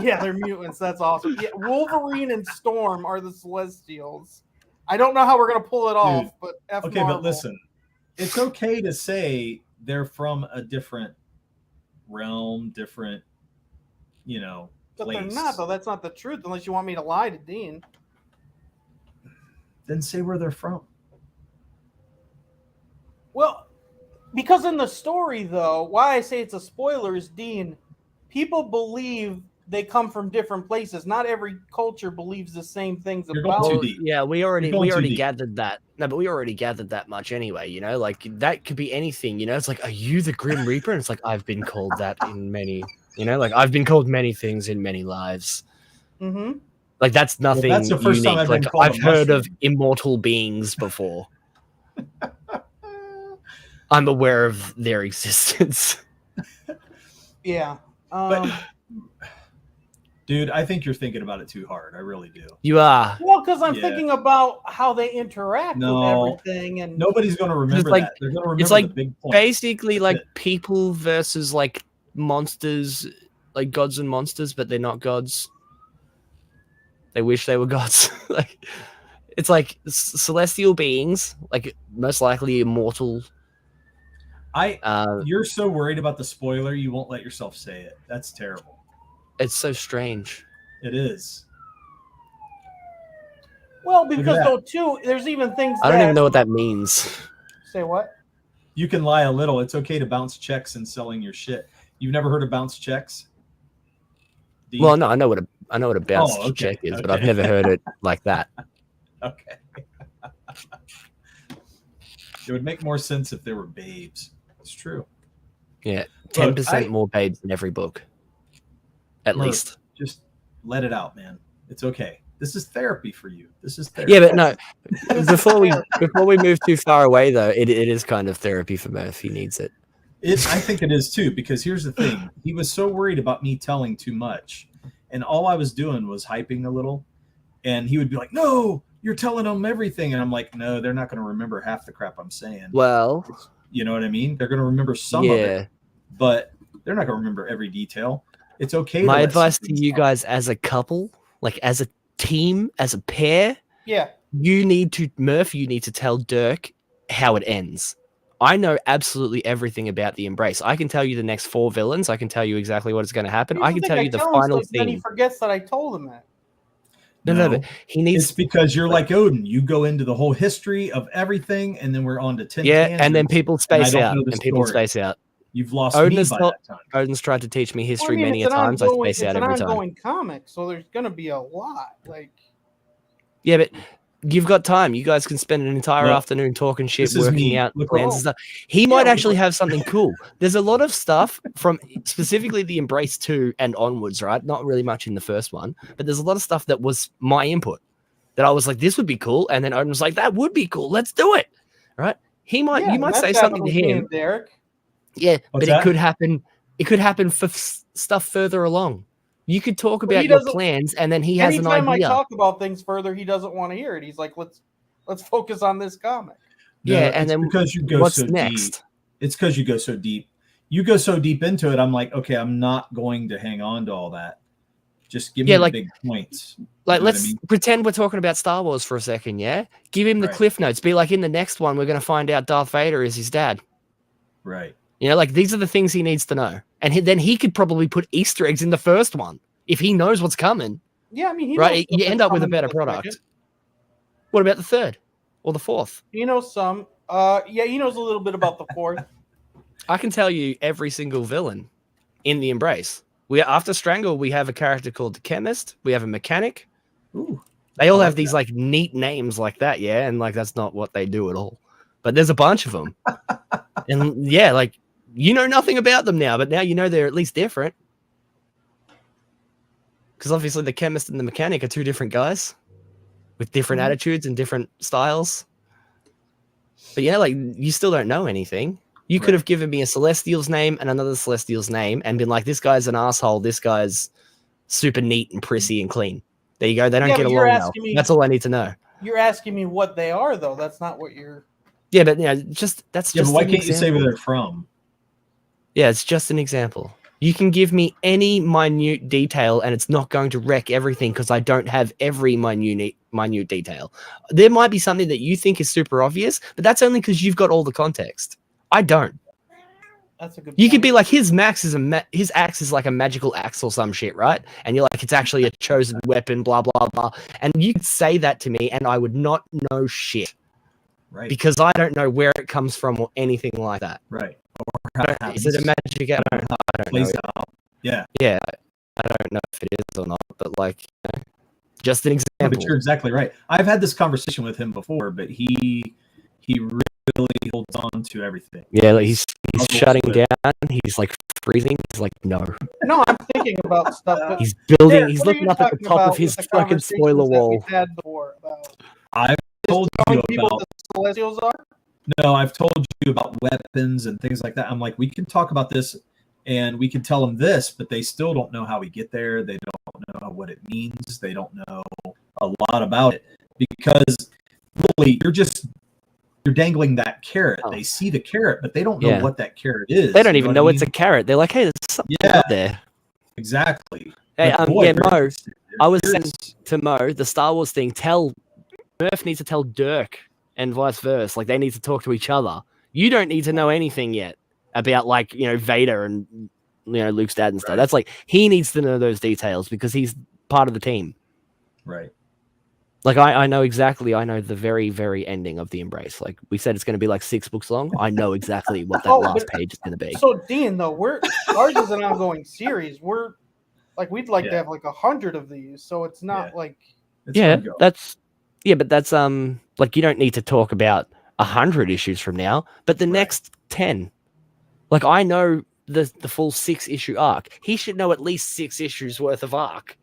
Yeah, they're mutants. That's awesome. Yeah, Wolverine and Storm are the Celestials. I don't know how we're gonna pull it off, but F Okay, Marvel. but listen, it's okay to say they're from a different realm, different, But place. they're not though. That's not the truth, unless you want me to lie to Dean. Then say where they're from. Well, because in the story, though, why I say it's a spoiler is, Dean, people believe they come from different places. Not every culture believes the same things You're going about too it. deep. Yeah, we You're already going too deep. gathered that. No, but we already gathered that much anyway. Like that could be anything. It's like, are you the Grim Reaper? And it's like, I've been called that in many. Like I've been called many things in many lives. Mm-hmm. Like that's nothing that's the first unique. time I've been Like called a I've heard of mushroom. immortal beings before. I'm aware of their existence. Yeah. Dude, I think you're thinking about it too hard. I really do. You are. Well, because I'm Yeah. thinking about how they interact No. with everything, and Nobody's going to remember like- that. They're going to remember it's like the big point. Basically, That's like it. people versus like monsters, like gods and monsters, but they're not gods. They wish they were gods. Like it's like celestial beings, like most likely immortal. You're so worried about the spoiler, you won't let yourself say it. That's terrible. It's so strange. It is. well, at because that. though too, there's even things. I don't that, even know what that means. Say what? You can lie a little. It's okay to bounce checks and selling your shit. You've never heard of bounce checks? Dean? Well, no, I know what a bounce okay, check is, but okay. I've never heard it like that. Okay. It would make more sense if they were babes. It's true. Yeah, Look, 10% more babes in every book, at Murph, least. Just let it out, man. It's okay. This is therapy for you. This is therapy. Yeah, but no. Before we move too far away, though, it is kind of therapy for Murph. He needs it. I think it is too, because here's the thing. He was so worried about me telling too much. And all I was doing was hyping a little. And he would be like, no, you're telling them everything. And I'm like, no, they're not going to remember half the crap I'm saying. Well, You know what I mean? They're going to remember some of it, but they're not going to remember every detail. It's okay. My let advice some to things you out. guys as a couple, like as a team, as a pair, Yeah. you need to tell Dirk how it ends. I know absolutely everything about the Embrace. I can tell you the next 4 villains. I can tell you exactly what is going to happen. I can tell you the final scene. Then he forgets that I told him that. No, but he needs. It's because you're like Odin. You go into the whole history of everything, and then we're on to 10 tangents, and then people space out. And people space out. You've lost me by that time. Odin's tried to teach me history many a times. I space out every time. It's an ongoing comic, so there's going to be a lot. Yeah, but you've got time. You guys can spend an entire afternoon talking shit, working out plans and stuff. He might actually have something cool. There's a lot of stuff from specifically the Embrace 2 and onwards, right? Not really much in the first one, but there's a lot of stuff that was my input that I was like, this would be cool. And then Odin was like, that would be cool. Let's do it. Right? You might say something to him. Derek. Yeah, it could happen. It could happen for stuff further along. You could talk about your plans, and then he has an idea. Anytime I talk about things further, he doesn't want to hear it. He's like, let's focus on this comic. No, and then because you go so next? Deep. It's because you go so deep. You go so deep into it. I'm like, okay, I'm not going to hang on to all that. Just give me the big points. Like, let's pretend we're talking about Star Wars for a second, yeah? Give him the cliff notes. Be like, in the next one, we're going to find out Darth Vader is his dad. Right. You know, like, these are the things he needs to know. And then he could probably put Easter eggs in the first one if he knows what's coming. Yeah, I mean, you end up with a better product. What about the third or the fourth? He knows some. He knows a little bit about the fourth. I can tell you every single villain in the Embrace. After Strangle, we have a character called the Chemist. We have a Mechanic. Ooh, they all have these like neat names like that, yeah, and like that's not what they do at all. But there's a bunch of them, and yeah, like you know nothing about them now, but now you know they're at least different. Because obviously the Chemist and the Mechanic are two different guys with different attitudes and different styles. But yeah, like you still don't know anything. You could have given me a Celestial's name and another Celestial's name and been like, this guy's an asshole. This guy's super neat and prissy and clean. There you go. They don't get along now. That's all I need to know. You're asking me what they are, though. That's not what you're... Yeah, but that's just but why can't you say where they're from? Yeah, it's just an example. You can give me any minute detail and it's not going to wreck everything because I don't have every minute detail. There might be something that you think is super obvious, but that's only because you've got all the context. I don't. That's a good You could be like, his axe is like a magical axe or some shit, right? And you're like, it's actually a chosen weapon, blah, blah, blah. And you could say that to me and I would not know shit. Right. Because I don't know where it comes from or anything like that. Right. Is it a magic? I don't know. Yeah. Yeah. I don't know if it is or not, but like, just an example. Yeah, but you're exactly right. I've had this conversation with him before, but he really holds on to everything. Yeah, like he's shutting down. He's like freezing. He's like, no. No, I'm thinking about stuff. He's building. He's looking up at the top of his fucking spoiler wall. I've told you about what the Celestials are. No, I've told you about weapons and things like that. I'm like, we can talk about this and we can tell them this, but they still don't know how we get there. They don't know what it means. They don't know a lot about it because really you're dangling that carrot. They see the carrot, but they don't know what that carrot is. They don't even know it's a carrot. They're like, hey, there's something out there. Exactly. Hey, Mo, I was saying to Mo, the Star Wars thing, Murph needs to tell Dirk and vice versa. Like, they need to talk to each other. You don't need to know anything yet about, like, Vader and, Luke's dad and stuff. That's like, he needs to know those details because he's part of the team. Right. Like, I know exactly, I know the very, very ending of the Embrace. Like, we said it's going to be like 6 books long. I know exactly what that last page is going to be. So, Dean, though, ours is an ongoing series. We'd like to have like 100 of these. So it's not like... but that's like, you don't need to talk about 100 issues from now, but the next 10. Like, I know the full 6-issue arc. He should know at least 6 issues worth of arc.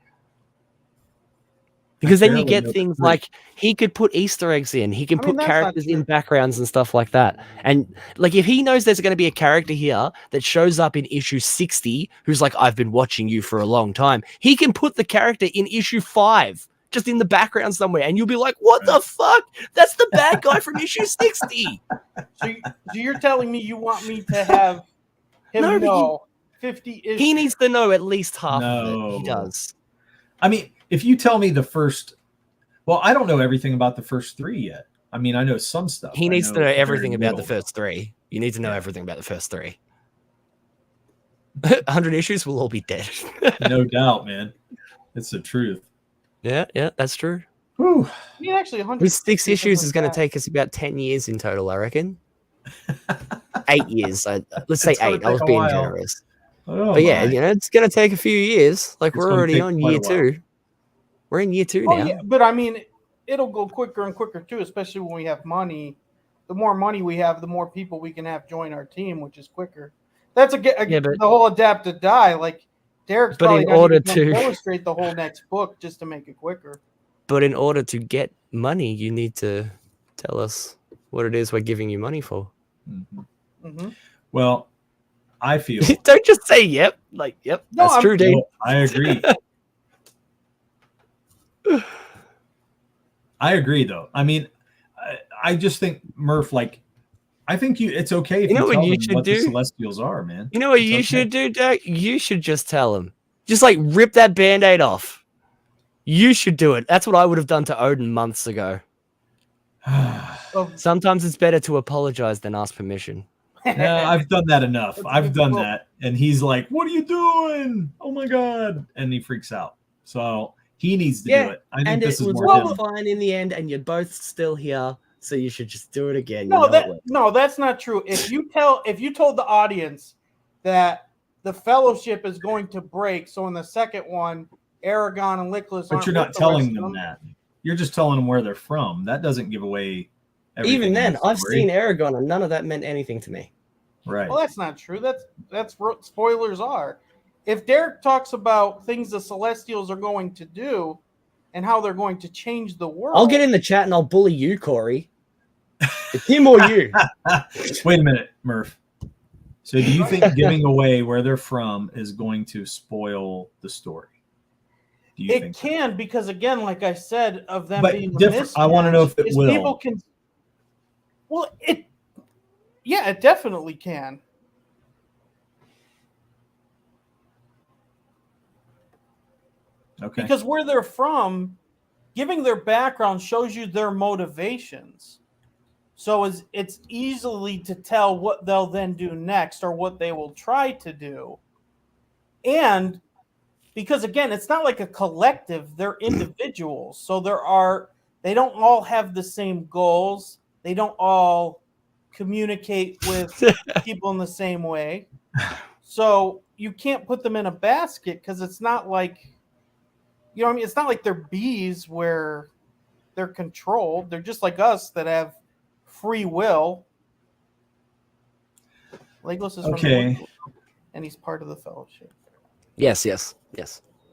Because then you get things like he could put Easter eggs in. He can put characters in backgrounds and stuff like that. And like, if he knows there's going to be a character here that shows up in issue 60, who's like, I've been watching you for a long time, he can put the character in issue 5, just in the background somewhere. And you'll be like, what the fuck? That's the bad guy from issue 60. So you're telling me you want me to have him know 50 issues? He needs to know at least half of it. He does. I mean, if you tell me the first Well, I don't know everything about the first 3 yet. I mean, I know some stuff. He needs to know everything about the little. first 3. You need to know everything about the first 3. 100 issues, we'll all be dead. No doubt, man. It's the truth. Yeah, that's true. Whew. I mean, actually, 100 With 6 issues is going to take us about 10 years in total, I reckon. 8 years. Let's say 8. I was being generous. Oh, but yeah, it's going to take a few years. Like, we're already on year 2. We're in year 2 now. Yeah, but I mean, it'll go quicker and quicker too, especially when we have money. The more money we have, the more people we can have join our team, which is quicker. That's the whole adapt to die. Like Derek's probably going to illustrate the whole next book just to make it quicker. But in order to get money, you need to tell us what it is we're giving you money for. Mm-hmm. Mm-hmm. Well, I feel. Don't just say yep. Like, yep, no, that's true, dude. No, I agree. I agree, though. I mean, I just think, Murph, like, I think it's okay if you tell them what the Celestials are, man. You know what you should do, Dak? You should just tell them. Just, like, rip that Band-Aid off. You should do it. That's what I would have done to Odin months ago. Sometimes it's better to apologize than ask permission. No, I've done that enough. I've done that. And he's like, what are you doing? Oh, my God. And he freaks out. So he needs to do it. I think this is more fine in the end, and you're both still here, so you should just do it again. No, that's not true. If you told the audience that the Fellowship is going to break, so in the second one, Aragon and Nicholas But you're not telling them that. You're just telling them where they're from. That doesn't give away everything. Even then, I've seen Aragon, and none of that meant anything to me. Right. Well, that's not true. That's what spoilers are. If Derek talks about things the Celestials are going to do and how they're going to change the world, I'll get in the chat and I'll bully you, Corey. It's him or you. Wait a minute, Murph. So do you think giving away where they're from is going to spoil the story? Do you think can, because again, like I said, of them being different. I want to know if it will. People can. Well, it definitely can. Okay. Because where they're from, giving their background shows you their motivations. So it's easily to tell what they'll then do next or what they will try to do. And because again, it's not like a collective, they're individuals. So they don't all have the same goals. They don't all communicate with people in the same way. So you can't put them in a basket because it's not like, you know what I mean? It's not like they're bees where they're controlled. They're just like us that have free will. Legolas is okay, and he's part of the Fellowship. Yes.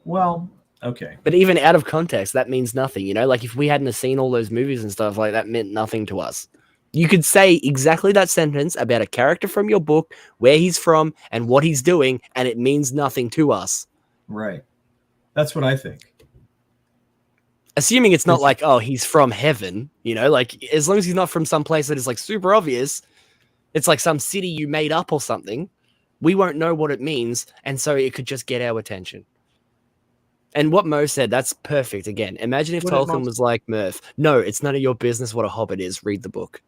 Well, okay. But even out of context, that means nothing. You know, like if we hadn't seen all those movies and stuff, like that meant nothing to us. You could say exactly that sentence about a character from your book, where he's from, and what he's doing, and it means nothing to us. Right. That's what I think. Assuming it's not like, oh, he's from heaven, you know, like as long as he's not from some place that is like super obvious, it's like some city you made up or something, we won't know what it means. And so it could just get our attention. And what Mo said, that's perfect. Again, imagine if Tolkien was like Murph. No, it's none of your business what a hobbit is. Read the book.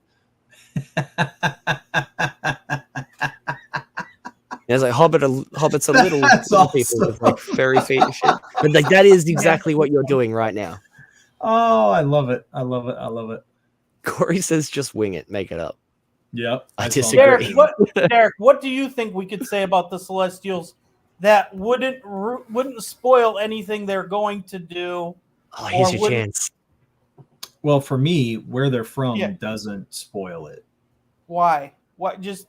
It's like hobbits are little awesome. People with like fairy feet and shit. But like that is exactly what you're doing right now. Oh, I love it. I love it. Corey says just wing it, make it up. Yep. I disagree. Derek, what do you think we could say about the Celestials that wouldn't spoil anything they're going to do? Oh, here's your chance. Well, for me, where they're from doesn't spoil it. Why? What? Just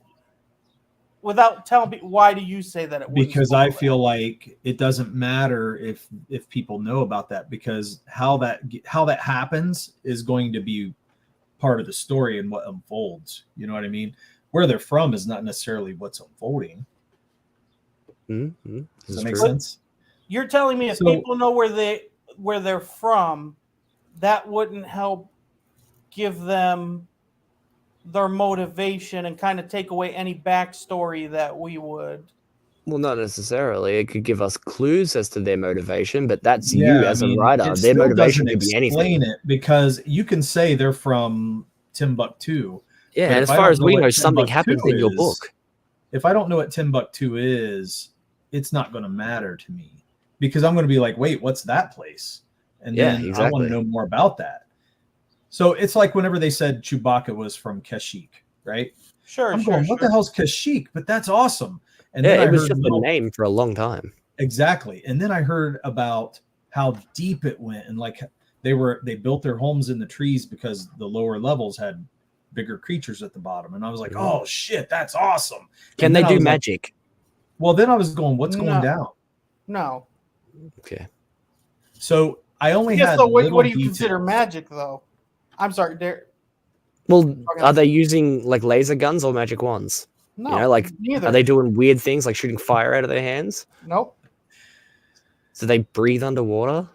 without telling me, why do you say that it wouldn't? Because I feel like it doesn't matter if people know about that, because how that happens is going to be part of the story and what unfolds. You know what I mean? Where they're from is not necessarily what's unfolding. Mm-hmm. Does that make sense? You're telling me if people know where they're from, that wouldn't help give them their motivation and kind of take away any backstory that we would Well, not necessarily. It could give us clues as to their motivation, but that's you as a writer. Their motivation could be anything. It because you can say they're from Timbuktu. Yeah, and as far as we know, something happens in your book. If I don't know what Timbuktu is, it's not going to matter to me because I'm going to be like, wait, what's that place? And then I want to know more about that. So it's like whenever they said Chewbacca was from Kashyyyk, right? Sure. I'm going, what the hell's Kashyyyk? But that's awesome. And yeah, it was just a name for a long time. Exactly. And then I heard about how deep it went, and like they built their homes in the trees because the lower levels had bigger creatures at the bottom. And I was like, oh shit, that's awesome. Can they do magic? Like, well, then I was going, what's going down? No. Okay. So I only had. So what do you consider magic, though? I'm sorry, Derek. Well, are they using like laser guns or magic wands? No, you know, like neither. Are they doing weird things like shooting fire out of their hands? Nope. Do they breathe underwater?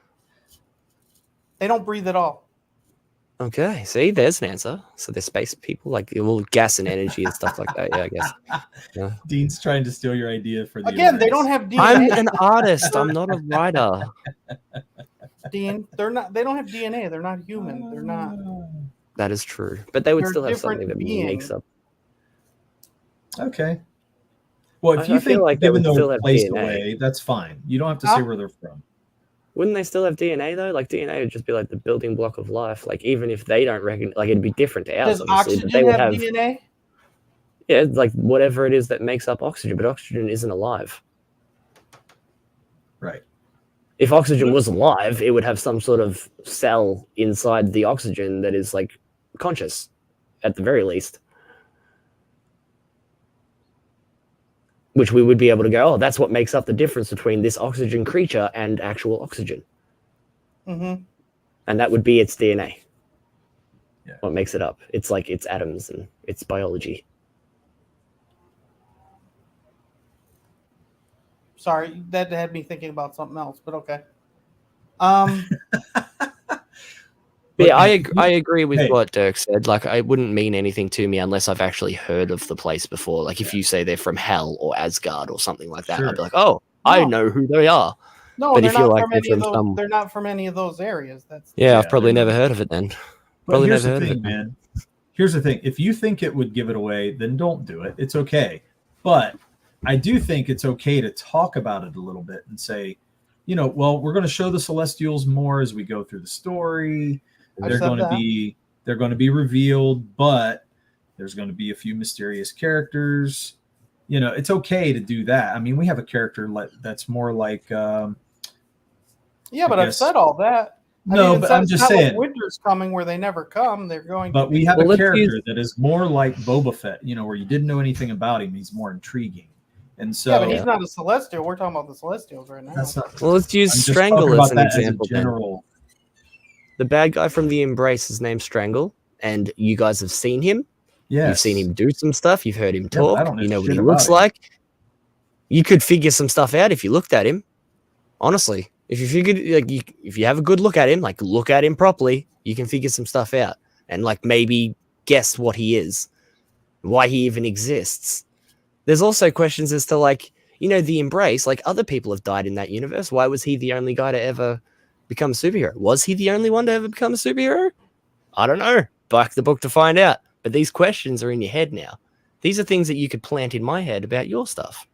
They don't breathe at all. Okay, see, there's an answer. So they're space people, like gas and energy and stuff like that. Yeah, I guess. Yeah. Dean's trying to steal your idea for the Again. They don't have DNA. I'm an artist. I'm not a writer. Dean, they're not. They don't have DNA. They're not human. They're not. That is true, but they would They're still have something that makes up. Okay. Well, if you think like given their place away, that's fine. You don't have to say where they're from. Wouldn't they still have DNA though? Like DNA would just be like the building block of life. Like even if they don't recognize, like it'd be different to ours. Does oxygen they would have DNA? Yeah, like whatever it is that makes up oxygen, but oxygen isn't alive. Right. If oxygen was alive, it would have some sort of cell inside the oxygen that is like conscious, at the very least. Which we would be able to go, oh, that's what makes up the difference between this oxygen creature and actual oxygen. Mm-hmm. And that would be its DNA. Yeah. What makes it up. It's like its atoms and its biology. Sorry, that had me thinking about something else, but okay. Yeah, I agree with what Dirk said. Like, it wouldn't mean anything to me unless I've actually heard of the place before. Like, if you say they're from Hell or Asgard or something like that, I'd be like, oh, I know who they are. No, but if you're like they're not from any of those areas. I've probably never heard of it then. Probably never heard of it, man. Here's the thing: if you think it would give it away, then don't do it. It's okay, but I do think it's okay to talk about it a little bit and say, well, we're going to show the Celestials more as we go through the story. They're going to be revealed, but there's going to be a few mysterious characters. It's okay to do that. I mean, we have a character that's more like. But I've said all that. But I'm just saying. Like winter's coming where they never come. They're going. But we have a character that is more like Boba Fett. Where you didn't know anything about him. He's more intriguing. And so, but he's not a Celestial. We're talking about the Celestials right now. Well, let's use Strangle as an example. The bad guy from the Embrace is named Strangle, and you guys have seen him. Yeah, you've seen him do some stuff. You've heard him talk. You know what he looks like. You could figure some stuff out if you looked at him. Honestly, if you figured, if you have a good look at him, look at him properly, you can figure some stuff out and maybe guess what he is, why he even exists. There's also questions as to the Embrace. Other people have died in that universe. Why was he the only guy to ever become a superhero? Was he the only one to ever become a superhero? I don't know. Back the book to find out. But these questions are in your head now. These are things that you could plant in my head about your stuff.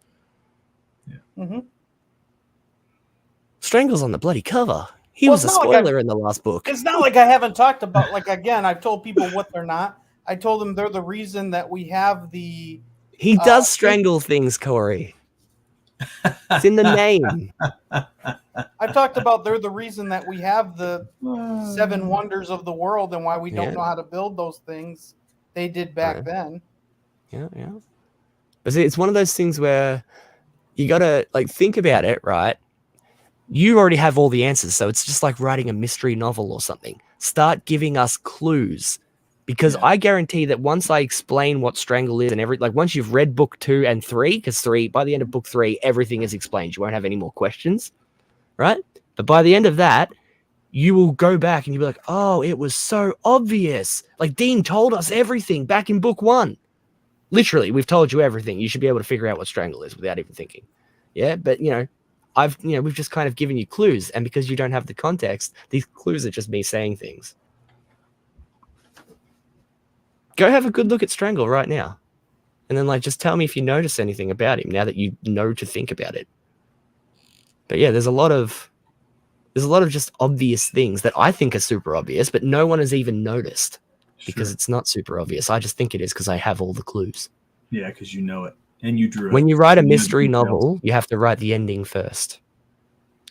Yeah. Mm-hmm. Strangle's on the bloody cover. He was a spoiler in the last book. It's not like I haven't talked about, again, I've told people what they're not. I told them they're the reason that we have the... He does strangle things, Corey. It's in the name. I talked about they're the reason that we have the 7 wonders of the world and why we don't know how to build those things they did back then. Yeah. But see, it's one of those things where you got to think about it, right? You already have all the answers, so it's just like writing a mystery novel or something. Start giving us clues. Because I guarantee that once I explain what Strangle is and once you've read book 2 and 3, because by the end of book 3, everything is explained. You won't have any more questions, right? But by the end of that, you will go back and you'll be like, oh, it was so obvious. Dean told us everything back in book 1. Literally, we've told you everything. You should be able to figure out what Strangle is without even thinking. Yeah, but we've just kind of given you clues, and because you don't have the context, these clues are just me saying things. Go have a good look at Strangle right now, and then just tell me if you notice anything about him now that you know to think about it. But yeah, there's a lot of just obvious things that I think are super obvious, but no one has even noticed because it's not super obvious. I just think it is because I have all the clues. Yeah, because you know it. And you drew it. When you write a mystery novel, you have to write the ending first.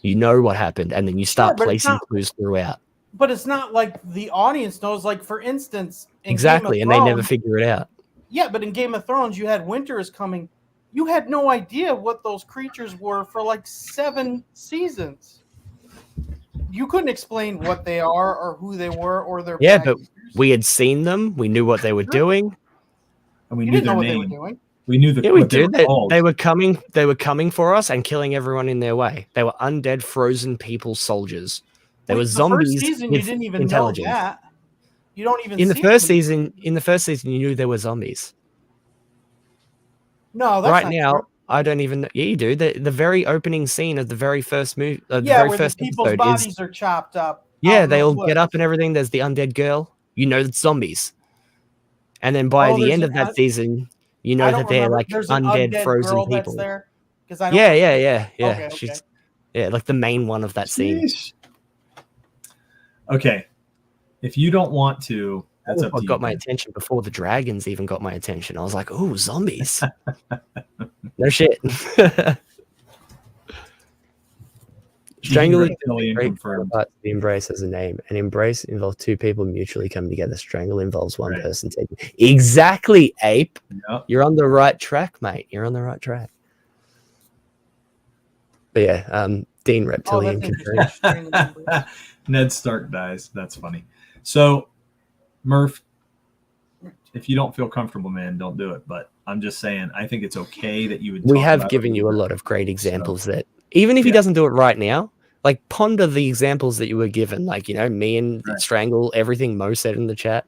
You know what happened, and then you start placing clues throughout. But it's not like the audience knows. Like, for instance, exactly, and they never figure it out. Yeah, but in Game of Thrones, you had winter is coming. You had no idea what those creatures were for 7 seasons. You couldn't explain what they are or who they were or their but we had seen them. We knew what they were doing. And we knew their name. What they were doing. We knew we did. They were coming. They were coming for us and killing everyone in their way. They were undead, frozen people, soldiers. They were zombies. The first season, you didn't even know that. You don't even. In the first season, you knew there were zombies. No, that's right now. True. I don't even know. Yeah, you do. The very opening scene of the very first movie. Where the people's bodies are chopped up. Yeah, they all get up and everything. There's the undead girl. You know it's zombies. And then by the end of that season, you know that they're undead frozen people. There? Yeah. Okay, she's the main one of that scene. Okay. If you don't want to, that's up to you. Got my attention before the dragons even got my attention. I was like, "Oh, zombies!" No shit. Strangle is a great part of the embrace as a name. An embrace involves two people mutually coming together. Strangle involves one person taking. Exactly, Ape. Yep. You're on the right track, mate. You're on the right track. But yeah, Dean Reptilian confirmed. Ned Stark dies. That's funny. So, Murph, if you don't feel comfortable, man, don't do it. But I'm just saying, I think it's okay that you would. We have given you a lot of great examples that, even if he doesn't do it right now, ponder the examples that you were given. Me and Strangle, everything Mo said in the chat.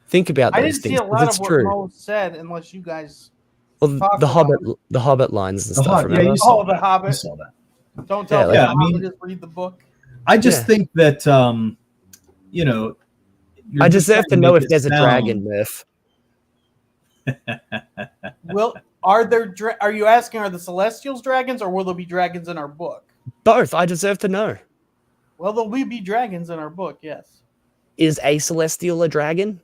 Think about those things. I didn't see a lot of what Mo said, unless you guys. Well, the Hobbit lines and stuff. The Hobbit. You saw that. Don't tell me. I mean, just read the book. I just think that I deserve to know if there's a dragon, Murph. Well, are you asking, are the Celestials dragons, or will there be dragons in our book? Both. I deserve to know. Well, there'll be dragons in our book, yes. Is a Celestial a dragon?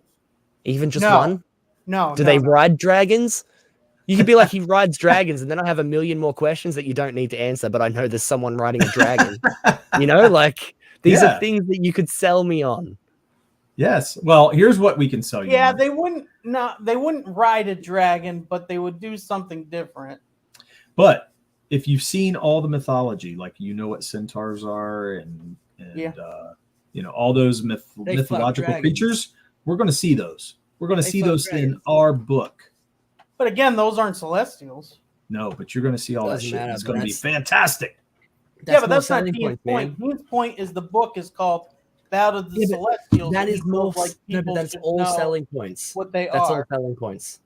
Even just one? No. Do they ride dragons? You could be like, he rides dragons, and then I have a million more questions that you don't need to answer, but I know there's someone riding a dragon. These are things that you could sell me on. Yes. Well, here's what we can sell you. Yeah, they wouldn't ride a dragon, but they would do something different. But if you've seen all the mythology, what centaurs are and all those mythological creatures, we're going to see those. We're going to see those in our book. But again, those aren't Celestials. No, but you're going to see all that shit. It's going to be fantastic. But that's not Dean's point. Dean's point is the book is called Battle of the Celestials. That is more but that's all selling points. What they that's are. All selling points.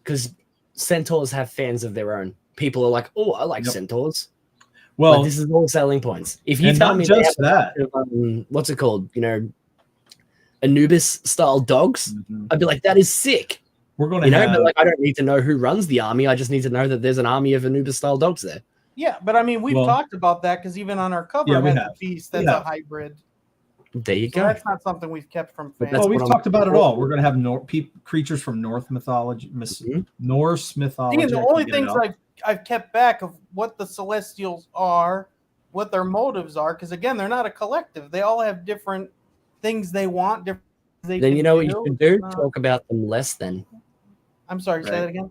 Because centaurs have fans of their own. People are like, "Oh, I like centaurs." Well, this is all selling points. If you tell me just that, what's it called? Anubis style dogs. I'd be like, "That is sick." We're going to but I don't need to know who runs the army. I just need to know that there's an army of Anubis style dogs there. Yeah, but I mean, we've talked about that because even on our cover, the beast that's a hybrid. There you go. That's not something we've kept from fans. Well, we've talked about it all. We're going to have creatures from Norse mythology. Norse mythology. The only things I've kept back of what the Celestials are, what their motives are, because again, they're not a collective. They all have different things they want. Then you know what you should do? Talk about them less then. I'm sorry, say that again.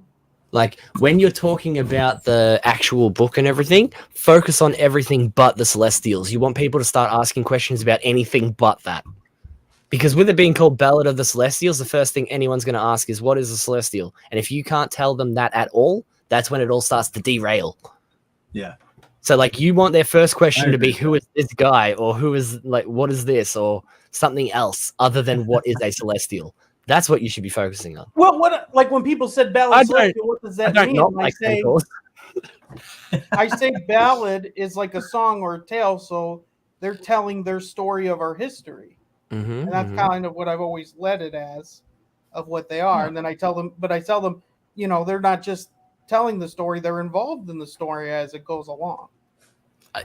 When you're talking about the actual book and everything, focus on everything but the Celestials. You want people to start asking questions about anything but that. Because with it being called Ballad of the Celestials, the first thing anyone's going to ask is, what is a Celestial? And if you can't tell them that at all, that's when it all starts to derail. Yeah. So, you want their first question to be, who is this guy? Or who is, what is this? Or something else other than what is a Celestial? That's what you should be focusing on. Well, when people said Ballad of the Celestial, what does that mean? I say ballad is like a song or a tale, so they're telling their story of our history. And that's kind of what I've always led it as, of what they are. And then I tell them, they're not just telling the story, they're involved in the story as it goes along.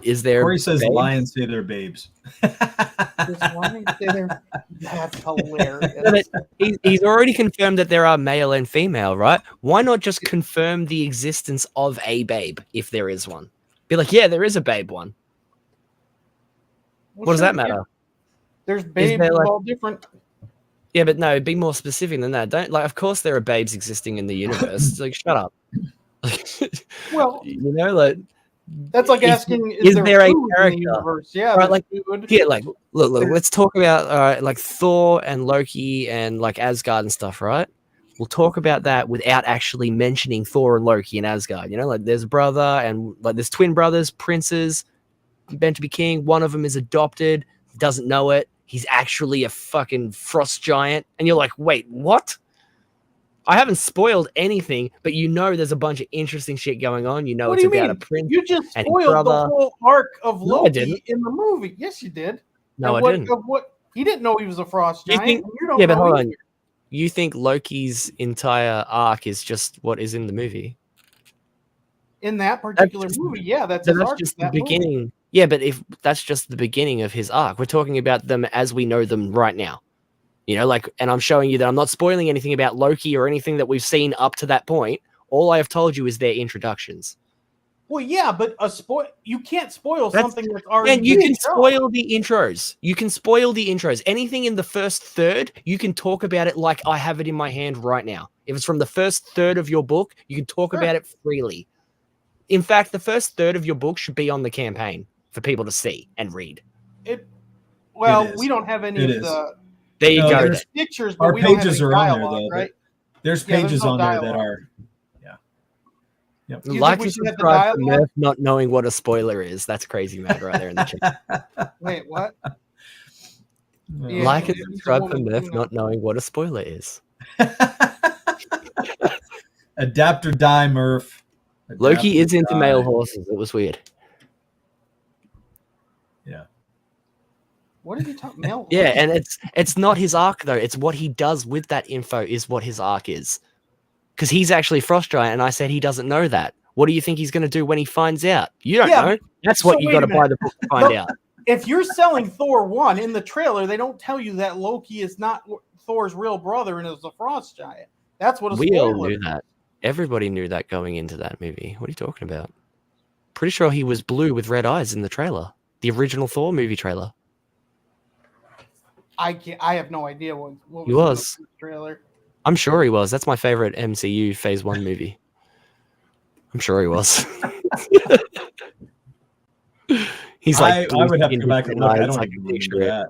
Is there? Corey says lions say they're babes. That's hilarious. He's already confirmed that there are male and female, right? Why not just confirm the existence of a babe if there is one? Be like, yeah, there is a babe one. Well, what does that matter? There's babes of all different. Yeah, but no, be more specific than that. Don't like. Of course, there are babes existing in the universe. It's like, shut up. Well, like. That's like asking, is there a character? In the universe? Yeah, right, like, yeah, like, look, let's talk about like Thor and Loki and like Asgard and stuff, right? We'll talk about that without actually mentioning Thor and Loki and Asgard. Like there's a brother and like there's twin brothers, princes, meant to be king. One of them is adopted, doesn't know it. He's actually a fucking frost giant, and you're like, wait, what? I haven't spoiled anything, but there's a bunch of interesting shit going on. What it's about a prince. You just spoiled the whole arc of Loki in the movie. Yes, you did. No, I didn't. He didn't know he was a frost giant. But hold on. You think Loki's entire arc is just what is in the movie? In that particular movie, yeah, that's just the beginning. Movie. Yeah, but if that's just the beginning of his arc, we're talking about them as we know them right now. And I'm showing you that I'm not spoiling anything about Loki or anything that we've seen up to that point. All I have told you is their introductions. Well, yeah, but you can't spoil something that's already. And you can spoil the intros. You can spoil the intros. Anything in the first third, you can talk about it like I have it in my hand right now. If it's from the first third of your book, you can talk about it freely. In fact, the first third of your book should be on the campaign for people to see and read. We don't have any of the. There you go. There's pictures, but our we don't pages have are dialogue, on there, though. Right? There's pages on there that are. Yeah. Yep. Like and subscribe to Murph not knowing what a spoiler is. That's crazy, man, right there in the chat. Wait, what? Like and subscribe to Murph not knowing what a spoiler is. Adapt or die, Murph. Loki is into male horses. It was weird. Yeah. What are you talking about? Yeah, and it's not his arc though. It's what he does with that info is what his arc is. Because he's actually Frost Giant, and I said he doesn't know that. What do you think he's going to do when he finds out? You don't know. That's what you got to buy the book to find out. If you're selling Thor 1 in the trailer, they don't tell you that Loki is not Thor's real brother and is a Frost Giant. That's what we all knew that. Everybody knew that going into that movie. What are you talking about? Pretty sure he was blue with red eyes in the trailer. The original Thor movie trailer. I have no idea what he was in the trailer. I'm sure he was. That's my favorite MCU Phase 1 movie. I'm sure he was. He's like, I would have to go back and look. I don't picture that.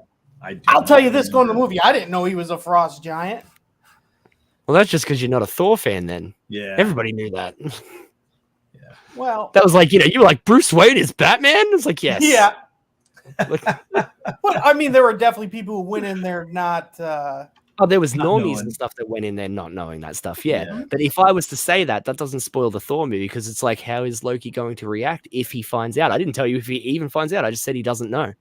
I'll tell you this: going to the movie, I didn't know he was a Frost Giant. Well, that's just because you're not a Thor fan, then. Yeah, everybody knew that. Yeah. Well, that was like, you were like, Bruce Wayne is Batman. It's like, yes. Yeah. But I mean, there were definitely people who went in there not. There was normies and stuff that went in there not knowing that stuff. Yeah. But if I was to say that doesn't spoil the Thor movie because it's like, how is Loki going to react if he finds out? I didn't tell you if he even finds out. I just said he doesn't know.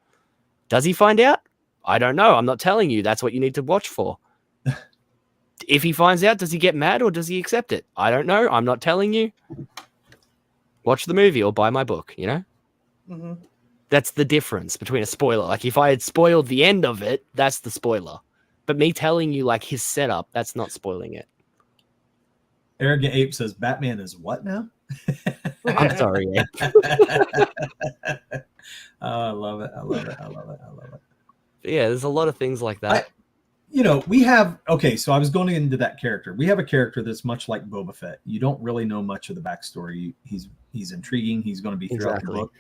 Does he find out? I don't know. I'm not telling you. That's what you need to watch for. If he finds out, does he get mad or does he accept it? I don't know. I'm not telling you. Watch the movie or buy my book, Mm-hmm. That's the difference between a spoiler. Like if I had spoiled the end of it, that's the spoiler. But me telling you like his setup, that's not spoiling it. Arrogant Ape says Batman is what now? I'm sorry. I love it. Yeah, there's a lot of things like that. We have so I was going into that character. We have a character that's much like Boba Fett. You don't really know much of the backstory. He's intriguing. He's going to be throughout the book,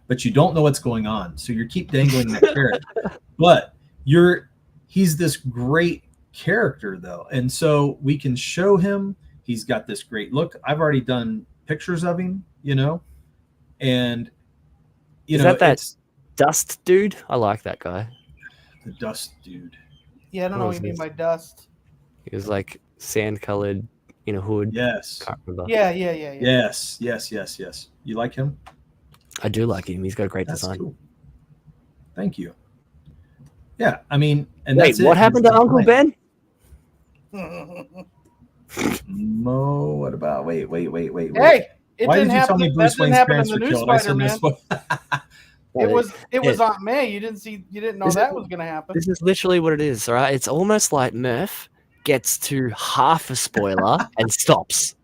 but you don't know what's going on. So you keep dangling that carrot. But he's this great character though, and so we can show him. He's got this great look. I've already done pictures of him, and is that dust dude? I like that guy. The dust dude. Yeah, I don't know what you mean by dust. He was like sand-colored in a hood. Yes. Can't remember. Yeah. Yes. You like him? I do like him. He's got a great That's design. cool. Thank you. Yeah, I mean, and Wait, that's what it. happened to Uncle Ben? Mo, what about? Wait. Hey, it Why didn't did you tell me happen. That Bruce didn't Wayne's happen in parents the were new killed? I said Spider-Man. this. It was Aunt May. You didn't know that was gonna happen. This is literally what it is, right? It's almost like Murph gets to half a spoiler and stops.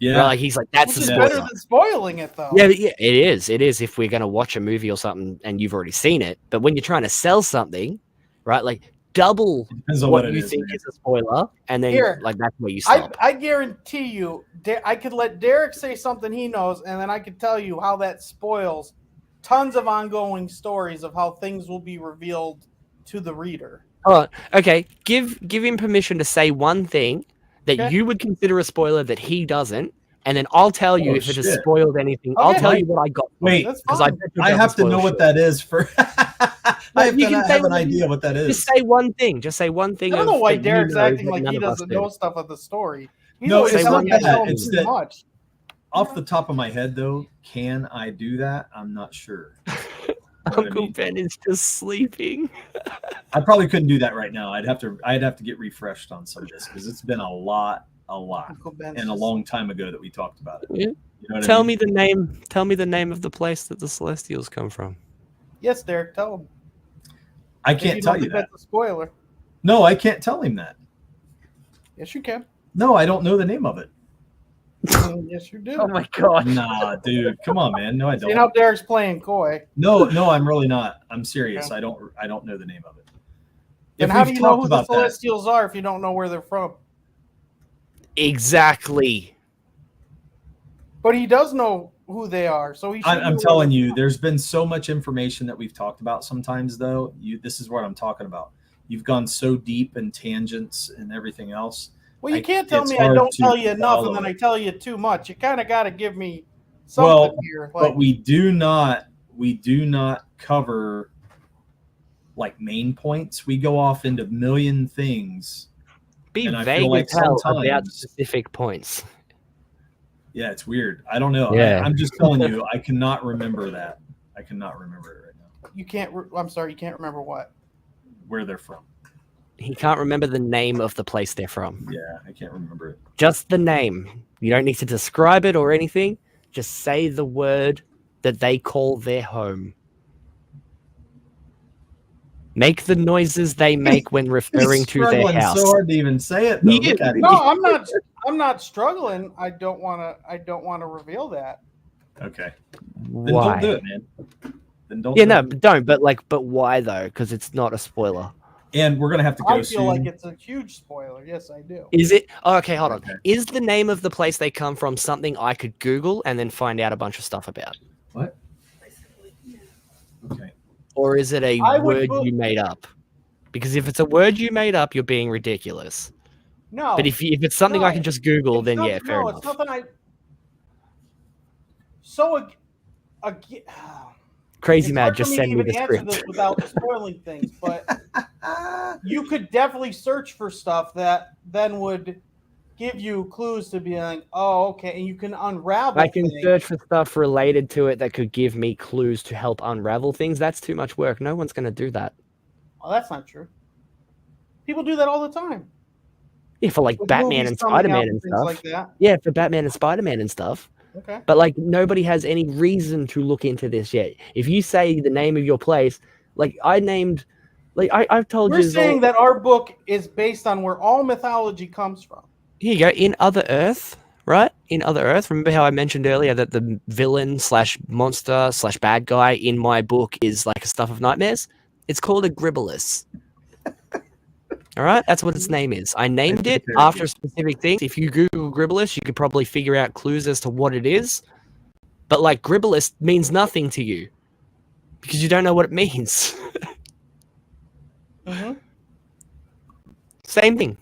Yeah, Right? Like he's like, that's Which a is spoiler. better than spoiling it, though. Yeah, but yeah, it is. It is if we're going to watch a movie or something and you've already seen it. But when you're trying to sell something, right, like double depends on what it you is, think man. is a spoiler, and then Here, like that's where you stop. I guarantee you, I could let Derek say something he knows, and then I could tell you how that spoils tons of ongoing stories of how things will be revealed to the reader. Oh, okay. Give him permission to say one thing that Okay. you would consider a spoiler that he doesn't, and then I'll tell you if it has shit. spoiled anything. Okay. I'll tell you what I got. Wait, That's because fine. I have to know what that is for. I have you to can say have an whatever idea what that is. Just say one thing. Just say one thing. I don't know why that you Derek's know acting that like none he of us doesn't do. know stuff of the story. He's No, always it's telling not me I tell that. him It's too that- much. Off the top of my head, though, can I do that? I'm not sure. You know what I Uncle mean? Ben is just sleeping. I probably couldn't do that right now. I'd have to get refreshed on some of this because it's been a lot, Uncle Ben's and a just- long time ago that we talked about it. Yeah. You know what Tell I mean? me the name. Tell me the name of the place that the Celestials come from. Yes, Derek, tell him. I If can't tell don't you think that. That's a spoiler. No, I can't tell him that. Yes, you can. No, I don't know the name of it. Yes, you do. Oh my god. Nah, dude, come on, man. No, I See how don't. Derek's playing coy. No, I'm really not. I'm serious. Okay. I don't know the name of it. And If how do we've you know talked who the about that, Celestials are if you don't know where they're from? Exactly. But he does know who they are, so he. I'm telling you, there's been so much information that we've talked about. Sometimes, though, this is what I'm talking about. You've gone so deep in tangents and everything else. Well, you can't tell it's me I hard don't to tell you enough, and follow then I it. tell you too much. You kind of got to give me something Well, here. but we do not cover like main points. We go off into a million things. Be And I vague feel like as hell about sometimes- specific points. Yeah, it's weird. I don't know. Yeah. I'm just telling you, I cannot remember that. I cannot remember it right now. You can't. I'm sorry, you can't remember what. Where they're from. He can't remember the name of the place they're from. Yeah, I can't remember it. Just the name. You don't need to describe it or anything. Just say the word that they call their home. Make the noises they make when referring He's to their struggling house. so hard to even say it. Though. He Look is. at him. No, I'm not. I'm not struggling. I don't want to reveal that. Okay. Then Why? don't do it, man. Then don't. Yeah, do no, it. don't. But why though? Because it's not a spoiler. And we're gonna have to go I feel soon. like it's a huge spoiler. Yes, I do. Is it? Oh, okay, hold on. Okay. Is the name of the place they come from something I could Google and then find out a bunch of stuff about? What? Okay. Or is it a I would word put- you made up? Because if it's a word you made up, you're being ridiculous. No, But if it's something I No. can just Google, it's then not- yeah, fair no, enough. it's nothing. So, Crazy it's Mad, hard for just me send to me even the answer script. this without spoiling things, but you could definitely search for stuff that then would give you clues to be like, oh, okay, and you can unravel. I can things. search for stuff related to it that could give me clues to help unravel things. That's too much work. No one's going to do that. Oh, that's not true. People do that all the time. Yeah, for like With Batman movies and coming out Spider-Man and things stuff. like that. Yeah, for Batman and Spider-Man and stuff. Okay. But like nobody has any reason to look into this yet. If you say the name of your place, like I named, like I've told We're you. saying that our book is based on where all mythology comes from. Here you go. In Other Earth, right? In Other Earth. Remember how I mentioned earlier that the villain / monster / bad guy in my book is like a stuff of nightmares? It's called a Gribbolus. All right? That's what its name is. I named it after specific things. If you Google Gribbolus, you could probably figure out clues as to what it is. But like Gribbolus means nothing to you because you don't know what it means. Mm-hmm. Same thing.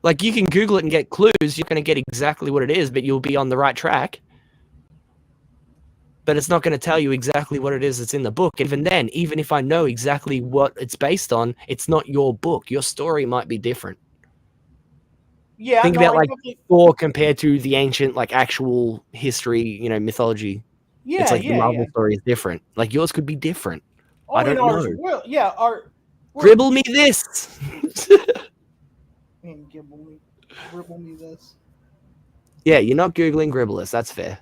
Like you can Google it and get clues. You're going to get exactly what it is, but you'll be on the right track. But it's not going to tell you exactly what it is that's in the book. Even then, even if I know exactly what it's based on, it's not your book. Your story might be different. Yeah, Think no, about I like definitely- Thor compared to the ancient like actual history, mythology. yeah, It's like yeah, the Marvel yeah. story is different. Like yours could be different. Oh, I don't know. Will, yeah, Gribble me this. Gribble me this. Yeah, you're not Googling Gribblus. That's fair.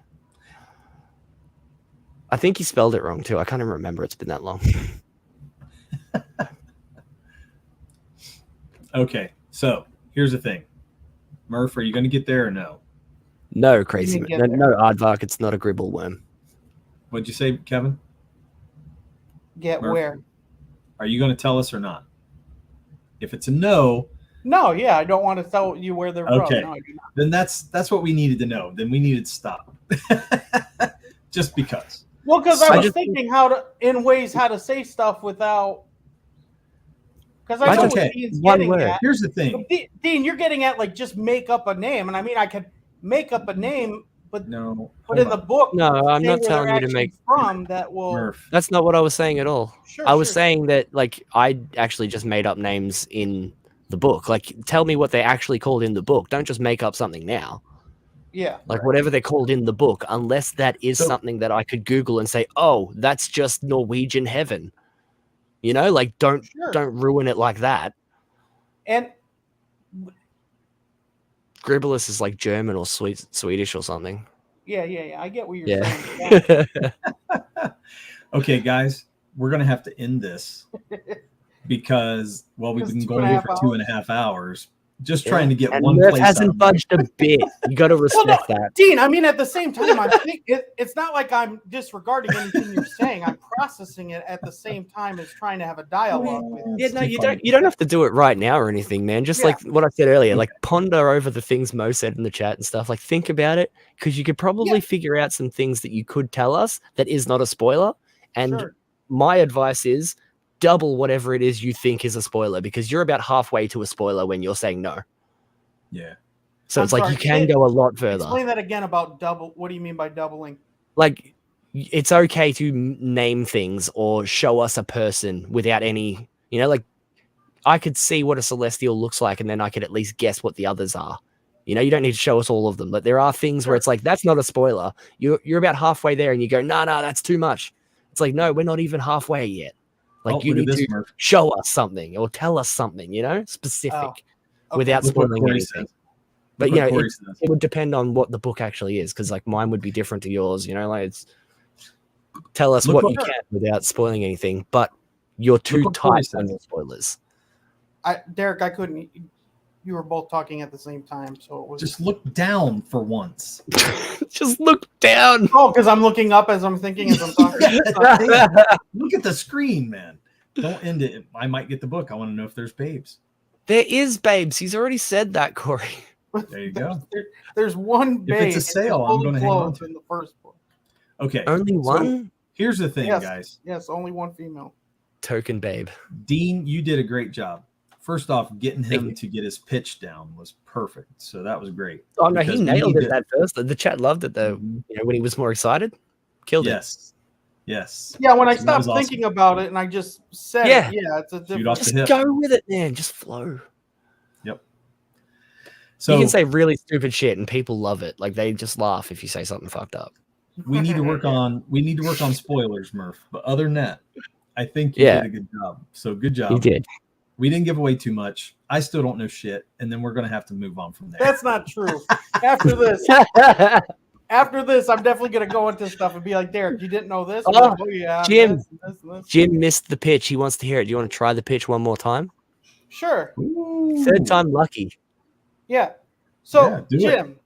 I think you spelled it wrong too. I can't even remember. It's been that long. Okay, so here's the thing. Murph, are you going to get there or no? No, crazy man. No, Aardvark. It's not a Gribble worm. What'd you say, Kevin? Get Murph, where? Are you going to tell us or not? If it's a no. No, yeah, I don't want to tell you where they're okay. from. No, I do not. Then that's what we needed to know. Then we needed to stop. Just because. Well, because I was thinking how to say stuff without. Because I know what Dean's getting at. Here's the thing. Dean, you're getting at like just make up a name, and I mean I could make up a name, but in the book, no, I'm not telling you to make from that will. Murph. That's not what I was saying at all. Sure, I was saying that like I actually just made up names in the book. Like, tell me what they actually called in the book. Don't just make up something now. Yeah. Like whatever they're called in the book, unless that is something that I could Google and say, oh, that's just Norwegian heaven. Like don't ruin it like that. And Gribblus is like German or Swedish or something. Yeah. I get what you're saying. Okay, guys, we're gonna have to end this because we've been going here for 2.5 hours. Just trying to get one Murph place. Hasn't budged a bit. You got to respect that, Dean. I mean, at the same time, I think it's not like I'm disregarding anything you're saying. I'm processing it at the same time as trying to have a dialogue with you. Yeah, no, you don't have to do it right now or anything, man. Just like what I said earlier, like ponder over the things Mo said in the chat and stuff. Like think about it, because you could probably figure out some things that you could tell us that is not a spoiler. And my advice is double whatever it is you think is a spoiler, because you're about halfway to a spoiler when you're saying no. Yeah. So it's like you can go a lot further. Explain that again about double. What do you mean by doubling? Like, it's okay to name things or show us a person without any, like I could see what a celestial looks like and then I could at least guess what the others are. You don't need to show us all of them, but there are things where it's like, that's not a spoiler. You're about halfway there and you go, no, that's too much. It's like, no, we're not even halfway yet. Like you need to show us something or tell us something, specific without spoiling anything. But it would depend on what the book actually is, because like mine would be different to yours. Like it's tell us what you can without spoiling anything. But you're too tight on your spoilers. Derek, I couldn't. You were both talking at the same time, so it was just look down for once. Just look down. Oh, because I'm looking up as I'm thinking as I'm talking. Look at the screen, man. Don't end it. I might get the book. I want to know if there's babes. There is babes. He's already said that, Corey. There you go. There's one babe. If it's a sale, I'm going to hang on to in the first book. Okay. Only one? So here's the thing, guys. Yes, only one female. Token babe. Dean, you did a great job. First off, getting him to get his pitch down was perfect. So that was great. Oh, no, he nailed it at first. The chat loved it, though. When he was more excited. Killed it. Yes. Yeah, when I stopped thinking about it and I just said it, it's a different. Just go with it, man. Just flow. Yep. So you can say really stupid shit and people love it. Like they just laugh if you say something fucked up. We need to work on spoilers, Murph. But other than that, I think you did a good job. So good job. You did. We didn't give away too much. I still don't know shit, and then we're gonna have to move on from there. That's not true. After this, I'm definitely gonna go into stuff and be like, Derek, you didn't know this? Oh, yeah, Jim. This. Jim missed the pitch. He wants to hear it. Do you want to try the pitch one more time? Sure. Ooh. Third time lucky. Yeah. So Jim,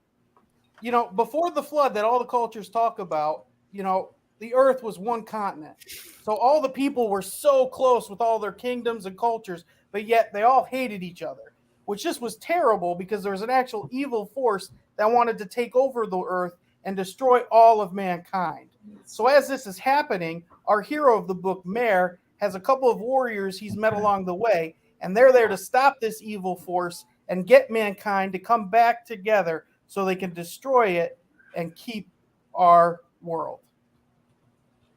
before the flood that all the cultures talk about, the earth was one continent. So all the people were so close with all their kingdoms and cultures, but yet they all hated each other, which just was terrible because there was an actual evil force that wanted to take over the earth and destroy all of mankind. So as this is happening, our hero of the book, Mare, has a couple of warriors he's met along the way, and they're there to stop this evil force and get mankind to come back together so they can destroy it and keep our world.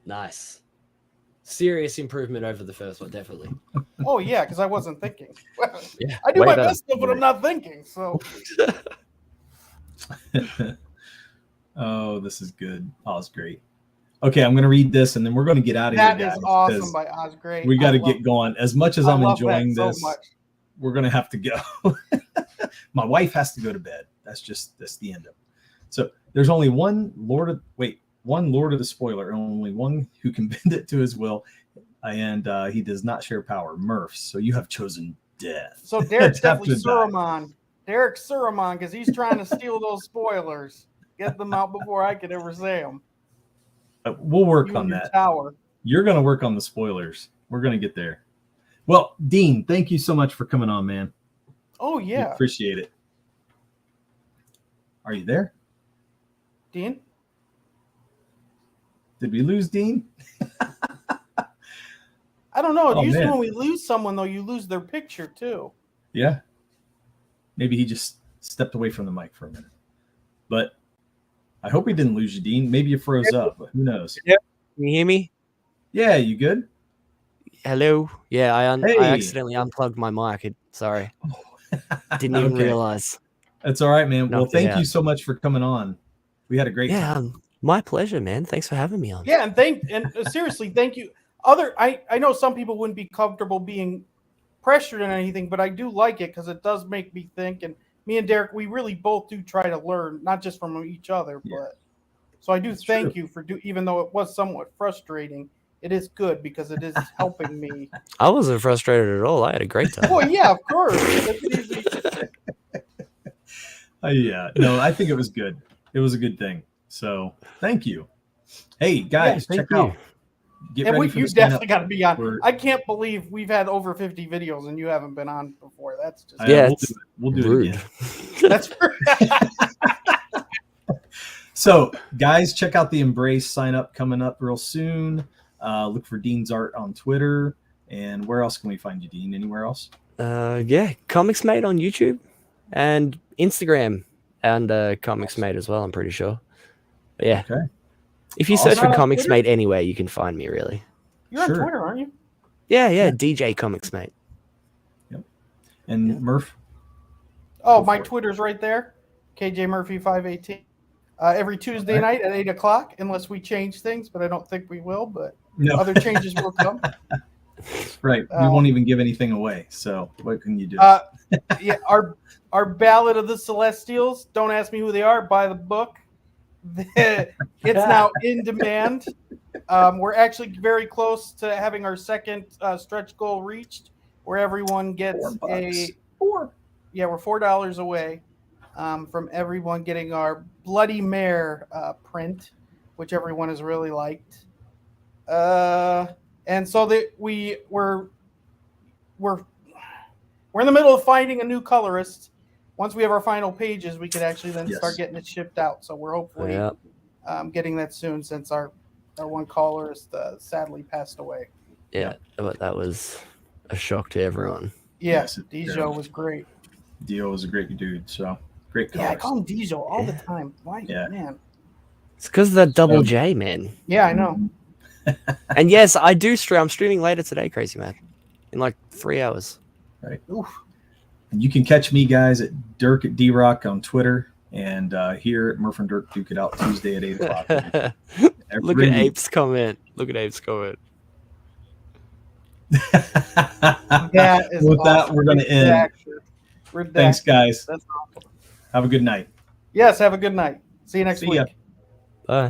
Nice. serious improvement over the first one, definitely. Oh yeah, because I wasn't thinking. Yeah, I do way my better. best stuff when I'm not thinking. So. Oh, this is good. Oh, it's great. Okay, I'm going to read this, and then we're going to get out of here, guys. That is awesome by Oz. Great. We got to get going. As much as I'm enjoying this, so much. we're going to have to go. My wife has to go to bed. That's the end of it. So there's only one Lord of the Spoiler, only one who can bend it to his will, and he does not share power. Murph. So you have chosen death. So Derek's definitely Saruman. Derek's Saruman because he's trying to steal those spoilers, get them out before I could ever say them. We'll work on that. Tower. You're going to work on the spoilers. We're going to get there. Well, Dean, thank you so much for coming on, man. Oh, yeah. We appreciate it. Are you there? Dean? Did we lose Dean? I don't know. Usually when we lose someone, though, you lose their picture, too. Yeah. Maybe he just stepped away from the mic for a minute. But I hope we didn't lose you, Dean. Maybe you froze up, but who knows? Yep. Can you hear me? Yeah, you good? Hello. Yeah, I accidentally unplugged my mic. Sorry. Didn't even realize. That's all right, man. Well, thank you so much for coming on. We had a great time. My pleasure, man. Thanks for having me on. Yeah, and seriously, thank you. I know some people wouldn't be comfortable being pressured in anything, but I do like it because it does make me think. And me and Derek, we really both do try to learn, not just from each other, but so I do thank you for even though it was somewhat frustrating, it is good because it is helping me. I wasn't frustrated at all. I had a great time. Well, yeah, of course. That's easy. Yeah, no, I think it was good. It was a good thing. So thank you. Hey guys, check out. Get ready for you definitely got to be on. I can't believe we've had over 50 videos and you haven't been on before. That's just we'll do it again. That's So guys, check out the Embrace sign up coming up real soon. Look for Dean's art on Twitter. And where else can we find you, Dean? Anywhere else? Comics Mate on YouTube and Instagram and Comics Mate as well, I'm pretty sure. But yeah. Okay. If you search for Comics Mate anywhere, you can find me, really. You're on Twitter, aren't you? Yeah, DJ Comics Mate. Yep. And Murph? Oh, my Twitter's right there. KJ Murphy 518. Every Tuesday night at 8 o'clock, unless we change things, but I don't think we will, but other changes will come. Right. We won't even give anything away. So what can you do? Yeah, our Ballad of the Celestials. Don't ask me who they are. Buy the book. It's now in demand. We're actually very close to having our second stretch goal reached, where everyone gets we're $4 away from everyone getting our Bloody Mare print, which everyone has really liked. And so that we're in the middle of finding a new colorist. Once we have our final pages, we could actually then start getting it shipped out. So we're hopefully getting that soon, since our one colorist sadly passed away. Yeah, but that was a shock to everyone. Yes, Dijo was great. Dio was a great dude. So great colorist. Yeah, I call him Dijo all the time. Why, man? It's because of that double J, man. Yeah, I know. And yes, I do stream. I'm streaming later today, Crazy Man, in like 3 hours. Right. Oof. And you can catch me, guys, at Dirk at D-Rock on Twitter, and here at Murph and Dirk Duke It Out Tuesday at 8 o'clock. Look at Ape's comment. With that, we're going to end. Thanks, guys. That's awesome. Have a good night. Yes, have a good night. See you next week. Bye.